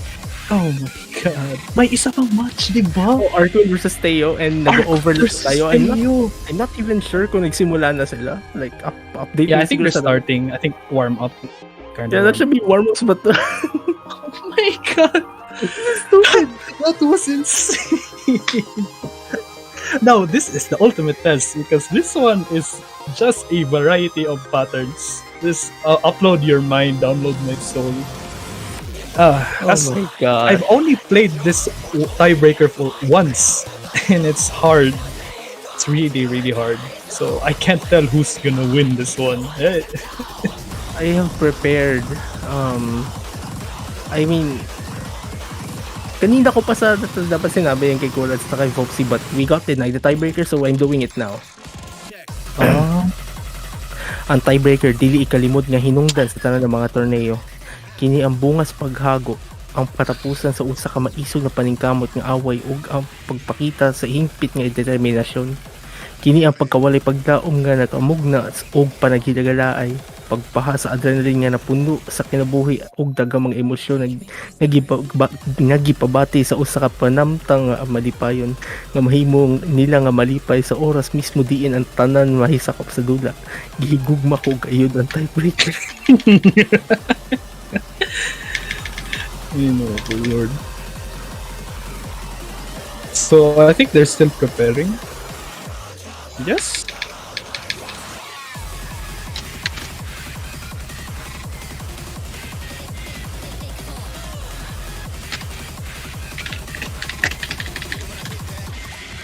Oh my god. May isa pang match, di ba? Oh, Arthur versus Teo and nag-overlap versus tayo. Teo. I'm not even sure kung nagsimula na sila. Like, update Yeah, na I think siguro they're sa- starting. I think warm up. Kind Yeah, that should be warm-ups, but Oh my god. That was insane. Now, this is the ultimate test because this one is just a variety of patterns. This upload your mind, download my soul. oh As my god. I've only played this tiebreaker for once, and it's hard. It's really, really hard. So I can't tell who's gonna win this one. I have prepared. I mean, kanina ko pa sa dapat sinabi yung kay Kurat sa kay Foxy, but we got denied the tiebreaker, so I'm doing it now. Ang tiebreaker dili ikalimod nga hinungdan sa tanan ng mga torneo. Kini ang bungas paghago, ang katapusan sa usa ka maisog na paningkamot nga away ug ang pagpakita sa hingpit nga determinasyon. Kini ang pagkawalay pagdaom nga nakamugna og panaghilagalaay, pagpaha sa adrenaline nga napuno sa kinabuhi og daghang mga emosyon nagipabati sa usa ka panamtang nga malipayon nga mahimong nila nga malipay sa oras mismo diin ang tanan mahisakop sa dula. Gihigugma ko gayud ang tiebreaker. You know, the Lord. So I think they're still preparing. Yes.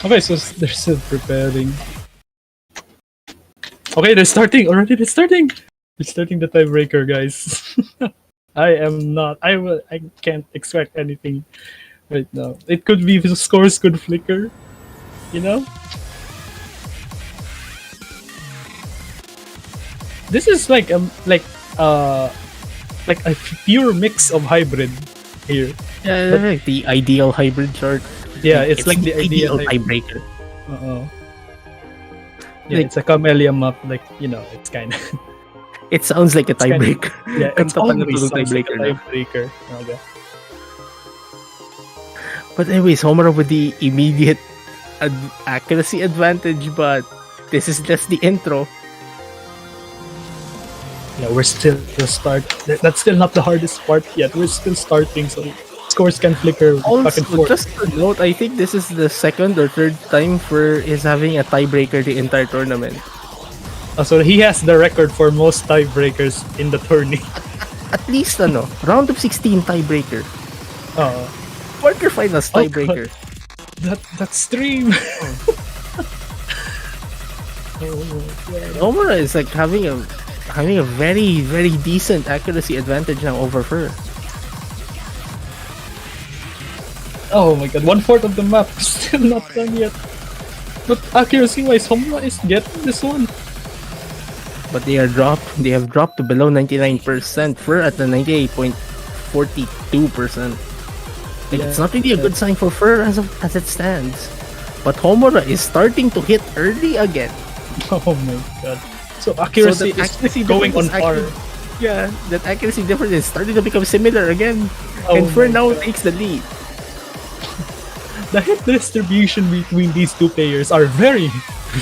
Okay, so they're still preparing. Okay, they're starting already. They're starting. They're starting the tiebreaker, guys. I am not. I will. I can't expect anything right now. It could be the scores could flicker. You know, this is uh like a pure mix of hybrid here. Yeah, But like the ideal hybrid chart. yeah, it's like the ideal ideal. tiebreaker. Uh-oh. Yeah, Like, it's a camellia map. Like it's kind of it sounds like a it's kind of tiebreaker. yeah. It's Kanta pa na always to ng sounds like a tiebreaker na. tiebreaker. Okay. But anyways, Homura with the immediate accuracy advantage, but this is just the intro. Yeah, we're still the start. That's still not the hardest part yet. We're still starting, so scores can flicker back and Also, forth. just to note, I think this is the second or third time for is having a tiebreaker the entire tournament. So he has the record for most tiebreakers in the tourney. At least round of 16 tiebreaker. Uh, Quarterfinals Oh, tiebreaker. that stream. Homura is like having a very very decent accuracy advantage now over Fur. Oh my god, 1/4 of the map still not done yet. But accuracy wise, Homura is getting this one. But they have dropped to below 99%. Fur at the 98.42%. Like, it's not really a good sign for Fur as it stands. But Homura is starting to hit early again. Oh my god. So accuracy So the is accuracy going on difference par. Yeah, that accuracy difference is starting to become similar again. Oh And Fur my now God. takes the lead. The hit distribution between these two players are very,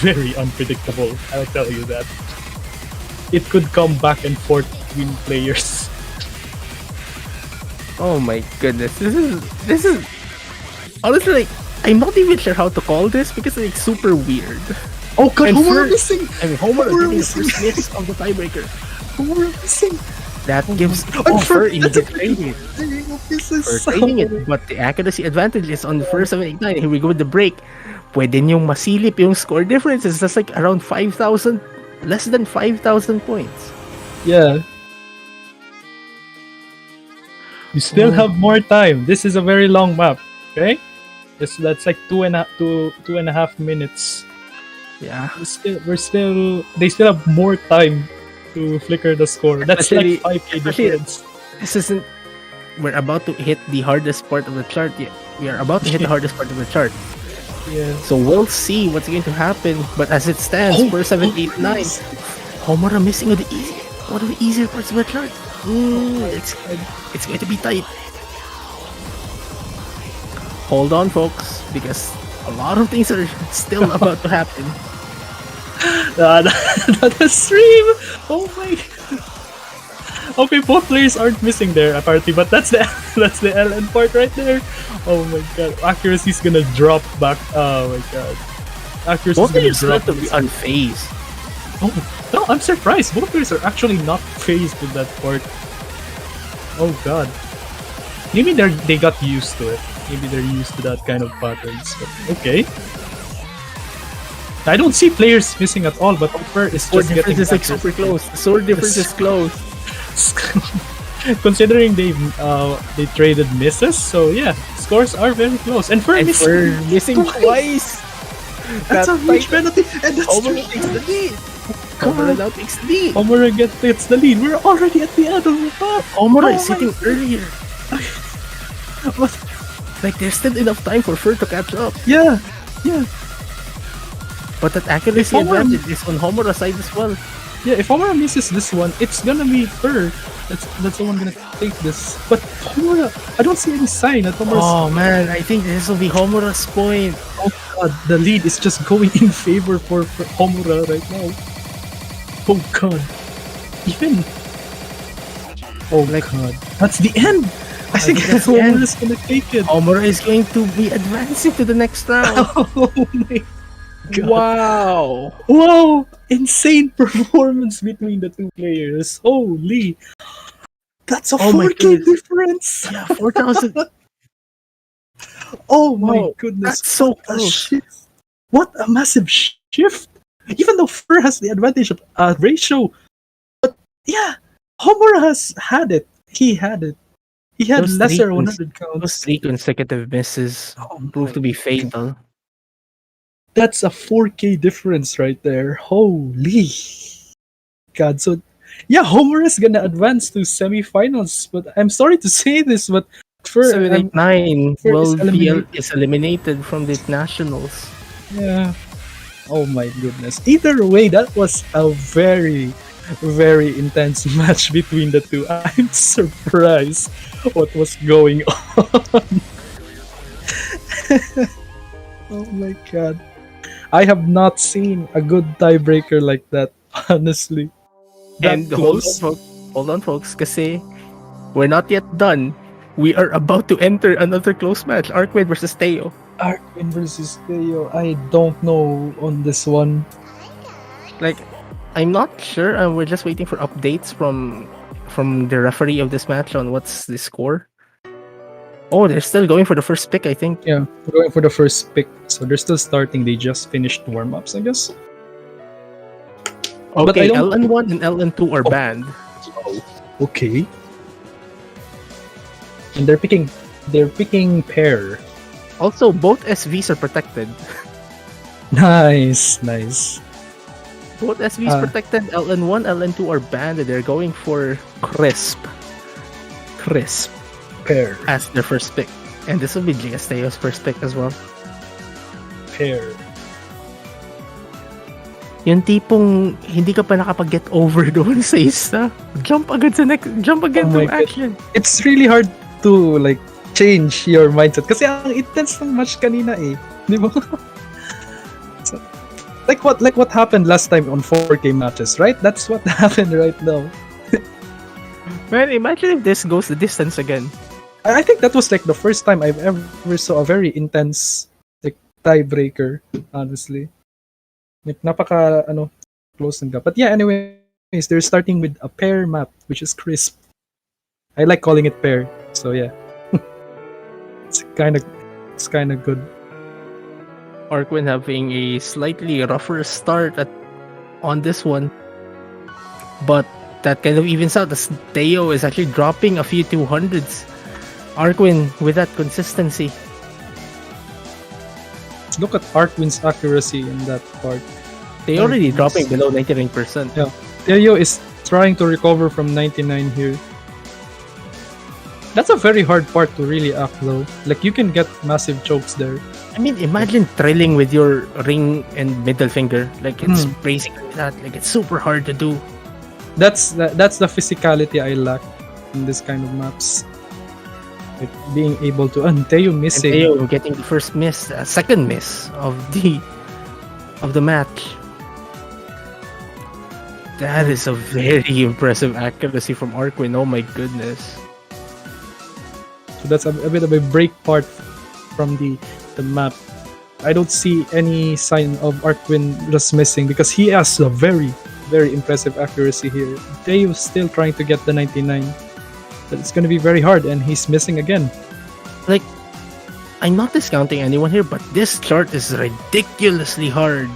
very unpredictable. I'll tell you that. It could come back and forth between players. Oh my goodness. This is honestly, like, I'm not even sure how to call this because it's super weird. Oh god, And Homura Fur- missing! I mean, Homura Homura getting the missing! first miss of the tiebreaker. Homura missing! That gives And Fur Fur- immediate trading. This is For trading it, but the accuracy advantage is on the first 789. Here we go with the break. Pwede niyong masilip yung score differences. That's like around 5,000, less than 5,000 points. Yeah. You still have more time. This is a very long map. Okay? That's like two and a half minutes. Yeah. They still have more time to flicker the score. That's Especially- like 5k especially- difference. This isn't. We're about to hit the hardest part of the chart. Yeah, we are about to hit the hardest part of the chart. Yeah. So we'll see what's going to happen. But as it stands, Oh, for 789, nice. Homura missing one of the easier parts of the chart. It's going to be tight. Hold on, folks, because a lot of things are still about to happen. The stream. Oh my. Okay, both players aren't missing there apparently, but that's the LN part right there. Oh my god, accuracy's gonna drop back. Oh my god, accuracy's Both gonna players drop. have to be unfazed. Oh no, I'm surprised. Both players are actually not phased with that part. Oh god, maybe they got used to it. Maybe they're used to that kind of patterns. But okay. I don't see players missing at all, but Upper is Sword just getting difference is like accuracy. super close. The sword difference is close. Considering they traded misses, so yeah, scores are very close. And for And missing we're missing twice. that's a huge penalty, and that's Homura takes the lead. Homura now takes the lead. Homura gets the lead. We're already at the end of the map. Homura is Oh my sitting earlier. But Like, there's still enough time for Fur to catch up. yeah. But that accuracy If Homura- advantage is on Homura's side as well. Yeah, if Homura misses this one, it's gonna be her. That's the one gonna take this. But Homura, I don't see any sign that Homura's. Oh man, I think this will be Homura's point. Oh god, the lead is just going in favor for Homura right now. Oh god. Even. Oh my god. That's the end! I think that's the end. Homura's gonna take it. Homura is going to be advancing to the next round. Oh my god. Wow. Wow! Insane performance between the two players. Holy! That's a Oh my 4k goodness. difference! Yeah, 4,000. Oh my Wow, goodness. That's so What the close. shit? What a massive shift! Even though Fur has the advantage of ratio, yeah, Homura has had it. He had it. He had Those three lesser cons- 100 those counts. three consecutive misses Oh proved my to be fatal. That's a 4K difference right there. Holy God. So, yeah, Homer is gonna advance to semifinals. But I'm sorry to say this, but Nine for is will be eliminated. is eliminated from the nationals. Yeah. Oh my goodness. Either way, that was a very, very intense match between the two. I'm surprised what was going on. Oh my God. I have not seen a good tiebreaker like that, honestly. That And close? hold on, folks, kasi we're not yet done. We are about to enter another close match: Arcade versus Teo. Arkwin versus Theo. I don't know on this one. Like, I'm not sure. We're just waiting for updates from the referee of this match on what's the score. Oh, they're still going for the first pick, I think. Yeah, we're going for the first pick. So they're still starting. They just finished warm ups, I guess. But I Okay, don't. LN1 and LN2 are Oh. banned. Okay. And they're picking. They're picking pair. Also, both SVs are protected. Nice, nice. Both SVs Uh, protected. LN1, LN2 are banned, and they're going for Crisp. Crisp Pair, as their first pick. And this will be GS Teo's first pick as well. pair. Yung tipong hindi ka pa nakapag-get over doon sa isa. Jump agad Oh to my God. action. It's really hard to like change your mindset kasi ang intense ng match kanina eh. Di ba? So, like what happened last time on 4K matches, right? That's what happened right now. Man, imagine if this goes the distance again. I think that was like the first time I've ever saw a very intense like tiebreaker, honestly. Like napaka close ng gap. But yeah, anyways, they're starting with a pair map, which is crisp. I like calling it pair. So yeah. It's kind of good. Arquin having a slightly rougher start on this one. But that kind of evens out as Teo is actually dropping a few 200s. Arquin with that consistency. Look at Arkwin's accuracy in that part. They Oh, already nice. dropping below 99%. Yeah. Teo is trying to recover from 99 here. That's a very hard part to really act though. Like you can get massive chokes there. I mean, imagine trilling with your ring and middle finger. Like, it's basically that. Like, it's super hard to do. That's the physicality I lack in this kind of maps. Like being able to Teo And missing. Teo getting the first miss, second miss of the match. That is a very impressive accuracy from Arquin. Oh my goodness. So that's a bit of a break part from the map. I don't see any sign of Arkwin just missing because he has a very, very impressive accuracy here. Teo's still trying to get the 99. But it's gonna be very hard and he's missing again. Like, I'm not discounting anyone here, but this chart is ridiculously hard.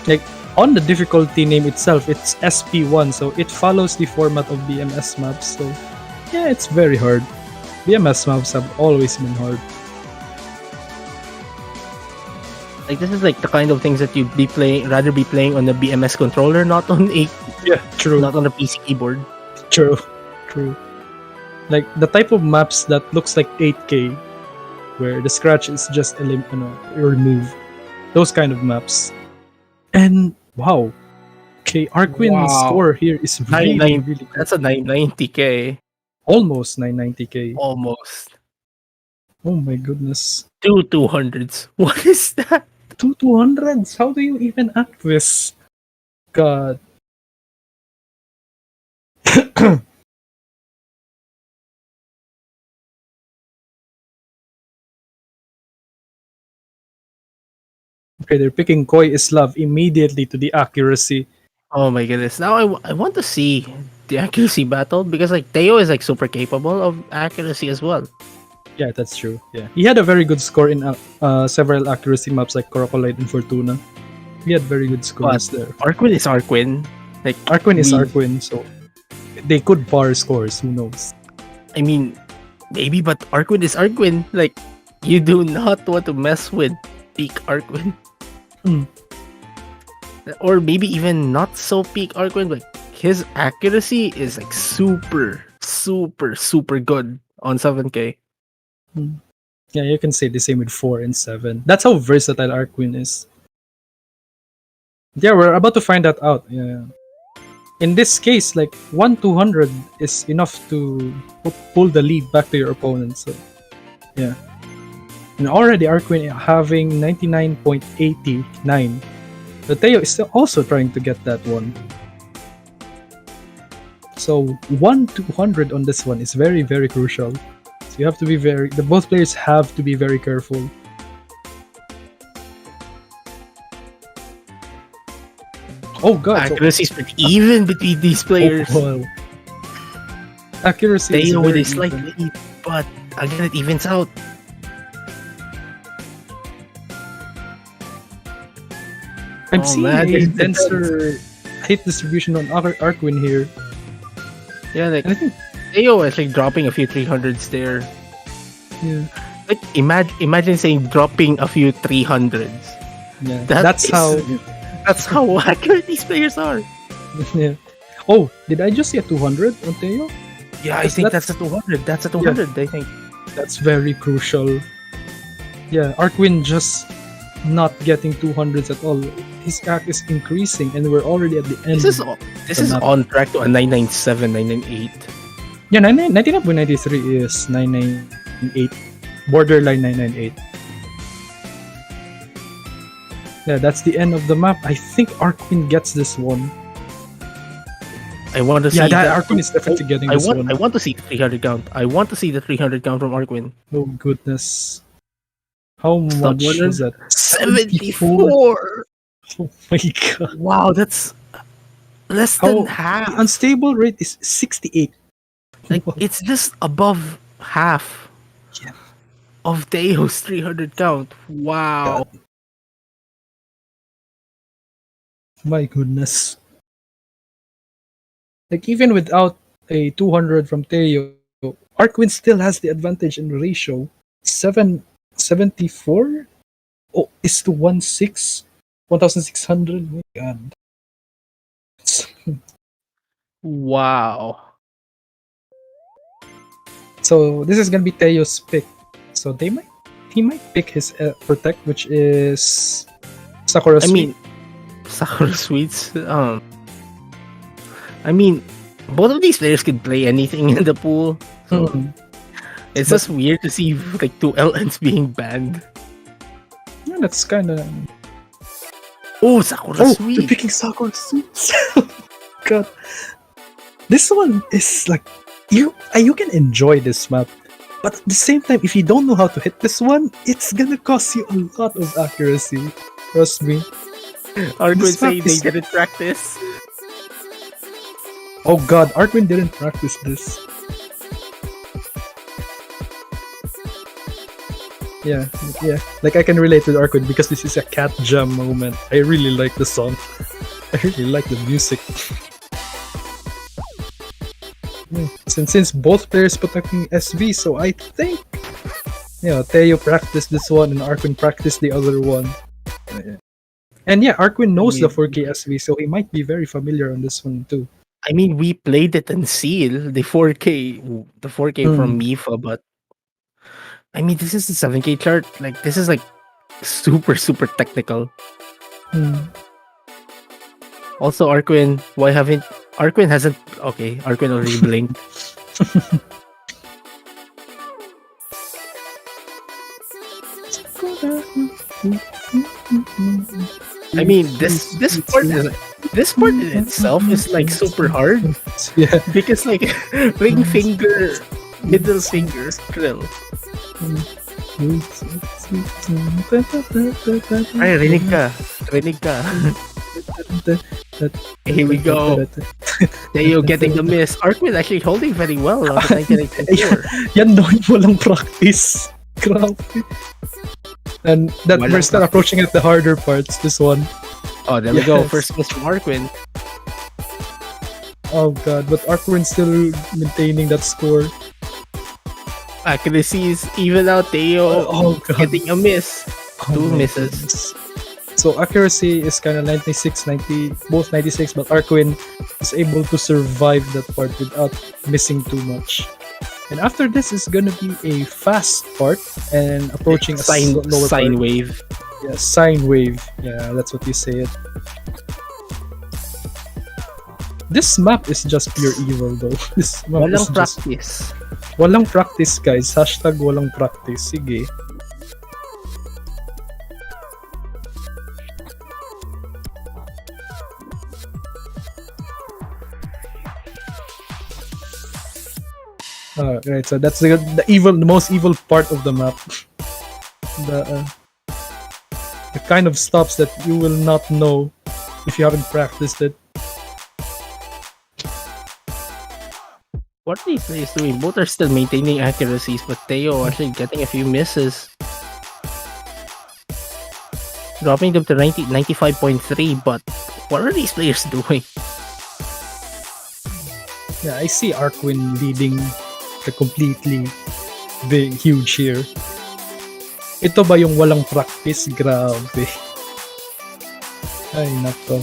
Like on the difficulty name itself, it's SP1, so it follows the format of BMS maps. So yeah, it's very hard. BMS maps have always been hard. Like, this is like the kind of things that you'd be rather be playing on a BMS controller, not on a True. not on a PC keyboard. True. Like the type of maps that looks like 8K, where the scratch is just removed. Those kind of maps. And wow, okay, Arquin's Wow. score here is really, 990. really good. That's a 990k. Almost 990k. Almost. Oh my goodness. Two 200s. What is that? Two 200s. How do you even act this? God. Okay, they're picking Koi Islav immediately to the accuracy. Oh my goodness. Now I want to see the accuracy battle because like Teo is like super capable of accuracy as well. Yeah, that's true. Yeah, he had a very good score in several accuracy maps like Crocolite and Fortuna. He had very good scores there. Arquin is Arquin. Like Arquin is we- Arquin, so they could bar scores. Who knows? I mean, maybe, but Arquin is Arquin. Like, you do not want to mess with peak Arquin. Hmm. Or maybe even not so peak Arquin, but his accuracy is like super, super, super good on 7K. Yeah, you can say the same with 4 and 7. That's how versatile Arquin is. Yeah, we're about to find that out. Yeah. In this case, like 1-200 is enough to pull the lead back to your opponent. So, yeah. And already Arquin having 99.89. But Teo is still also trying to get that one. So 1-200 on this one is very, very crucial. So you have to be both players have to be very careful. Oh god, so- Accuracy is pretty even between these players. Oh, wow. Accuracy is Teo with very a slight even. lead, but again, it evens out. I'm Oh, seeing man, a this denser hit distribution on Arquin here. Yeah, like And I think, Teo is like dropping a few 300s there. yeah, Like imagine saying dropping a few 300s. yeah. That that's is- how. That's how accurate these players are. Yeah. Oh, did I just see a 200 on Teo? Yeah, I That's- think that's- that's a 200. That's a 200, I think. That's very crucial. Yeah, Arquin just not getting 200s at all. His CAC is increasing, and we're already at the end. This is map. on track to a 997, 998. Yeah, 99.93 is 998. Borderline 998. Yeah, that's the end of the map. I think Arquin gets this one. I want to see Yeah, that Arquin is definitely getting this one. I want to see the 300 count. I want to see the 300 count from Arquin. Oh goodness. How Stop much winner? was that? 74. Oh my god. Wow, that's less The than half. unstable rate is 68. Like it's just above half Yeah. of Teo's 300 count. Wow. My goodness. Like even without a 200 from Teo, Arquin still has the advantage in ratio. 774? Oh, is to 1,600. My god. Wow. So this is gonna be Teo's pick. So he might pick his protect, which is Sakura I Sweet. mean, Sakura Sweets. I mean, both of these players could play anything in the pool. So Mhm. it's just weird to see like two LNs being banned. Yeah, that's kind of. Oh, Sakura Oh, Sweet. they're picking Sakura Sweets. God, this one is like you can enjoy this map, but at the same time, if you don't know how to hit this one, it's gonna cost you a lot of accuracy. Trust me. Arquin This map saying they is- didn't practice. Oh God, Arquin didn't practice this. Yeah, yeah. Like I can relate with Arquin because this is a cat jam moment. I really like the song. I really like the music. Since both players protecting SV, so I think Teo practiced this one and Arquin practiced the other one. And yeah, Arquin knows the 4K SV, so he might be very familiar on this one too. I mean, we played it in Seal, the 4K from Mifa, but I mean, this is the 7K chart. Like, this is like super, super technical. Also, Arquin, Arquin hasn't. Okay, Arquin already blinked. I mean, this part in itself is like super hard Yeah. because like ring finger, middle finger, krill. Ay, rinig ka. Here we go. Teo getting the miss. Arquin actually holding very well on the 1984. Yan daw yung walang practice. Grabe. And that we're Walang still practice. approaching at the harder parts, this one. Oh, there we go. Yes. First miss from Arquin. Oh god, but Arquin still maintaining that score. Accuracies even out. Teo Oh god. getting a miss. Oh Two my misses. goodness. So accuracy is kind of 96, 90, both 96, but Arquin is able to survive that part without missing too much. And after this is gonna be a fast part and approaching a lower Sine part. wave. Yeah, sine wave. Yeah, that's what you say it. This map is just pure evil though. This map Walang is just practice. walang practice guys. Hashtag walang practice. Sige. Right, so that's the most evil part of the map. The kind of stops that you will not know if you haven't practiced it. What are these players doing? Both are still maintaining accuracies, but Teo actually getting a few misses. Dropping them to 95.3, but what are these players doing? Yeah, I see Arquin leading the completely big, huge here. Ito ba yung walang practice? Grabe. Ay, nako.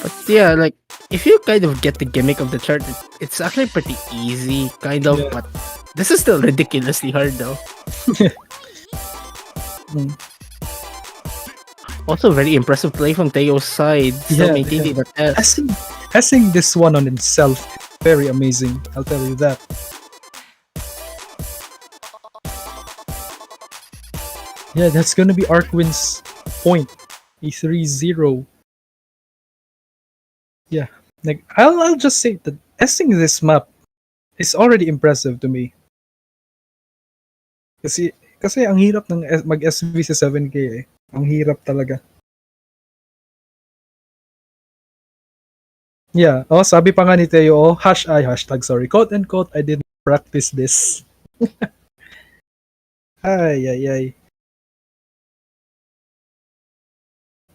But yeah, like, if you kind of get the gimmick of the chart, it's actually pretty easy, kind of, Yeah. but this is still ridiculously hard though. Mm. Also, very impressive play from Teo's side. Still Yeah, maintaining the test. Passing this one on itself, very amazing. I'll tell you that. Yeah, that's gonna be Arquin's point. A 3-0. Yeah, like I'll just say that testing this map is already impressive to me. Kasi ang hirap ng mag-SV sa 7K eh. Ang hirap talaga. Yeah, oh sabi pa nga ni Teo, oh, hashtag sorry, quote and quote, I didn't practice this. ay.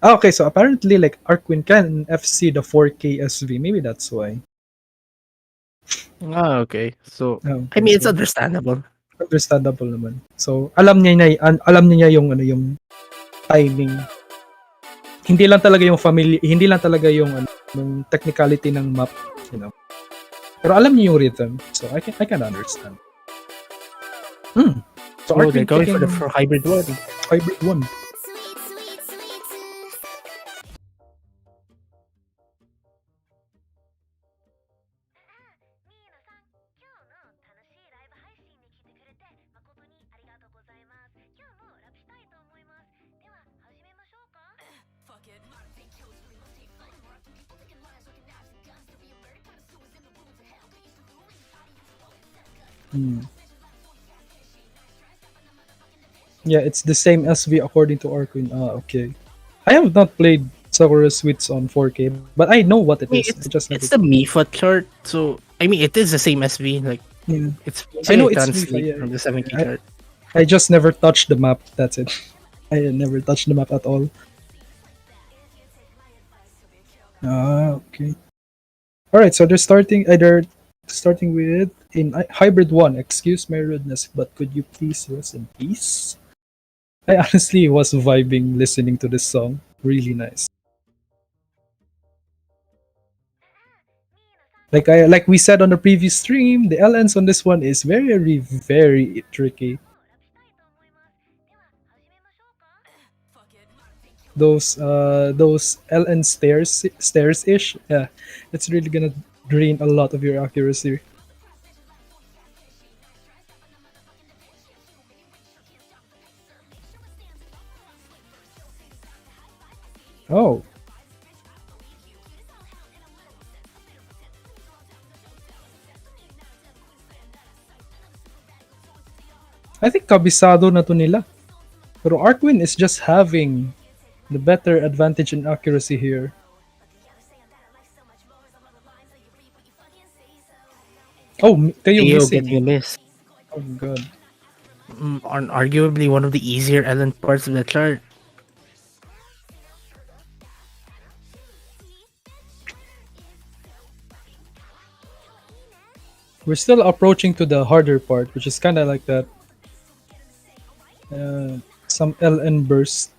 Okay, so apparently like Arquin can FC the 4K SV, maybe that's why. Ah, okay. So, Okay, I mean, it's so, understandable. understandable naman. So, alam niya yung yung timing. Hindi lang talaga yung hindi lang talaga yung yung technicality ng map, you know. Pero alam niya yung rhythm. So, I can understand. So, Oh, they're Arquin going for picking the hybrid one. hybrid one. Yeah, it's the same SV according to Arquin. Ah, okay. I have not played Sakura Suites on 4K, but I know what it I mean, is. I just never. it's the Mifa chart, so I mean, it is the same SV. Like, Yeah. it's I know basically it's translate Mifa, yeah. from the 7K I- chart. I just never touched the map. That's it. I never touched the map at all. Ah, okay. All right, so they're starting with in hybrid one. Excuse my rudeness, but could you please rest in peace? I honestly was vibing listening to this song. Really nice. Like we said on the previous stream, the LNs on this one is very very tricky. Those LN stairs ish, yeah, it's really gonna drain a lot of your accuracy. Oh. I think kabisado na to nila. Pero Arquin is just having the better advantage in accuracy here. Oh, Teo Teo getting missing. a miss. Oh god. On arguably one of the easier Ellen parts of the chart. We're still approaching to the harder part, which is kind of like that. Some LN burst.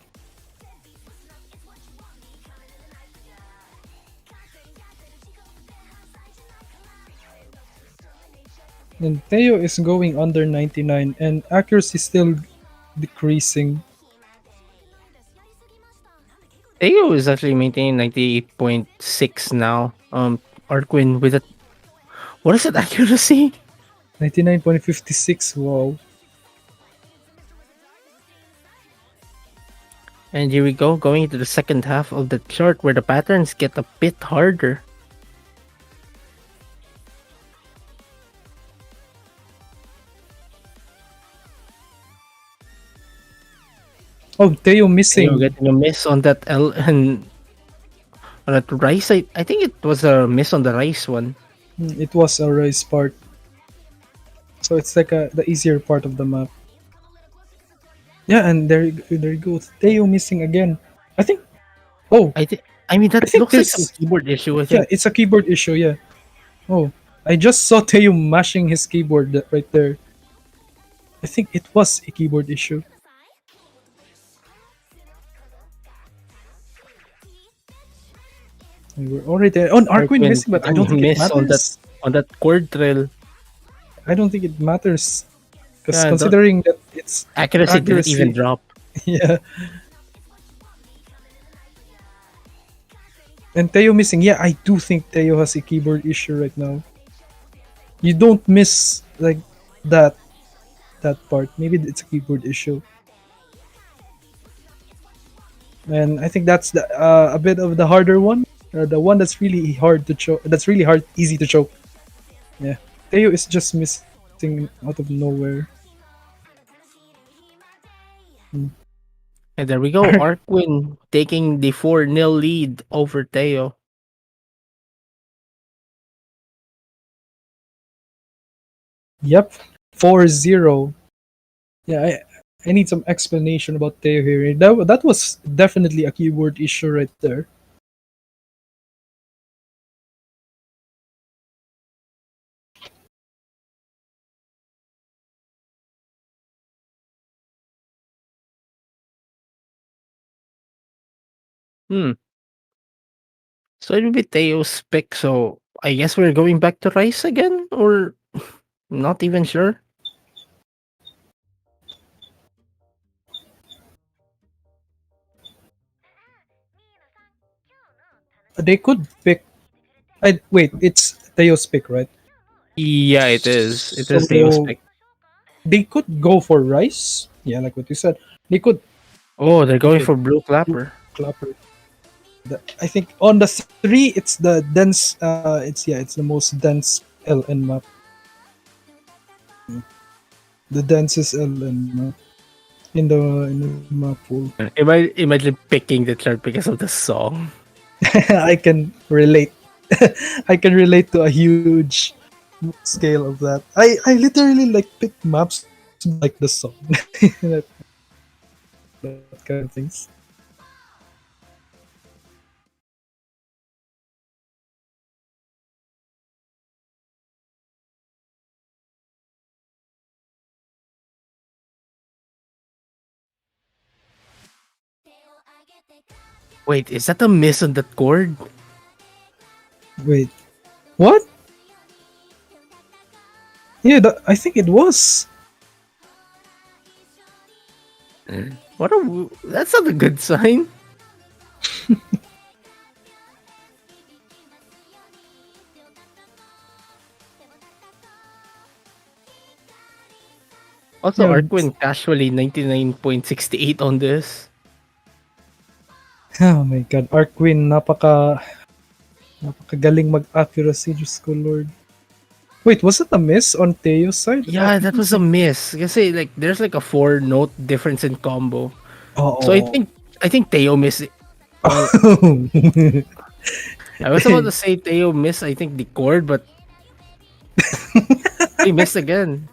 And Teo is going under 99, and accuracy still decreasing. Teo is actually maintaining 98.6 now. Arquin with a what is that accuracy? 99.56. Wow. And here we go, going into the second half of the chart where the patterns get a bit harder. Oh, Teo Teo missing. getting a miss on that L and on that rice. I think it was a miss on the rice one. It was a race part. So it's like the easier part of the map. Yeah, and there you go. Teo missing again. I think. Oh, I think. I mean, I that think looks like some this. keyboard issue. I Yeah, think. it's a keyboard issue. Yeah. Oh, I just saw Teo mashing his keyboard right there. I think it was a keyboard issue. And we're already on Arquin Arquin missing, but I getting don't a think it miss matters. on that chord trail. I don't think it matters because Yeah, the considering that it's accuracy didn't even accuracy. drop. Yeah. And Teo missing. Yeah, I do think Teo has a keyboard issue right now. You don't miss like that that part. Maybe it's a keyboard issue. And I think that's a bit of the harder one, the one that's really hard to choke. That's really hard, easy to choke. Yeah, Teo is just missing out of nowhere. And there we go. Arquin taking the 4-0 lead over Teo. Yep, 4-0. Yeah, I need some explanation about Teo here. That was definitely a keyboard issue right there. Hmm. So it will be Teo's pick. So I guess we're going back to Rice again, or not even sure. They could pick. Wait, it's Teo's pick, right? Yeah, it is. It is Teo's So pick. they could go for Rice. Yeah, like what you said. They could Oh, they're going okay, for Blue Blue Clapper. Clapper. I think on the three, it's the dense. It's the most dense LN map. The densest LN map in the map pool. Imagine picking the chart because of the song. I can relate. I can relate to a huge scale of that. I literally like pick maps like the song. that, that kind of things. Wait, is that a miss on that chord? Wait, what? Yeah, I think it was. That's not a good sign. Also, Yeah. Arquin casually 99.68 on this. Oh my god, Arquin, napakagaling mag-accuracy, Diyos ko Lord. Wait, was it a miss on Teo's side? Yeah, It that was was a miss. Kasi like there's like a 4-note difference in combo. oh. So I think Teo missed it. Well, I was about to say Teo missed I think the chord, but He missed again.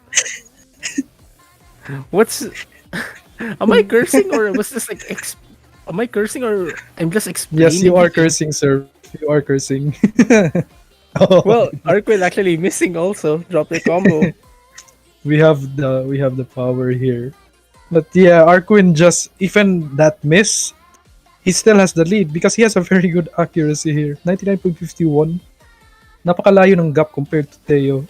What's am I cursing or was this like am I cursing or I'm just Yes, you explaining? are cursing, sir. You are cursing. Oh, Well, Arquin actually missing also. Drop their combo. we have the power here. But yeah, Arquin just even that miss, he still has the lead because he has a very good accuracy here. 99.51. Napakalayo ng gap compared to Teo.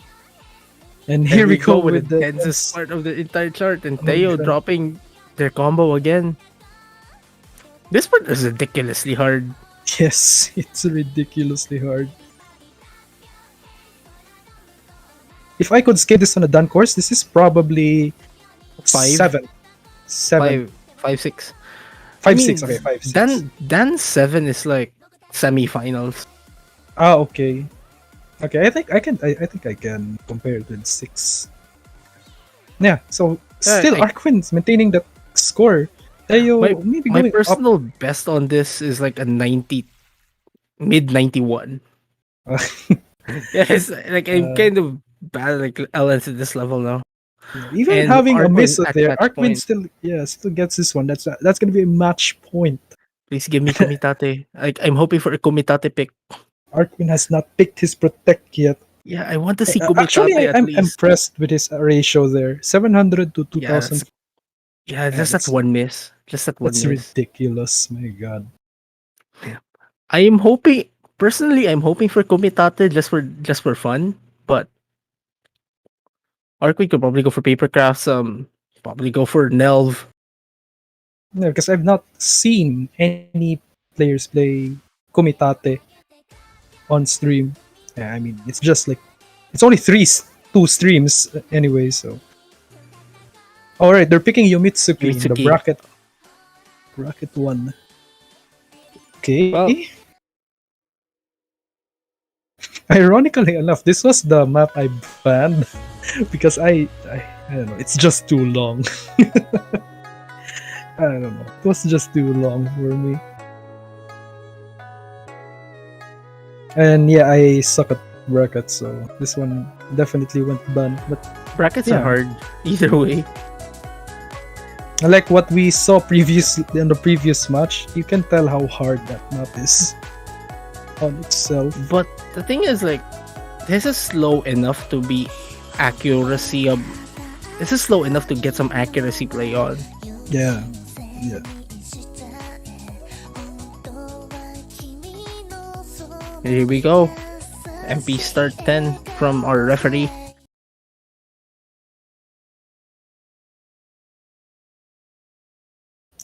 And Here here we we go go with the with the tensest part of the entire chart, and Oh my Teo God. dropping their combo again. This part is ridiculously hard. Yes, it's ridiculously hard. If I could skate this on a done course, this is probably Five? seven. Seven. 5, 5, 6. Five, I mean, six. Okay, 5, 6. Dan 7 is like semi-finals. Ah, okay. Okay, I think I can compare it with 6. Yeah, so Yeah, still Arquin's maintaining that score. Tayo My, maybe my going up. personal best on this is like a 90, mid 91. Yes, like I'm kind of bad like LNs at this level now. Even And having a miss Arquin out at there, match Arquin point. still gets this one. That's gonna be a match point. Please give me Komitate. Like I'm hoping for a Komitate pick. Arquin has not picked his protect yet. Yeah, I want to see Actually, Komitate at I'm least. impressed with his ratio there. 700 to Yeah, 2000. just that one miss. Just that one That's miss. ridiculous. My God. I am hoping personally I'm hoping for Komitate just for fun, but Arquin could probably go for paper crafts, probably go for Nelv. No, because I've not seen any players play Komitate on stream. Yeah, I mean, it's just like it's only 2 streams anyway. So, all right, they're picking Yomitsuki in the Yomitsuki. bracket 1. Okay. Well- Ironically enough, this was the map I banned because I don't know. It's just too long. I don't know. It was just too long for me. And yeah, I suck at brackets, so this one definitely went ban. But Brackets Yeah. are hard either way. like what we saw in the previous match, you can tell how hard that map is on itself. But the thing is, like, this is slow enough to be accuracy of. This is slow enough to get some accuracy play on. Yeah. Yeah. Here we go. MP start 10 from our referee.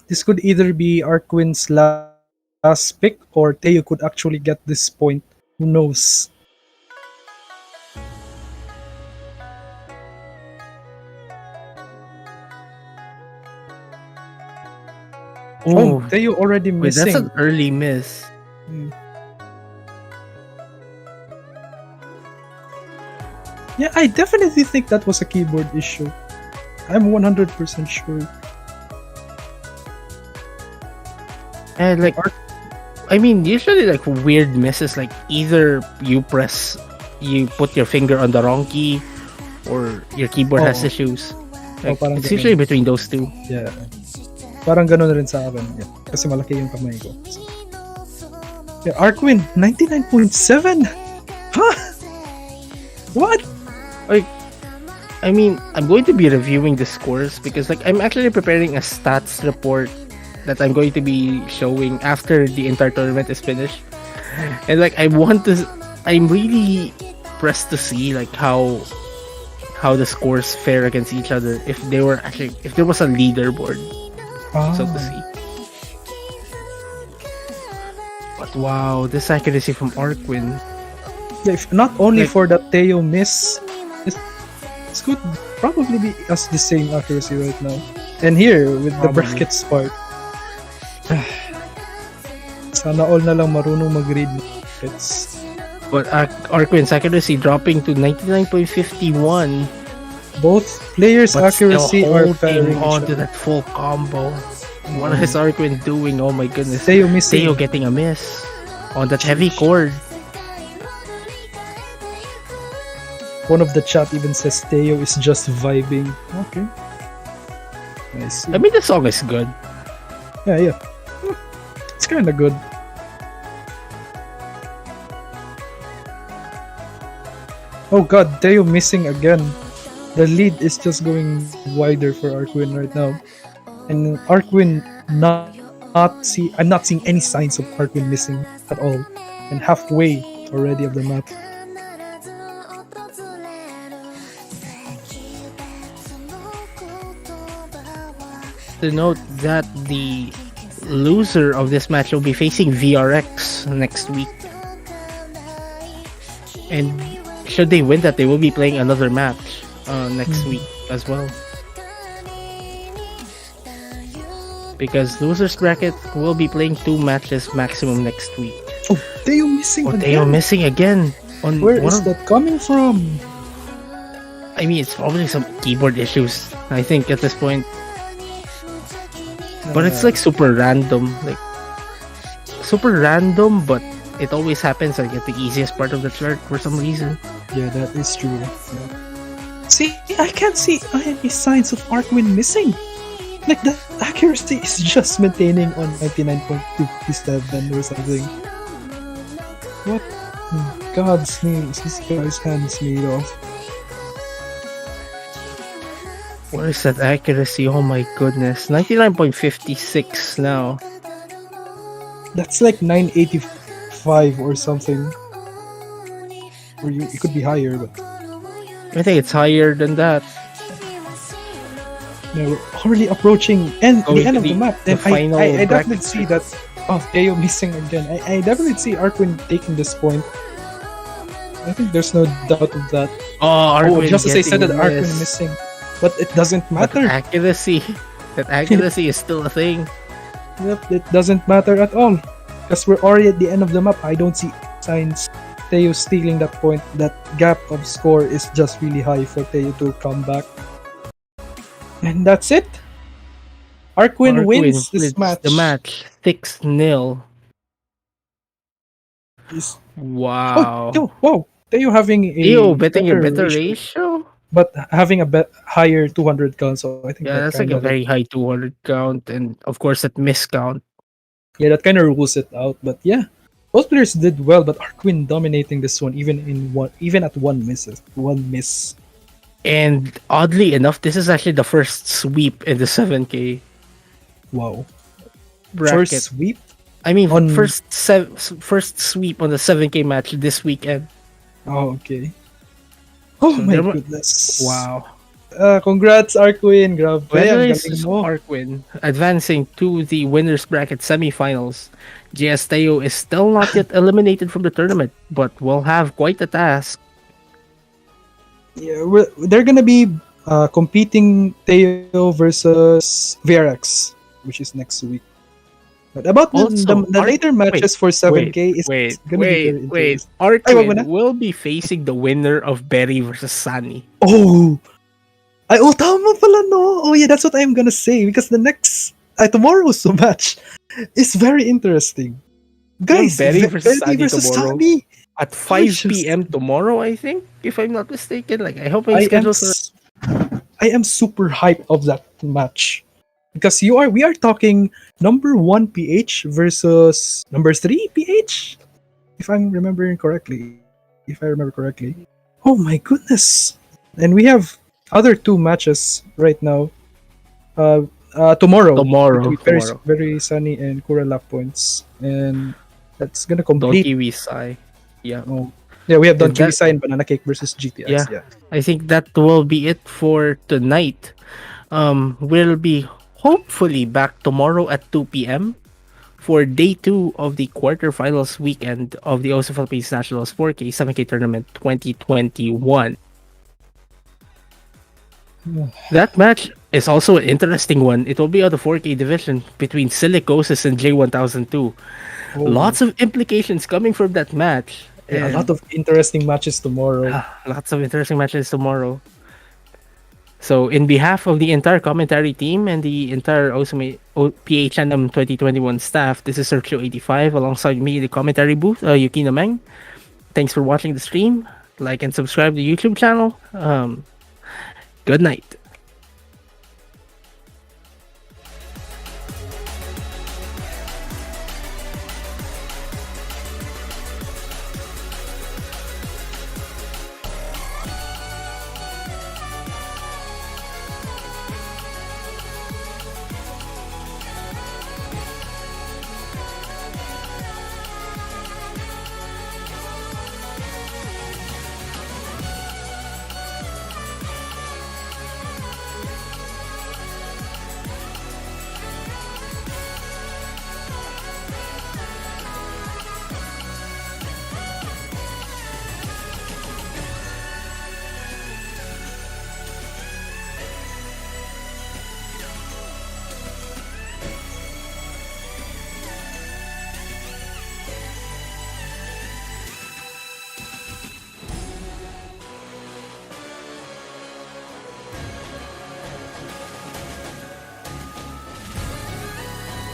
This could either be Arquin's last pick or Teo could actually get this point. Who knows? Oh, Oh, Teo already wait, that's missing. an early miss. Yeah, I definitely think that was a keyboard issue. I'm 100% sure. And like, I mean, usually like weird misses, like either you put your finger on the wrong key, or your keyboard has Oo. issues. Like, parang it's ganun. usually between those two. Yeah. Parang ganun rin sa akin. Yeah. Kasi malaki yung kamay ko. So. Yeah, Arquin, 99.7? Huh? What? I mean, I'm going to be reviewing the scores because like I'm actually preparing a stats report that I'm going to be showing after the entire tournament is finished. And like I'm really pressed to see like how the scores fare against each other if there was a leaderboard, so to see. But wow, this accuracy from Arquin. Yeah, if not only Like- for that Teo miss, this could probably be as the same accuracy right now. And here, with the Probably. brackets part. Sana all na lang marunong mag-read ng brackets. But Arquin's accuracy dropping to 99.51. Both players' But accuracy still are holding firing on each to other. that full combo. What is Arquin doing? Oh my goodness. Teo missing. Teo getting a miss on that heavy chord. One of the chat even says Teo is just vibing. Okay, I see. I mean, the song is good. Yeah, yeah. It's kind of good. Oh god, Teo missing again. The lead is just going wider for Arkwin right now. And Arkwin I'm not seeing any signs of Arkwin missing at all. And halfway already of the map. To note that the loser of this match will be facing VRX next week. And should they win that, they will be playing another match next week as well. Because losers bracket will be playing 2 matches maximum next week. Oh, Teo missing Oh, again. Teo missing again. On Where one is of- that coming from? I mean, it's probably some keyboard issues, I think, at this point. But it's like super random. Like, super random, but it always happens like at the easiest part of the chart for some reason. Yeah, that is true. Yeah. See, I can't see any signs of Arkwin missing. Like, the accuracy is just maintaining on 99.57 or something. What? in God's name is this guy's hands made of? What is that accuracy? Oh my goodness. 99.56 now. That's like 985 or something. Or it could be higher, but I think it's higher than that. no, we're already approaching Going the end to of the map. the And final I bracket. definitely see that. Oh, Teo missing again. I definitely see Arkwin taking this point. I think there's no doubt of that. Oh, Oh, Arkwin just as I said that getting Arkwin this. missing. But it doesn't But matter. accuracy. That accuracy is still a thing. Yep, it doesn't matter at all. Because we're already at the end of the map. I don't see signs Teo stealing that point. That gap of score is just really high for Teo to come back. And that's it. Arkwin wins this match. The match 6-0. Is- Wow. Wow. Teo having a Teo betting a better ratio, ratio? but having a higher 200 count. So I think Yeah, that that's like a kinda, very high 200 count, and of course that miscount. yeah, that kind of rules it out. But yeah, both players did well, but Arkwin dominating this one even at one miss. And oddly enough, this is actually the first sweep in the 7K Wow. bracket. First sweep. I mean, on- first sweep on the 7K match this weekend. Oh, okay. Oh So my there were- goodness. Wow. Congrats, Arkwin. Grabe. Ang Congratulations, galing mo. Arkwin, advancing to the winners bracket semifinals. GS Teo is still not yet eliminated from the tournament, but will have quite a task. Yeah, they're gonna be competing Teo versus VRX, which is next week. But about the later matches for 7K is gonna be very interesting. Ay, wag mo na. Arkwin will be facing the winner of Berry versus Sunny. Oh! Tama pala, no? Oh, yeah, that's what I'm gonna say. Because the next, tomorrow's match is very interesting. Guys, Berry versus Sunny versus tomorrow. Sunny. At 5 Gorgeous. p.m. tomorrow, I think, if I'm not mistaken. Like, I hope my I am, schedule's I am super hyped of that match. Because we are talking number 1 PH versus number 3 PH? If I'm remembering correctly. If I remember correctly. Oh my goodness. And we have other 2 matches right now. Tomorrow. Tomorrow. Very, very Sunny and Kura lap points. And that's gonna complete. Donkey Wisai. Yeah. Oh. Yeah, we have done And that- Kiwi and Banana Cake versus GTX. Yeah. I think that will be it for tonight. We'll be hopefully back tomorrow at 2 p.m. for day 2 of the quarterfinals weekend of the OSA Philippines Nationals 4K 7K Tournament 2021. That match is also an interesting one. It will be on the 4K division between Silicosis and J1002. Oh. Lots of implications coming from that match. Yeah, a And- lot of interesting matches tomorrow. Lots of interesting matches tomorrow. So, in behalf of the entire commentary team and the entire PHNM 2021 staff, this is Sergio85 alongside me, the commentary booth, Yukina Meng. Thanks for watching the stream. like and subscribe to the YouTube channel. Good night.